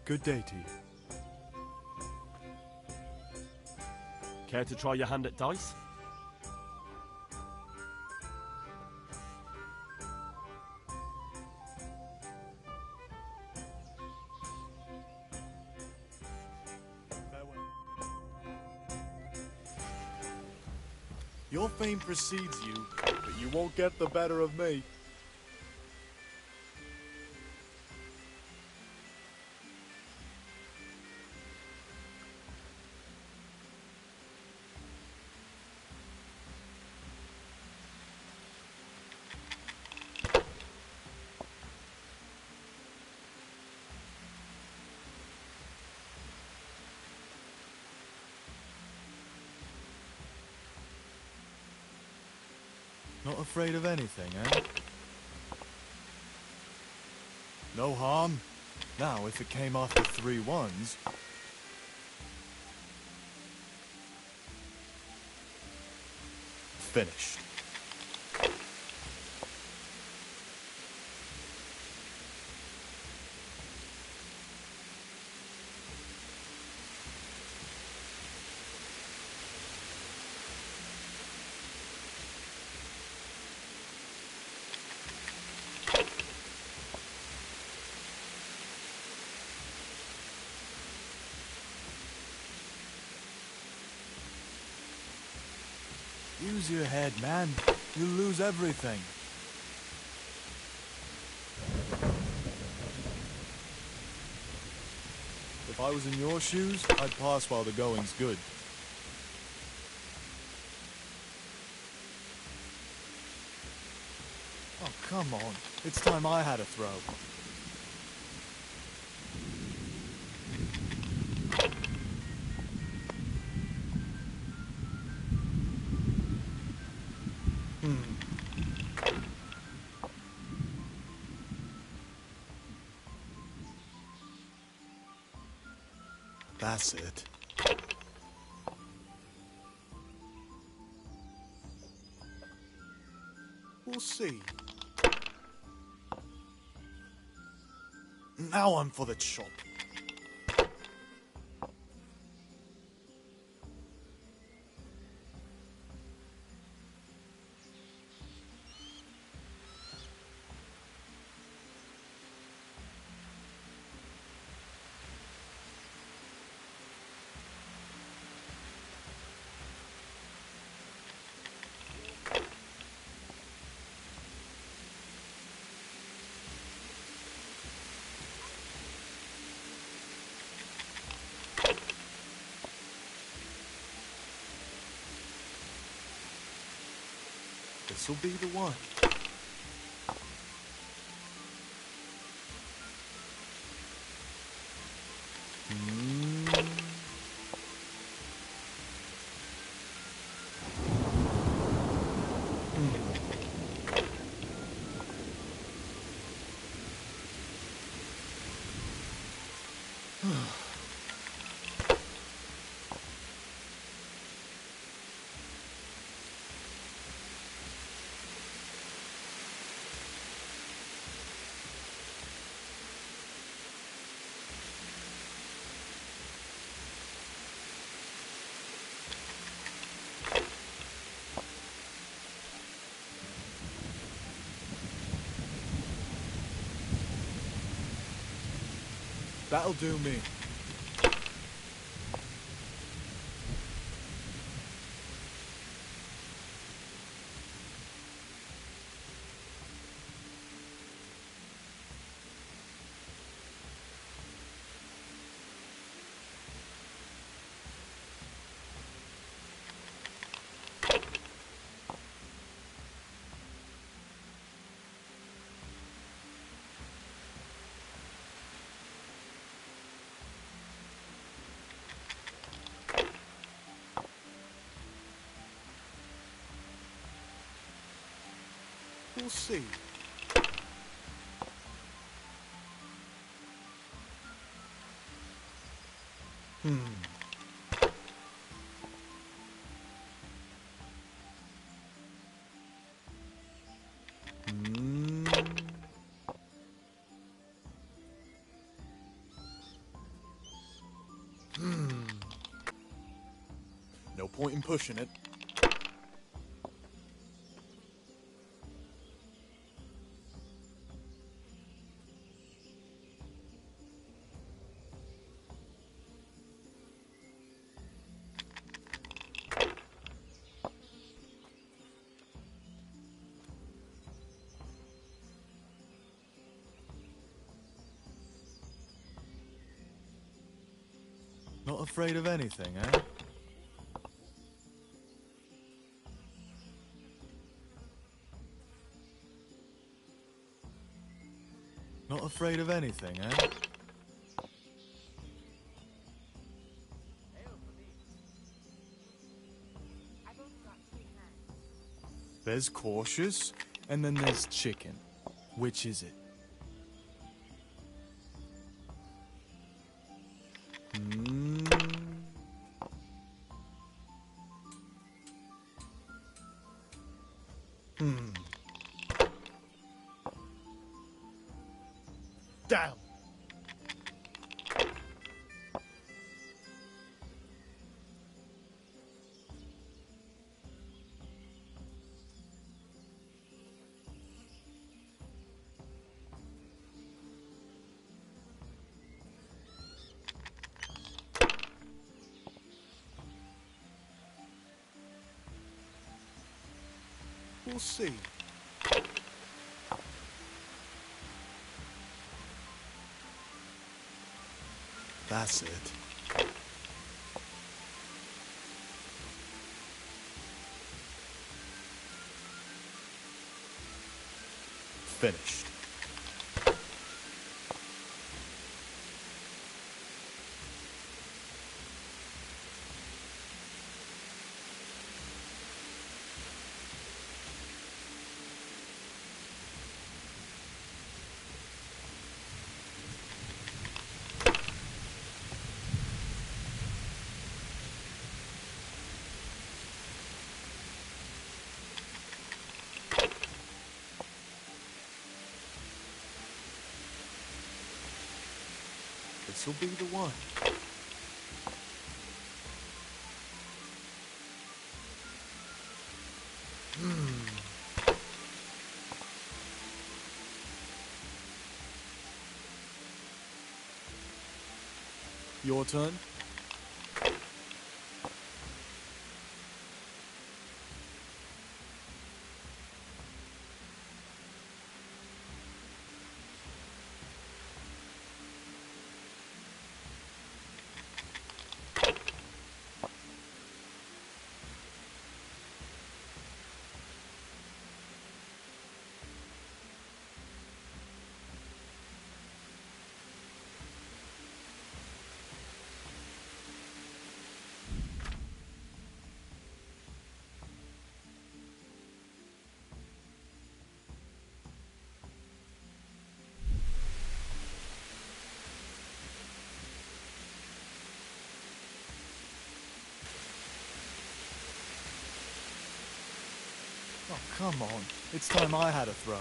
Good day to you. Care to try your hand at dice? Your fame precedes you, but you won't get the better of me. Not afraid of anything, eh? No harm. Now, if it came after 3 ones... Finished. Use your head, man. You'll lose everything. If I was in your shoes, I'd pass while the going's good. Oh, come on. It's time I had a throw. That's it. We'll see. Now I'm for the chop. This'll be the one. That'll do me. We'll see. No point in pushing it. Not afraid of anything, eh? Not afraid of anything, eh? There's cautious, and then there's chicken. Which is it? Down. We'll see. That's it. Finished. This'll be the one. Your turn. Oh, come on. It's time I had a throw.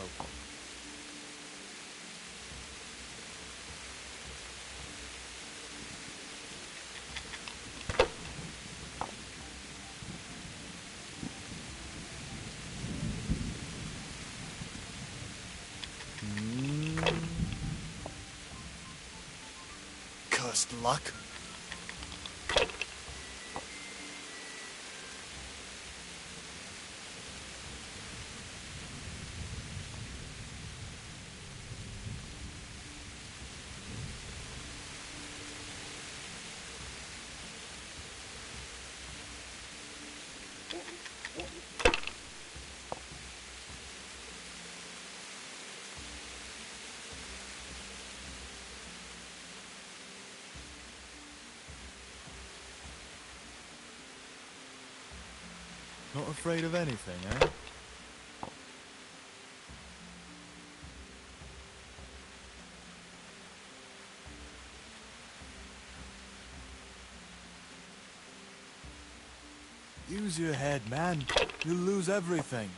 Cursed luck. Not afraid of anything, eh? Use your head, man. You'll lose everything.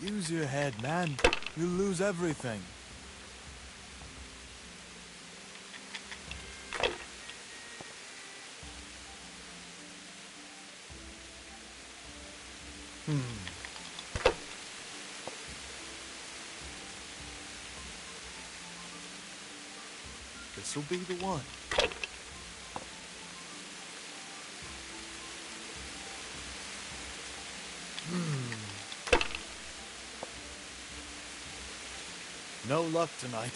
Use your head, man. You'll lose everything. This'll be the one. No luck tonight.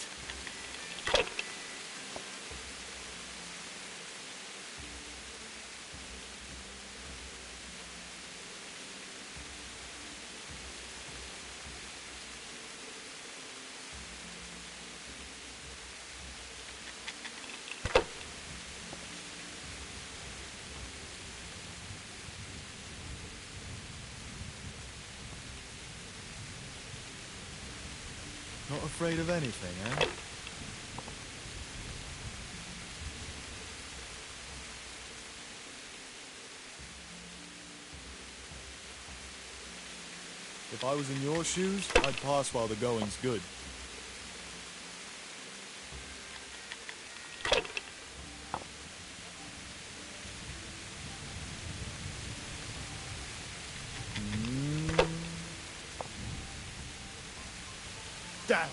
Not afraid of anything, eh? If I was in your shoes, I'd pass while the going's good. Down!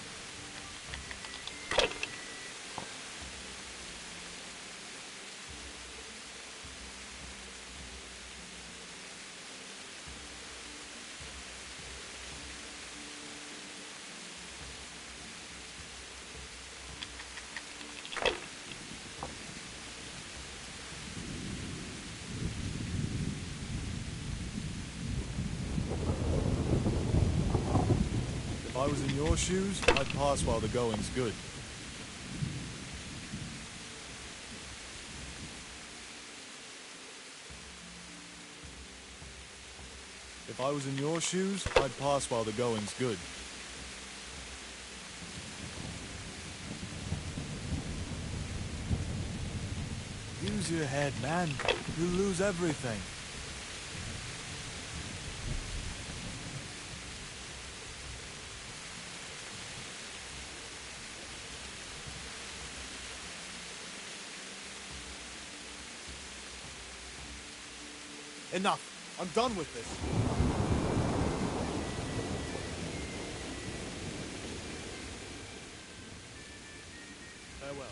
If I was in your shoes, I'd pass while the going's good. If I was in your shoes, I'd pass while the going's good. Use your head, man. You'll lose everything. Enough. I'm done with this. Farewell.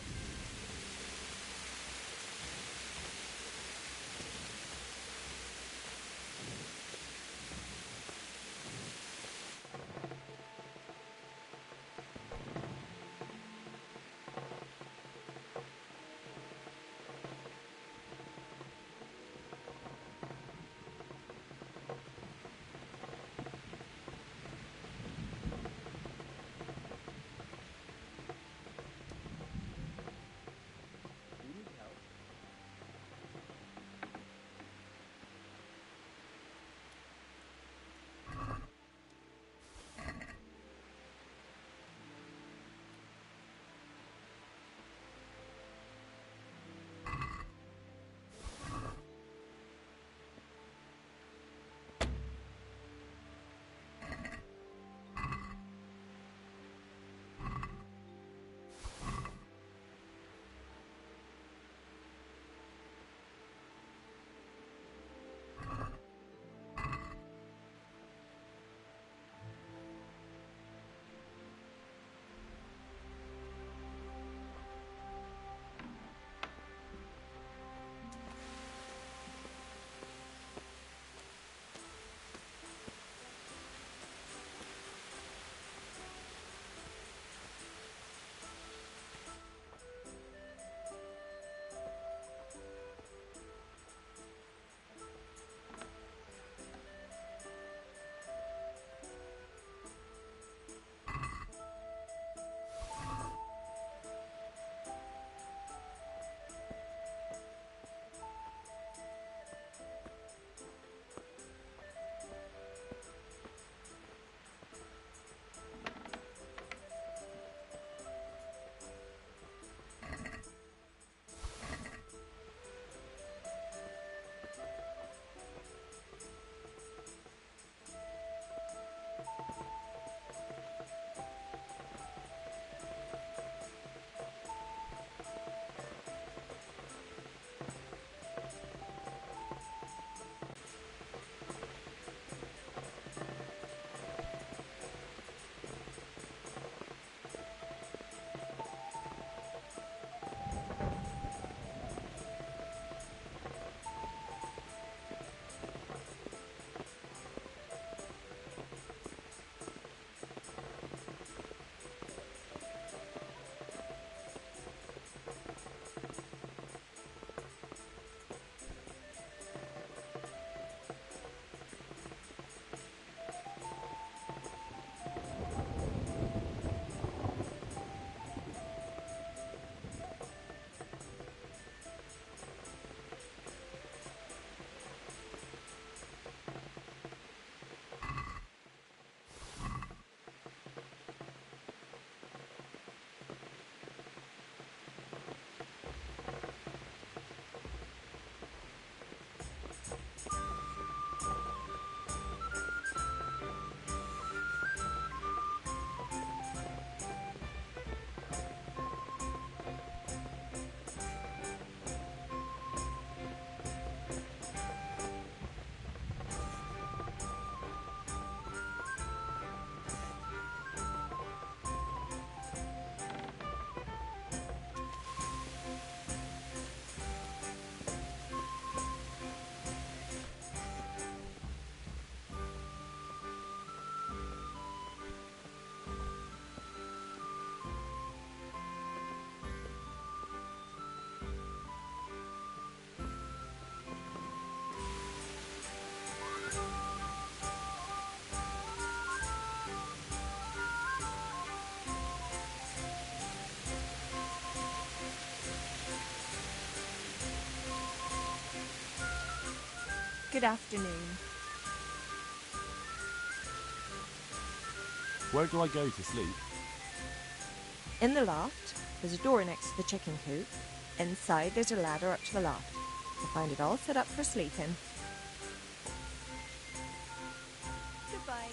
Good afternoon. Where do I go to sleep? In the loft, there's a door next to the chicken coop. Inside, there's a ladder up to the loft. You'll find it all set up for sleeping. Goodbye.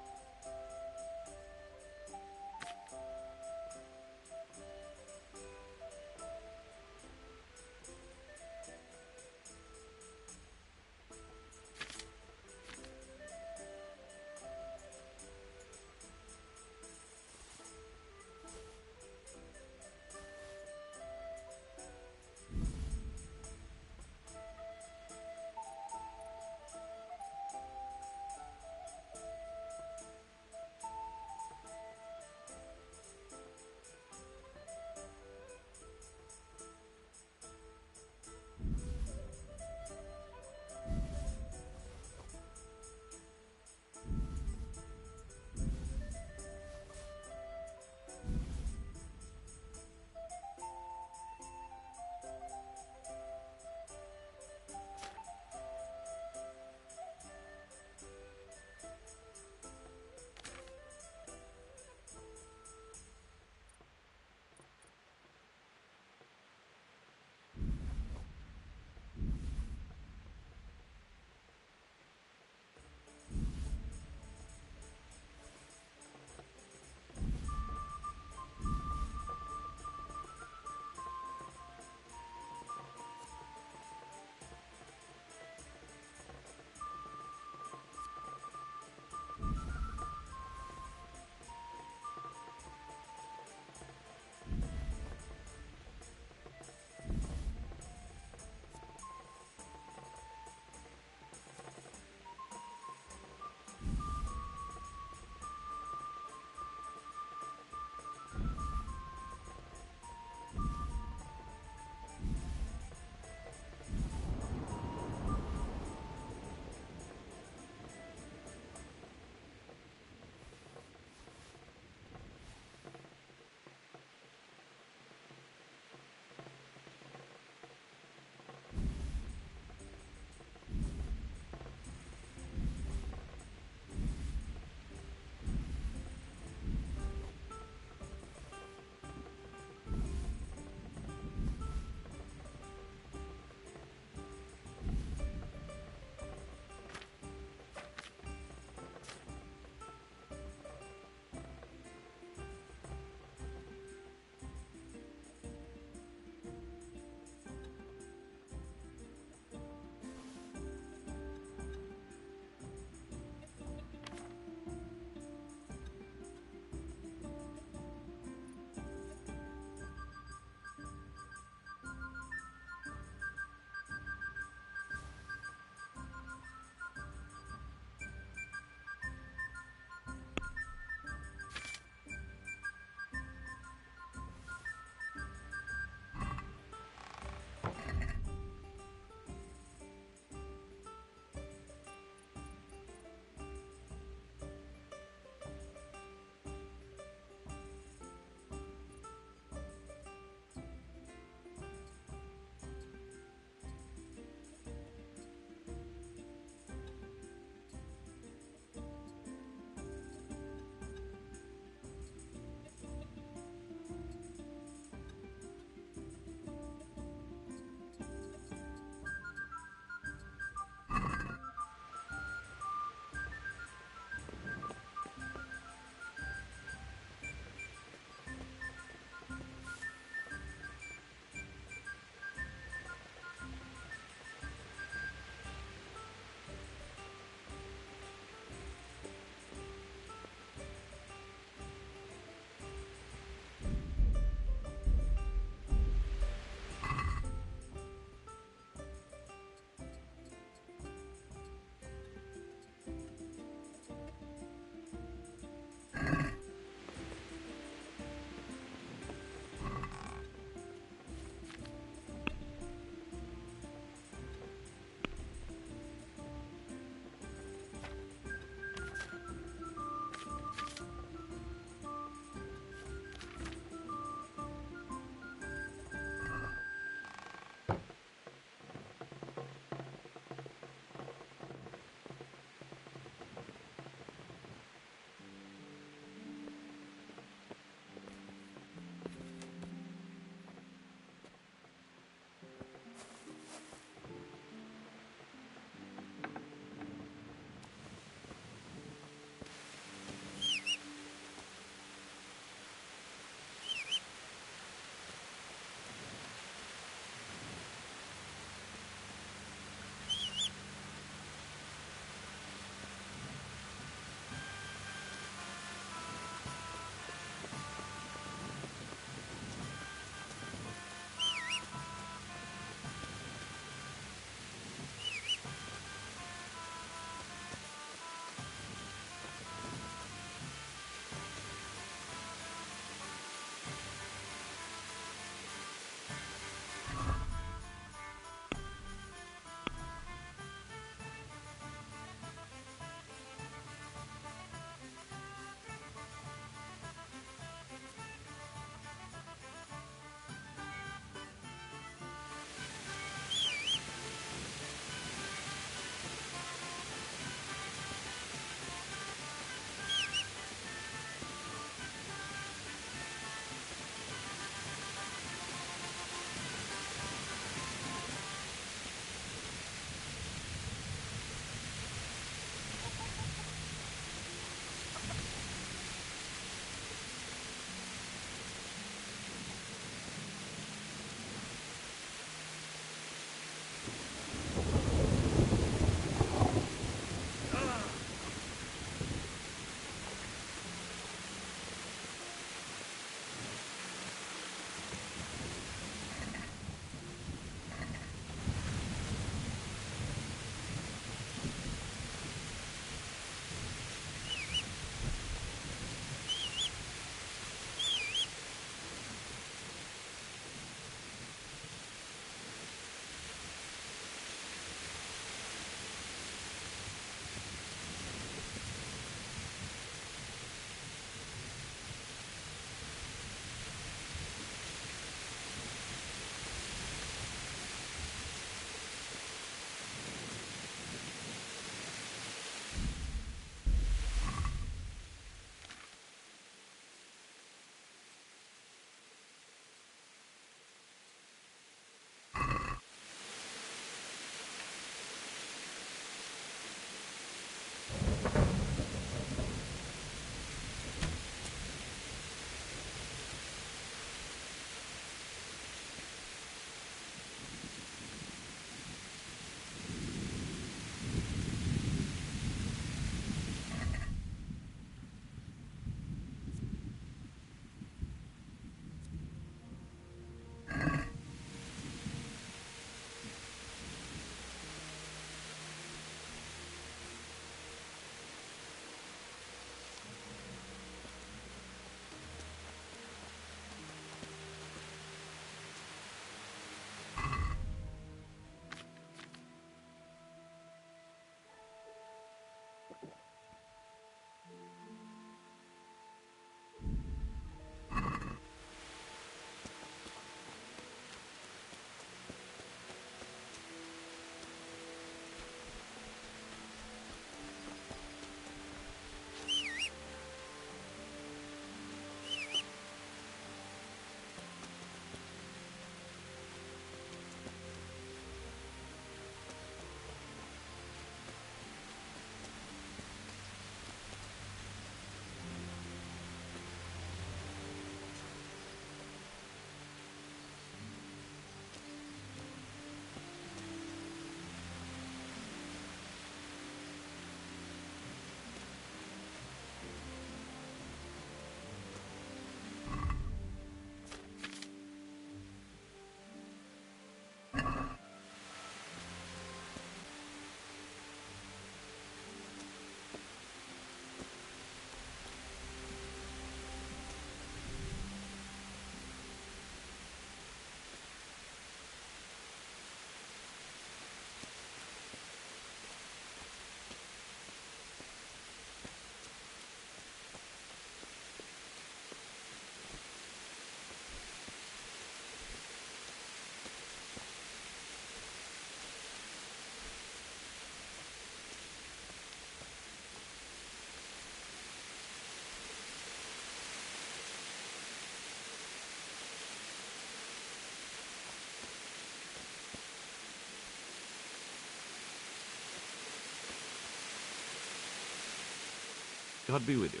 God be with you.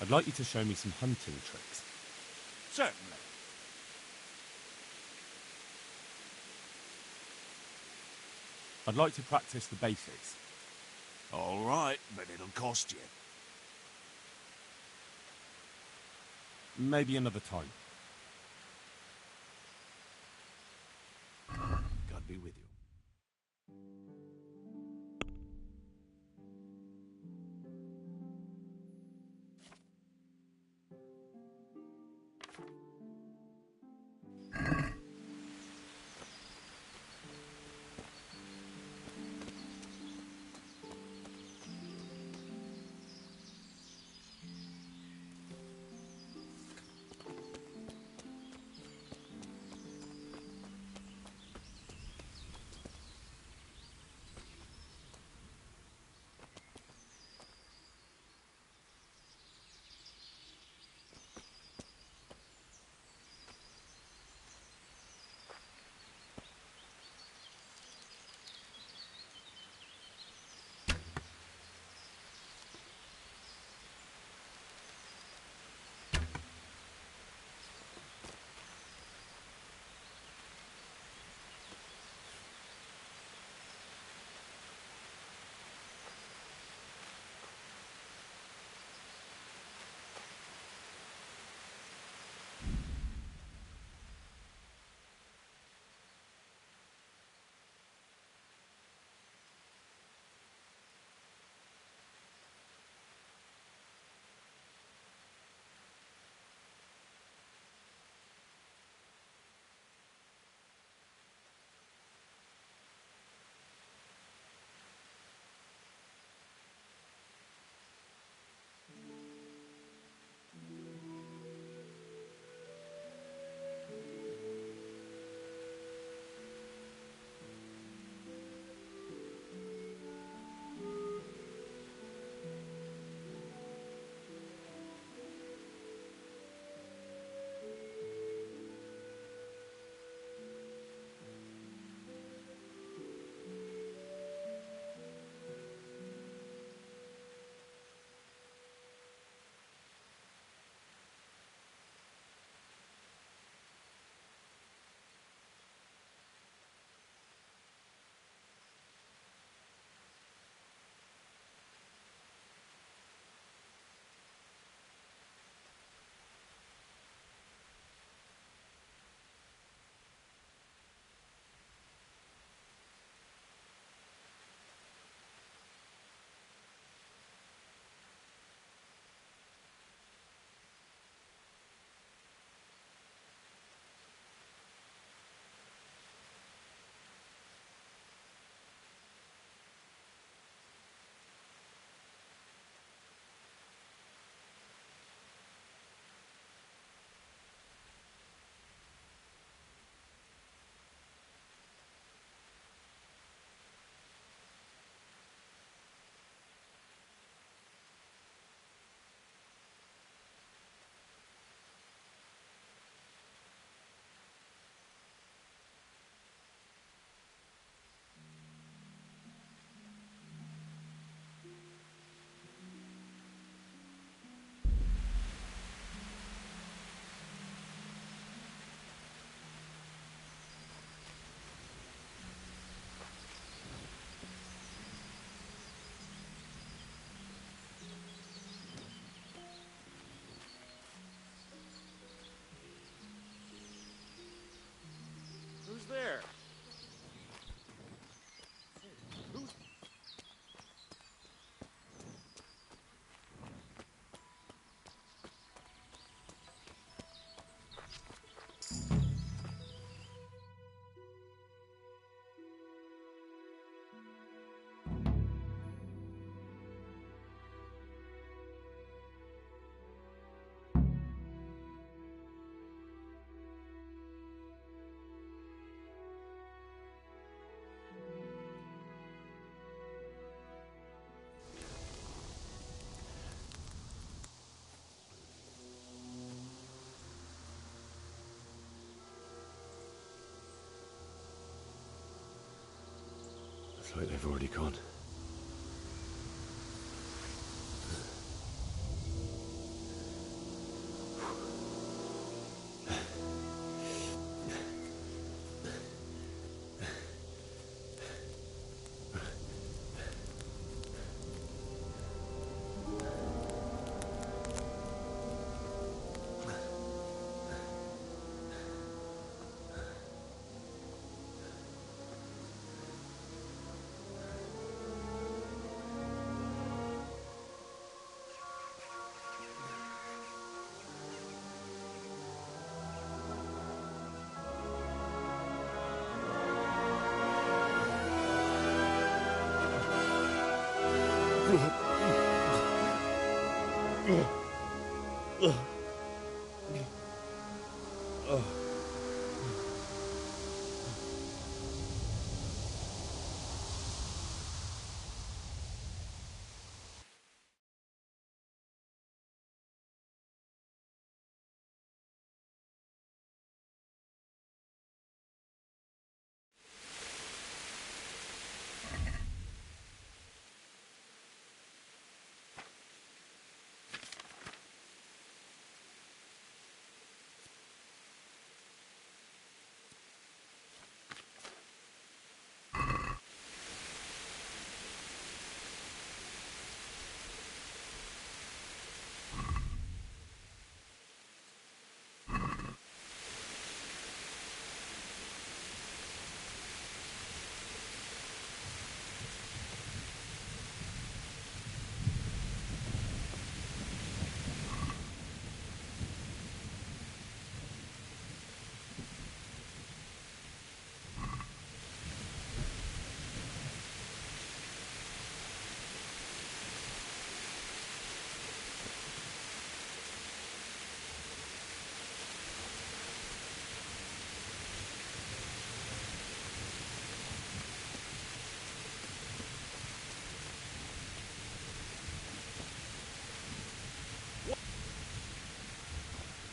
I'd like you to show me some hunting tricks. Certainly. I'd like to practice the basics. All right, but it'll cost you. Maybe another time. God be with you. Looks like they've already gone.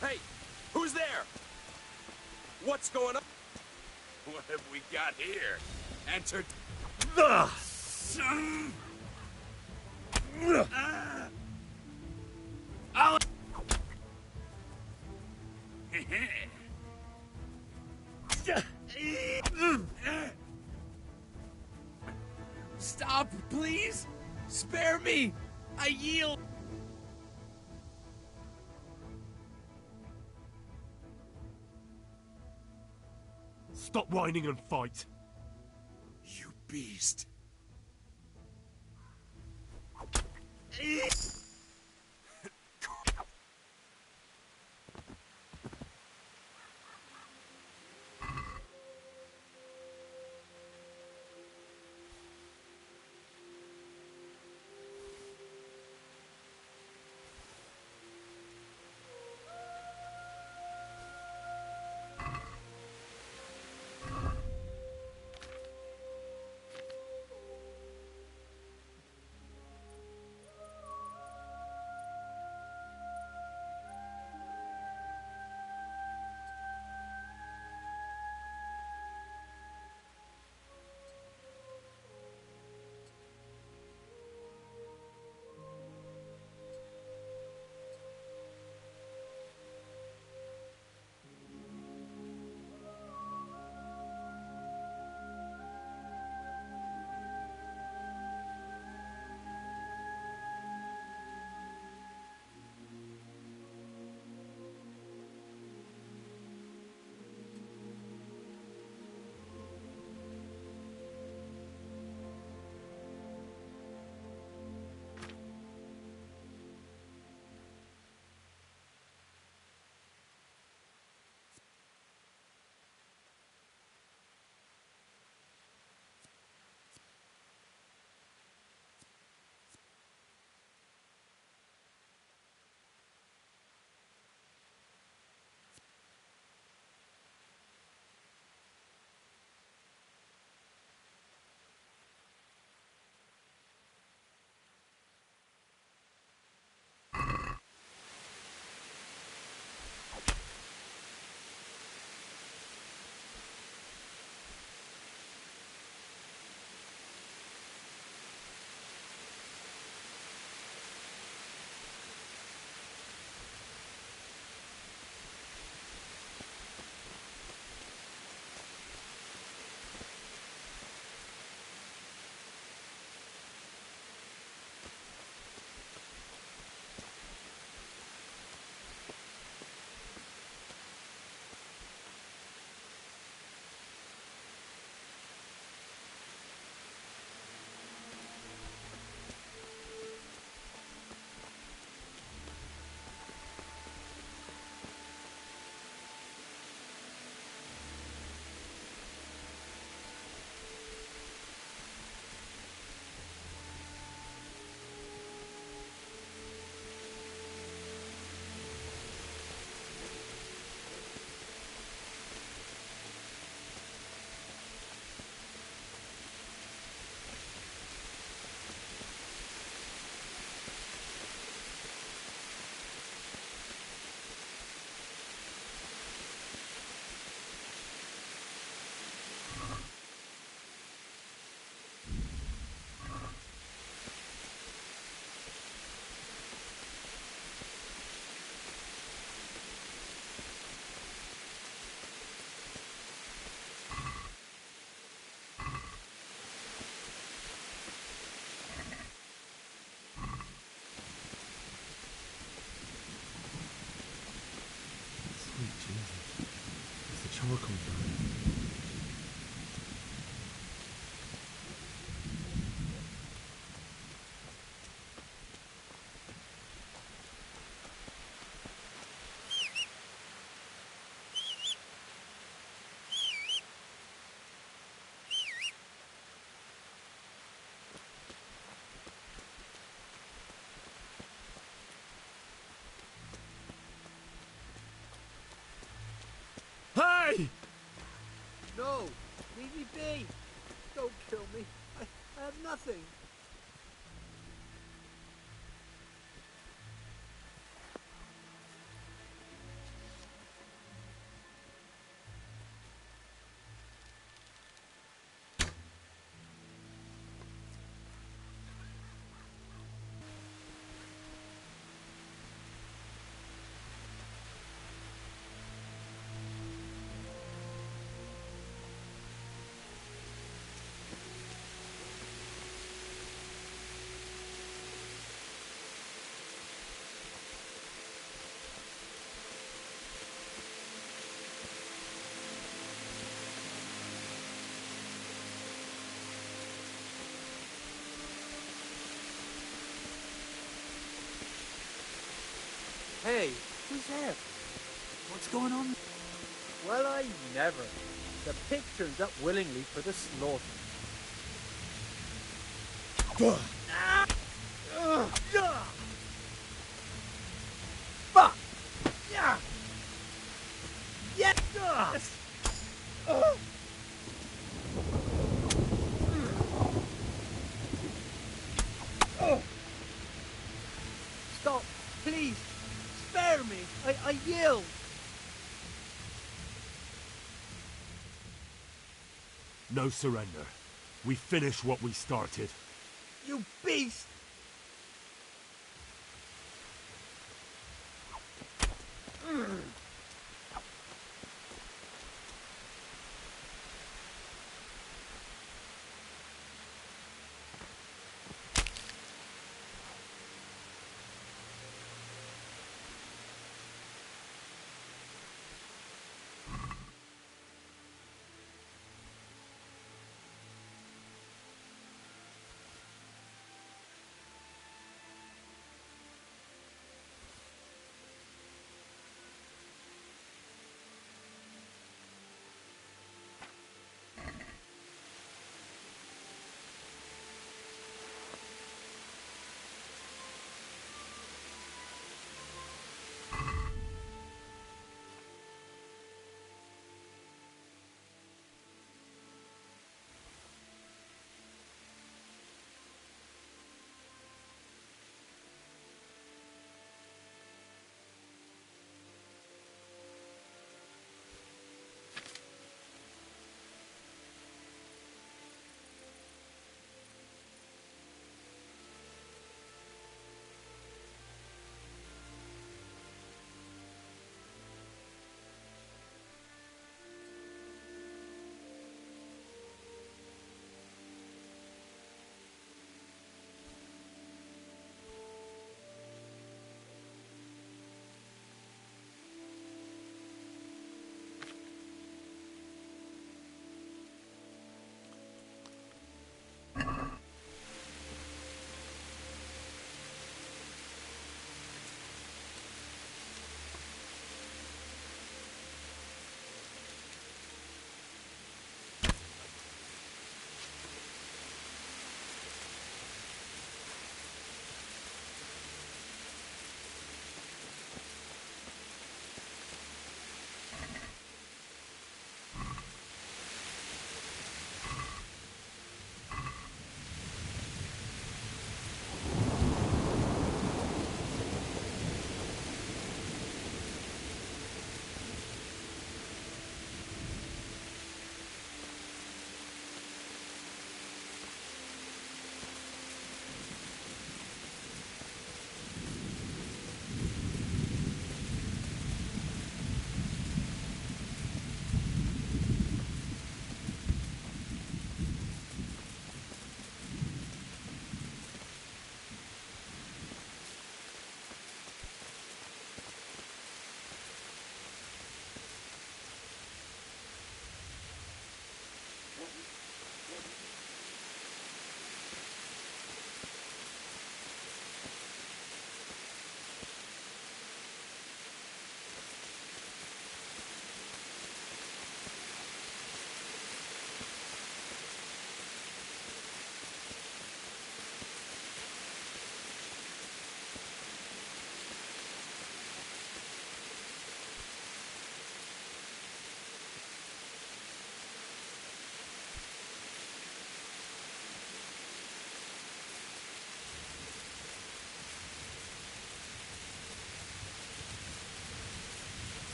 Hey, who's there? What's going on? What have we got here? Enter the sun. I'll... Stop, please. Spare me. I yield. Stop whining and fight. You beast. Sweet Jesus. It's the charcoal burn. Hey! No! Leave me be! Don't kill me. I have nothing. Hey, who's there? What's going on? Well, I never. The pig turns up willingly for the slaughter. Fuck! Yeah! Yes! Stop! Please! Spare me! I yield! No surrender. We finish what we started. You beast!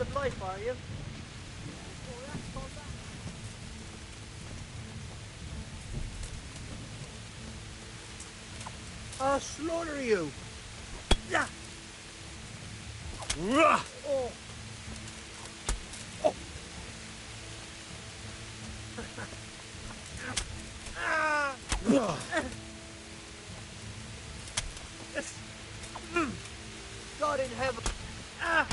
good life, are you? I'll slaughter you! Yeah. Oh. Oh. Ah. God in heaven! Ah.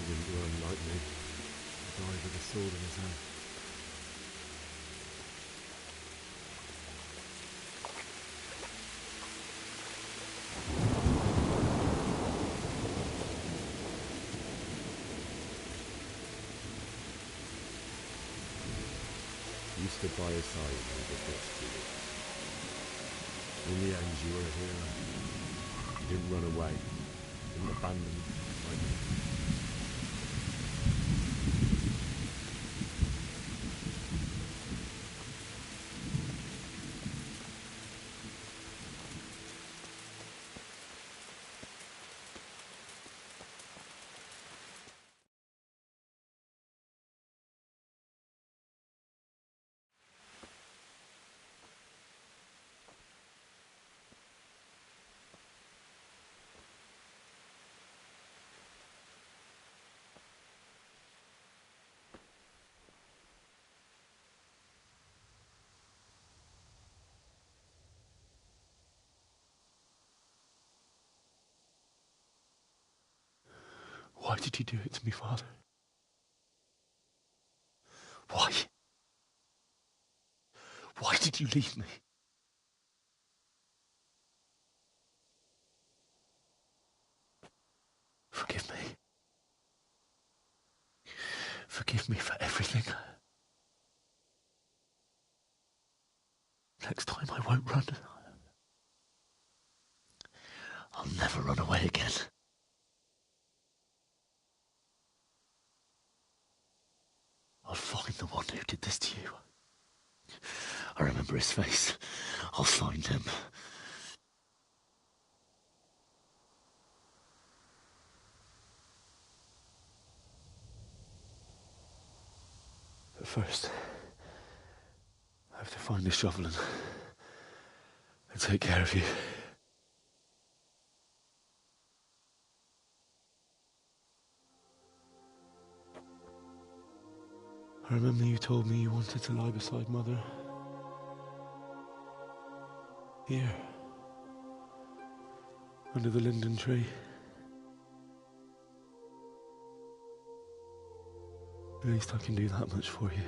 He didn't run like me. He died with a sword in his hand. You stood by his side when he did this to you. In the end, you were a hero. You didn't run away. You didn't abandon him like me. Why did you do it to me, Father? Why? Why did you leave me? Forgive me. Forgive me for everything. Next time I won't run. I'll never run away again. I'll find the one who did this to you. I remember his face. I'll find him. But first, I have to find the shovel and take care of you. I remember you told me you wanted to lie beside Mother. Here. Under the linden tree. At least I can do that much for you.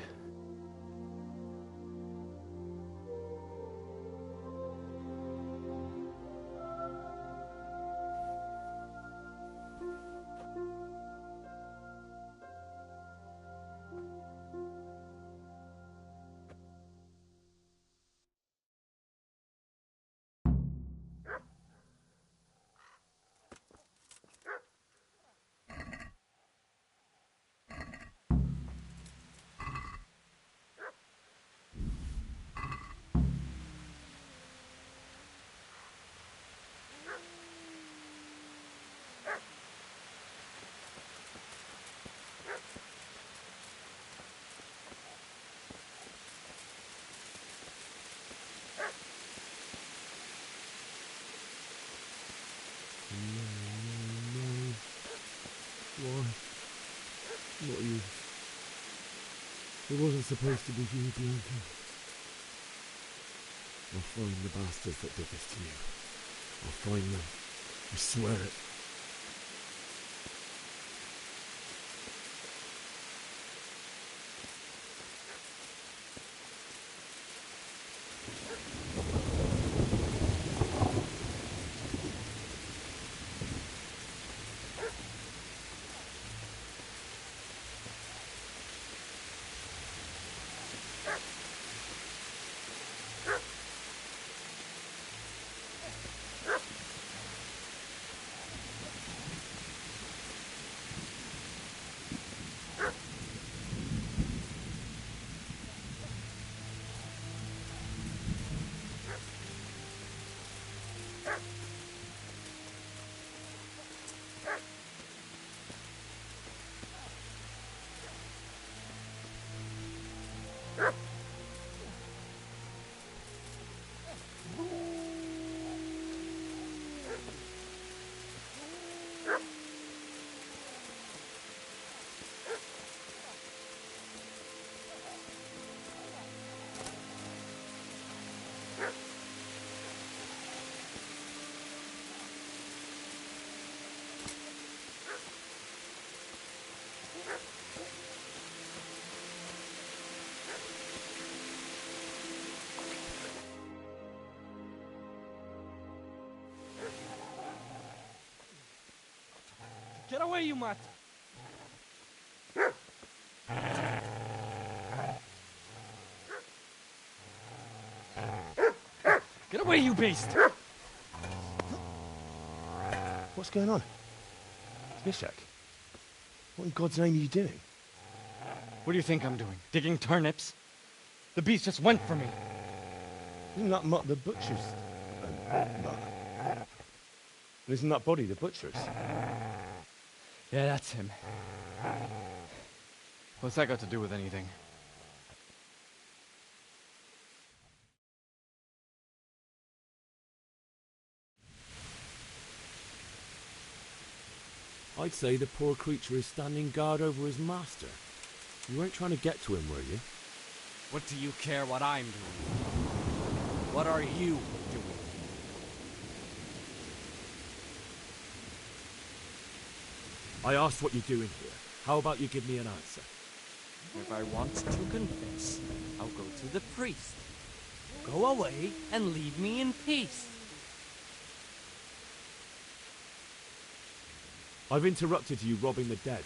Why? Not you. It wasn't supposed to be you, Bianca. I'll find the bastards that did this to you. I'll find them. I swear it. Get away, you mutt! Get away, you beast! What's going on? Mishak, what in God's name are you doing? What do you think I'm doing? Digging turnips? The beast just went for me. Isn't that Mutt the butcher's? Isn't that body the butcher's? Yeah, that's him. What's that got to do with anything? I'd say the poor creature is standing guard over his master. You weren't trying to get to him, were you? What do you care what I'm doing? What are you doing? I asked what you're doing here. How about you give me an answer? If I want to confess, I'll go to the priest. Go away and leave me in peace. I've interrupted you robbing the dead.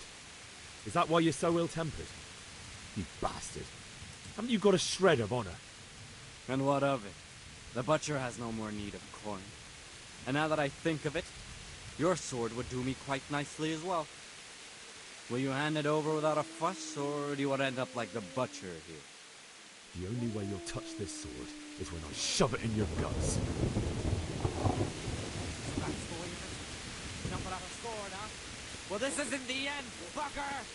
Is that why you're so ill-tempered? You bastard. Haven't you got a shred of honor? And what of it? The butcher has no more need of coin. And now that I think of it, your sword would do me quite nicely as well. Will you hand it over without a fuss, or do you want to end up like the butcher here? The only way you'll touch this sword is when I shove it in your guts. That's the way of it. Not without a sword, huh? Well, this isn't the end, fucker!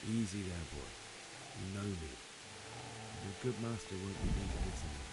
Easy there, boy. You know me. Your good master won't be leaving this alone.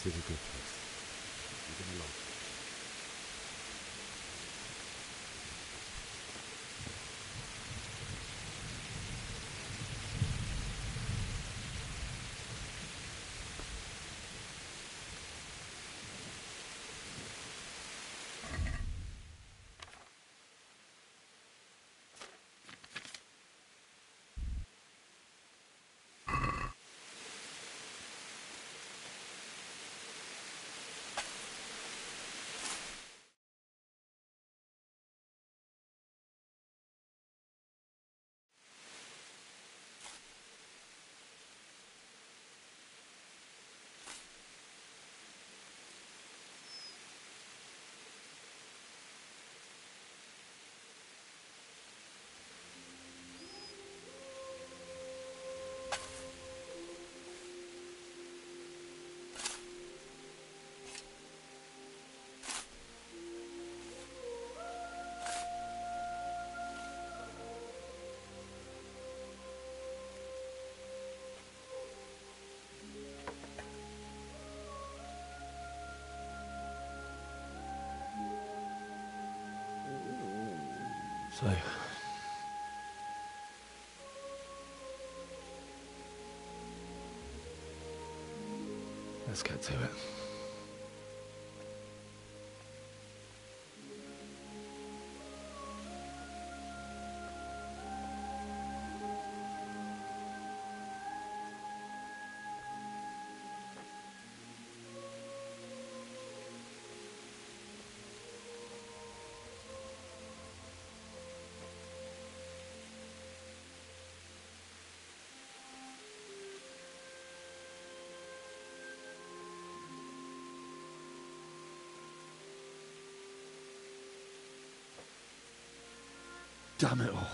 This is a good place. You're gonna like it. So, let's get to it. Damn it all.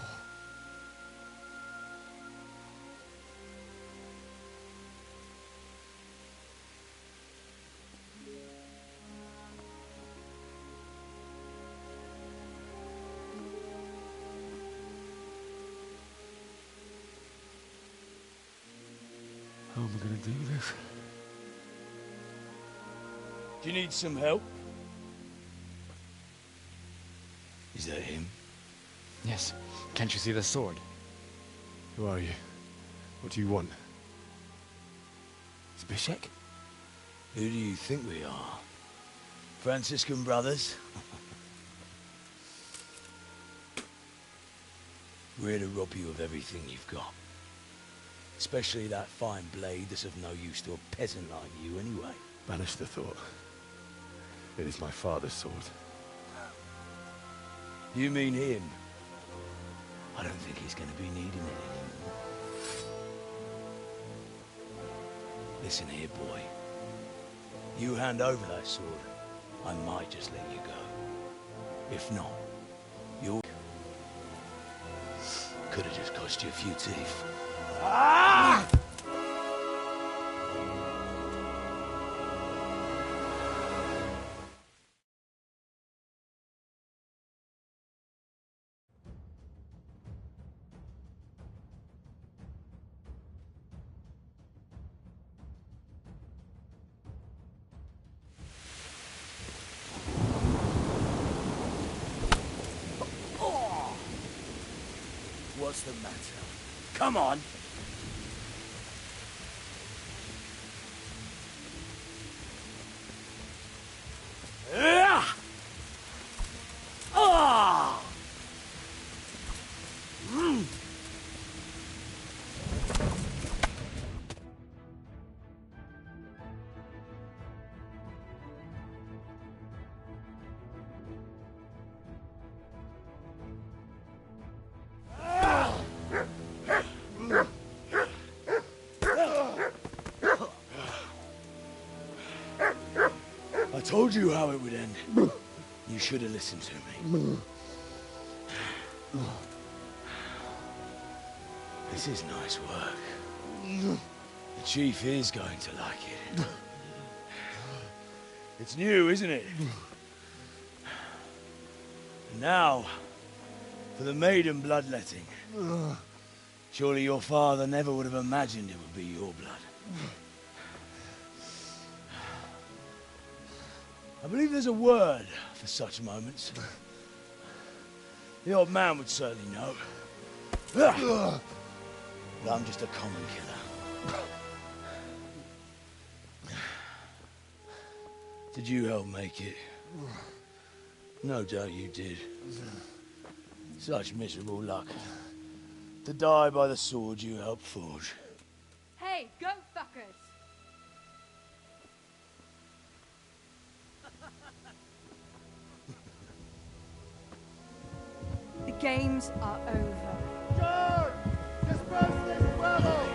How am I going to do this? Do you need some help? Is that him? Yes. Can't you see the sword? Who are you? What do you want? Zbyszek? Who do you think we are? Franciscan brothers? We're here to rob you of everything you've got. Especially that fine blade that's of no use to a peasant like you anyway. Banish the thought. It is my father's sword. You mean him? I don't think he's going to be needing it anymore. Listen here, boy. You hand over that sword, I might just let you go. If not, you'll... Could have just cost you a few teeth. Ah! What's the matter? Come on! I told you how it would end. You should have listened to me. This is nice work. The chief is going to like it. It's new, isn't it? And now, for the maiden bloodletting. Surely your father never would have imagined it would be your blood. I believe there's a word for such moments. The old man would certainly know. But I'm just a common killer. Did you help make it? No doubt you did. Such miserable luck. To die by the sword you helped forge. Hey, go fuckers! The games are over. George! Disperse this rebel!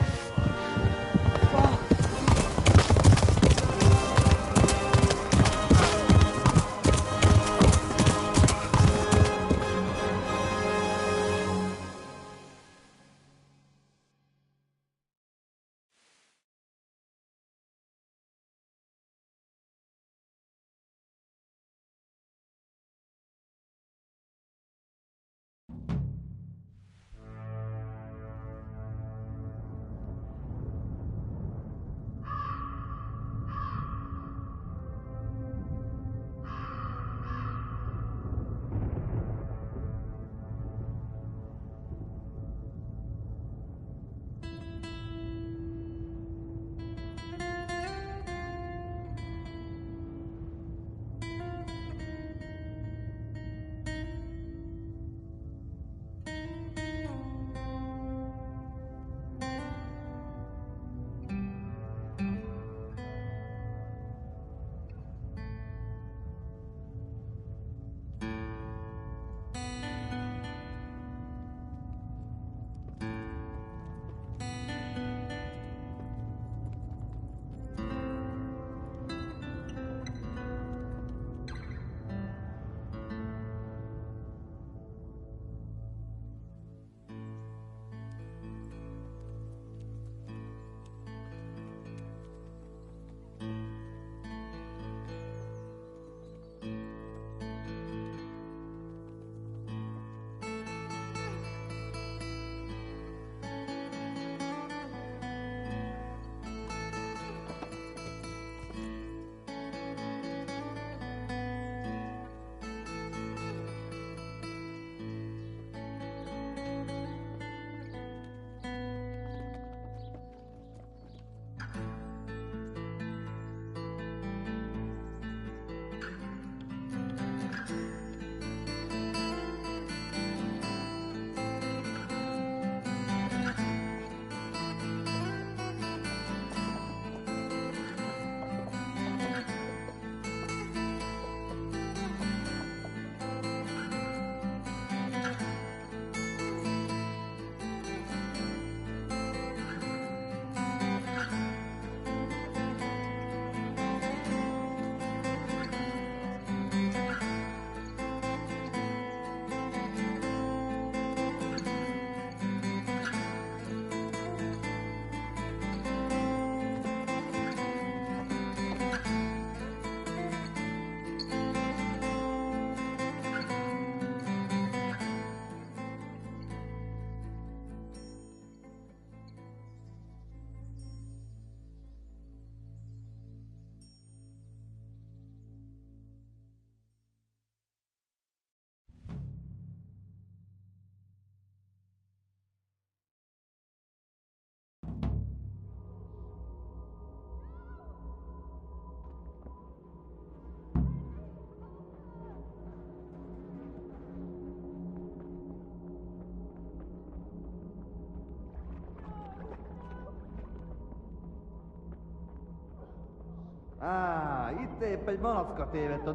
Itt épp egy malacka tévedt a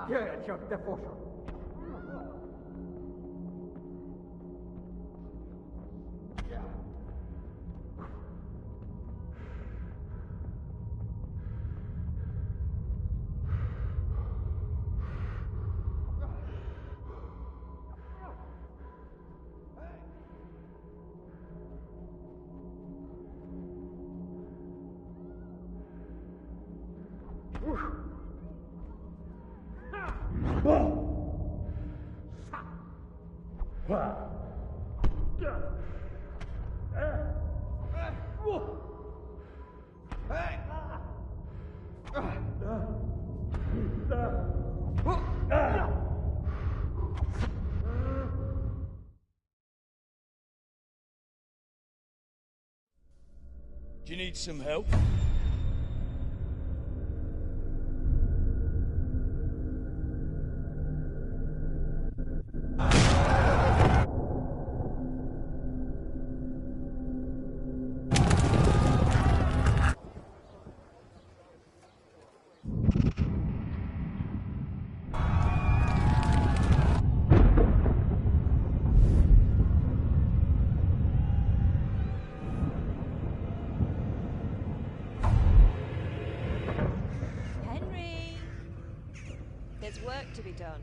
Jöjj csak, te fosod! Do you need some help? Henry! There's work to be done.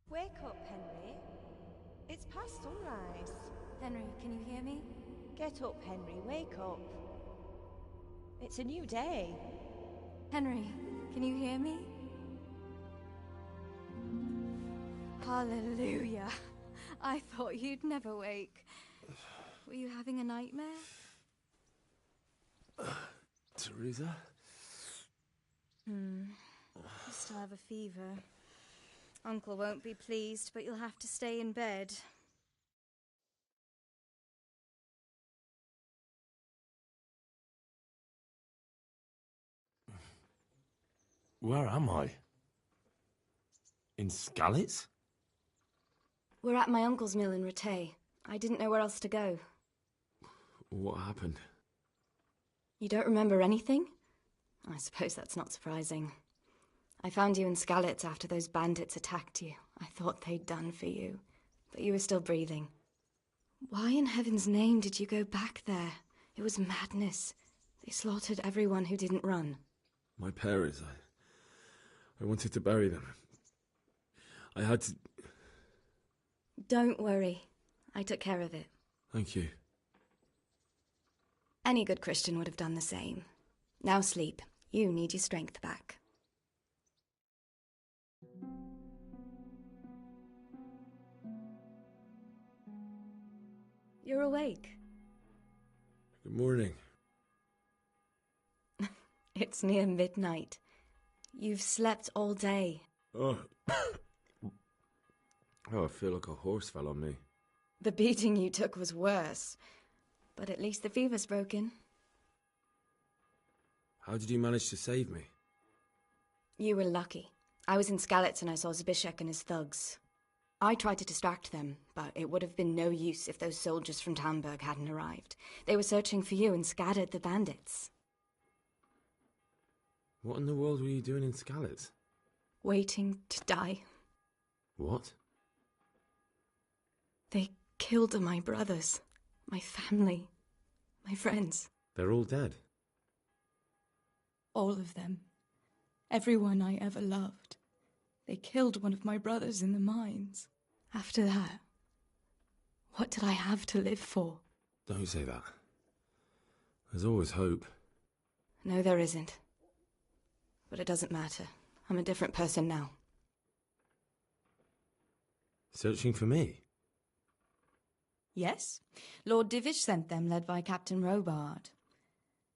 Wake up, Henry. It's past sunrise. Henry, can you hear me? Get up, Henry. Wake up. It's a new day. Henry, can you hear me? Hallelujah. I thought you'd never wake. Were you having a nightmare? Teresa? You still have a fever. Uncle won't be pleased, but you'll have to stay in bed. Where am I? In Skalitz? We're at my uncle's mill in Rattay. I didn't know where else to go. What happened? You don't remember anything? I suppose that's not surprising. I found you in Skalitz after those bandits attacked you. I thought they'd done for you, but you were still breathing. Why in heaven's name did you go back there? It was madness. They slaughtered everyone who didn't run. My parents, I wanted to bury them. I had to... Don't worry. I took care of it. Thank you. Any good Christian would have done the same. Now sleep. You need your strength back. You're awake. Good morning. It's near midnight. You've slept all day. Oh. Oh, I feel like a horse fell on me. The beating you took was worse. But at least the fever's broken. How did you manage to save me? You were lucky. I was in Skalitz and I saw Zbyszek and his thugs. I tried to distract them, but it would have been no use if those soldiers from Tamburg hadn't arrived. They were searching for you and scattered the bandits. What in the world were you doing in Skalitz? Waiting to die. What? They killed my brothers, my family, my friends. They're all dead. All of them. Everyone I ever loved. They killed one of my brothers in the mines. After that, what did I have to live for? Don't say that. There's always hope. No, there isn't. But it doesn't matter. I'm a different person now. Searching for me? Yes. Lord Divish sent them, led by Captain Robard.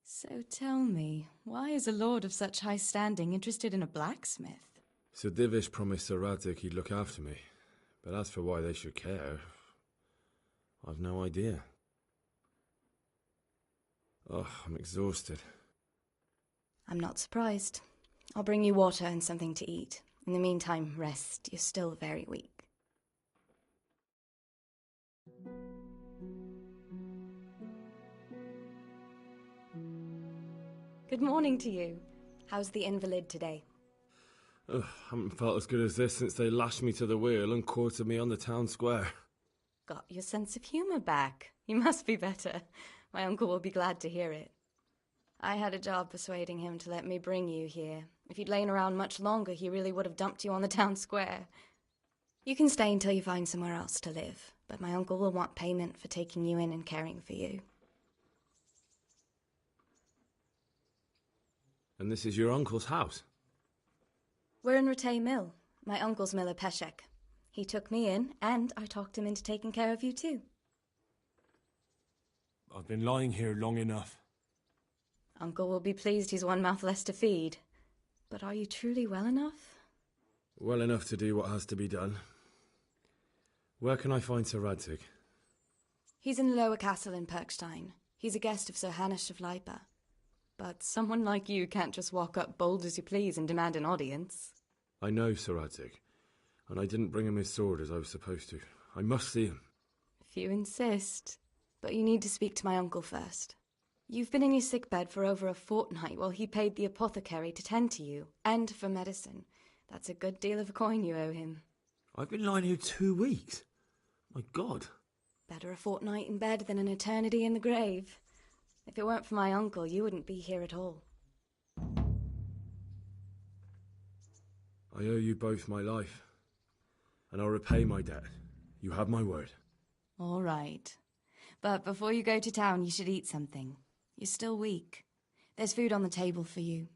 So tell me, why is a lord of such high standing interested in a blacksmith? Sir Divish promised Sir Radic he'd look after me. But as for why they should care, I've no idea. Oh, I'm exhausted. I'm not surprised. I'll bring you water and something to eat. In the meantime, rest. You're still very weak. Good morning to you. How's the invalid today? Ugh, haven't felt as good as this since they lashed me to the wheel and quartered me on the town square. Got your sense of humour back. You must be better. My uncle will be glad to hear it. I had a job persuading him to let me bring you here. If you'd lain around much longer, he really would have dumped you on the town square. You can stay until you find somewhere else to live, but my uncle will want payment for taking you in and caring for you. And this is your uncle's house? We're in Rattay Mill. My uncle's miller Peshek. He took me in, and I talked him into taking care of you too. I've been lying here long enough. Uncle will be pleased he's one mouth less to feed. But are you truly well enough? Well enough to do what has to be done. Where can I find Sir Radzig? He's in the lower castle in Perkstein. He's a guest of Sir Hanush of Leipa. But someone like you can't just walk up bold as you please and demand an audience. I know Sir Radzig, and I didn't bring him his sword as I was supposed to. I must see him. If you insist. But you need to speak to my uncle first. You've been in your sickbed for over a fortnight while he paid the apothecary to tend to you, and for medicine. That's a good deal of coin you owe him. I've been lying here 2 weeks. My God. Better a fortnight in bed than an eternity in the grave. If it weren't for my uncle, you wouldn't be here at all. I owe you both my life, and I'll repay my debt. You have my word. All right. But before you go to town, you should eat something. You're still weak. There's food on the table for you.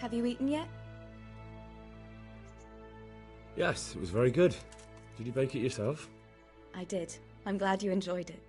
Have you eaten yet? Yes, it was very good. Did you bake it yourself? I did. I'm glad you enjoyed it.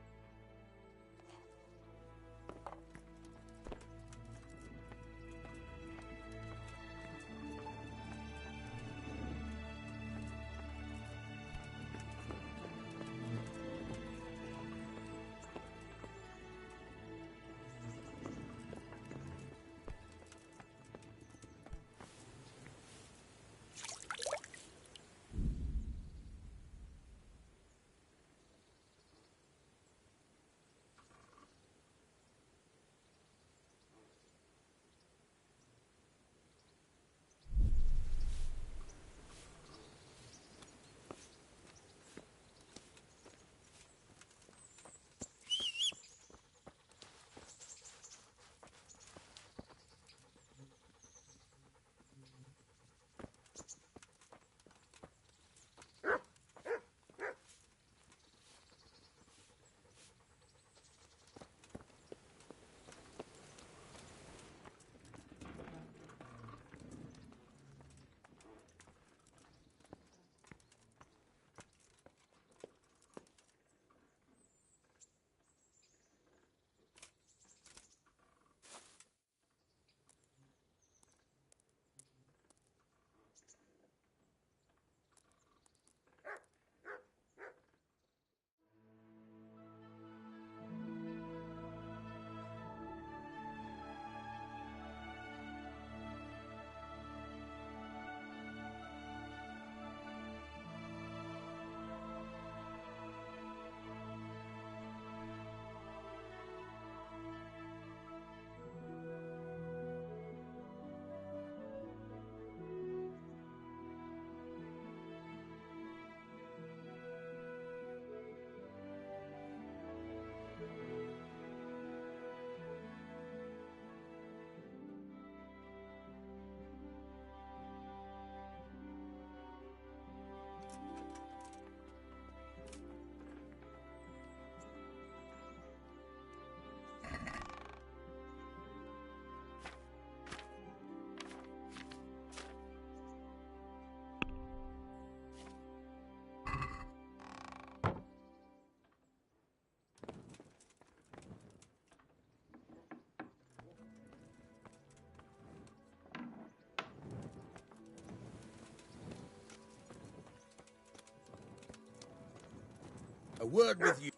A word with you.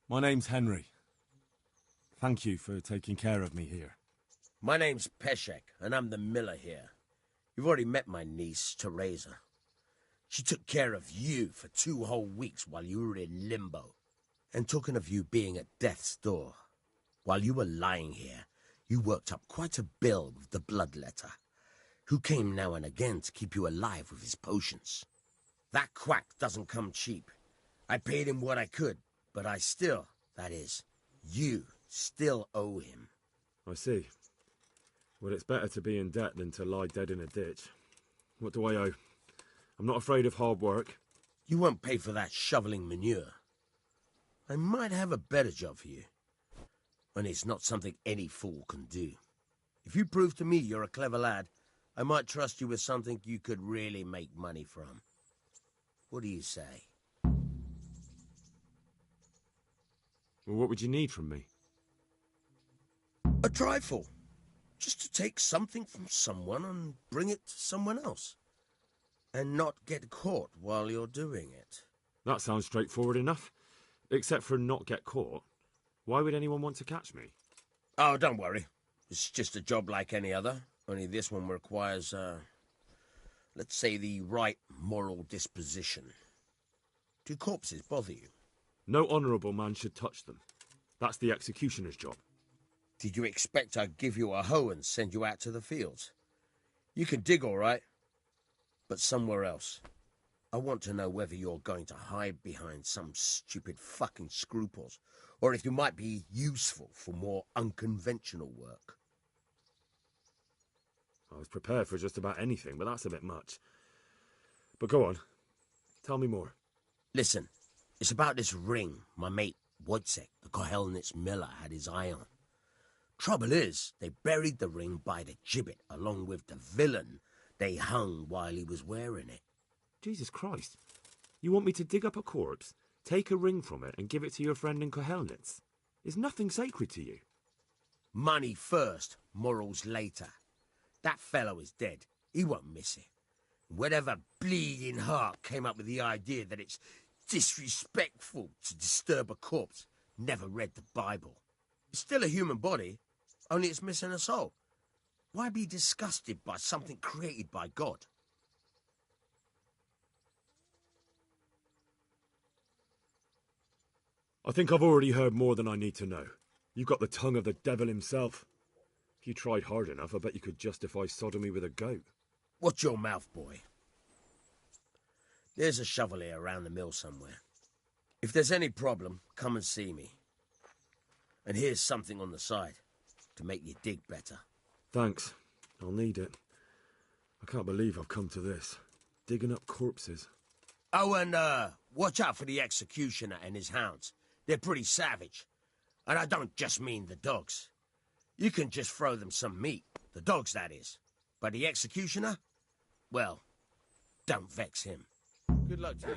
My name's Henry. Thank you for taking care of me here. My name's Peshek, and I'm the miller here. You've already met my niece, Teresa. She took care of you for 2 whole weeks while you were in limbo. And talking of you being at death's door, while you were lying here, you worked up quite a bill with the bloodletter, who came now and again to keep you alive with his potions. That quack doesn't come cheap. I paid him what I could, but I still, that is, you still owe him. I see. Well, it's better to be in debt than to lie dead in a ditch. What do I owe? I'm not afraid of hard work. You won't pay for that shoveling manure. I might have a better job for you. And it's not something any fool can do. If you prove to me you're a clever lad, I might trust you with something you could really make money from. What do you say? Well, what would you need from me? A trifle. Just to take something from someone and bring it to someone else. And not get caught while you're doing it. That sounds straightforward enough. Except for not get caught. Why would anyone want to catch me? Oh, don't worry. It's just a job like any other. Only this one requires, let's say, the right moral disposition. Do corpses bother you? No honourable man should touch them. That's the executioner's job. Did you expect I'd give you a hoe and send you out to the fields? You can dig all right, but somewhere else. I want to know whether you're going to hide behind some stupid fucking scruples, or if you might be useful for more unconventional work. I was prepared for just about anything, but that's a bit much. But go on. Tell me more. Listen, it's about this ring my mate Wojciech, the Kohelnitz miller, had his eye on. Trouble is, they buried the ring by the gibbet along with the villain they hung while he was wearing it. Jesus Christ. You want me to dig up a corpse, take a ring from it, and give it to your friend in Kohelnitz? Is nothing sacred to you? Money first, morals later. That fellow is dead. He won't miss it. Whatever bleeding heart came up with the idea that it's disrespectful to disturb a corpse never read the Bible. It's still a human body, only it's missing a soul. Why be disgusted by something created by God? I think I've already heard more than I need to know. You've got the tongue of the devil himself. If you tried hard enough, I bet you could justify sodomy with a goat. Watch your mouth, boy. There's a shovel here around the mill somewhere. If there's any problem, come and see me. And here's something on the side to make you dig better. Thanks. I'll need it. I can't believe I've come to this. Digging up corpses. Oh, and watch out for the executioner and his hounds. They're pretty savage. And I don't just mean the dogs. You can just throw them some meat. The dogs, that is. But the executioner? Well, don't vex him. Good luck to you.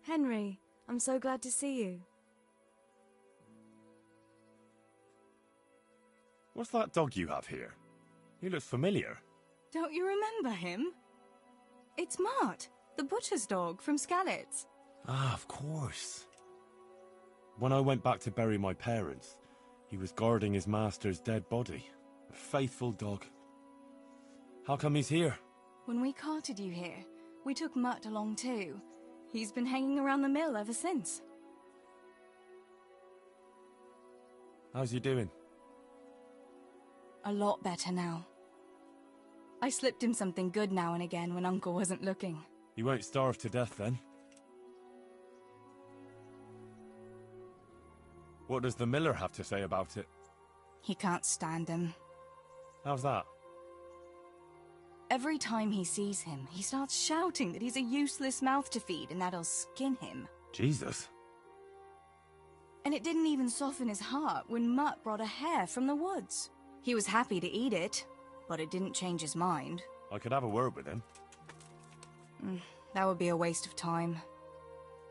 Henry, I'm so glad to see you. What's that dog you have here? He looks familiar. Don't you remember him? It's Mart, the butcher's dog from Skalitz. Ah, of course. When I went back to bury my parents, he was guarding his master's dead body. A faithful dog. How come he's here? When we carted you here, we took Mutt along too. He's been hanging around the mill ever since. How's he doing? A lot better now. I slipped him something good now and again when Uncle wasn't looking. He won't starve to death then? What does the miller have to say about it? He can't stand him. How's that? Every time he sees him, he starts shouting that he's a useless mouth to feed and that'll skin him. Jesus. And it didn't even soften his heart when Mutt brought a hare from the woods. He was happy to eat it, but it didn't change his mind. I could have a word with him. That would be a waste of time.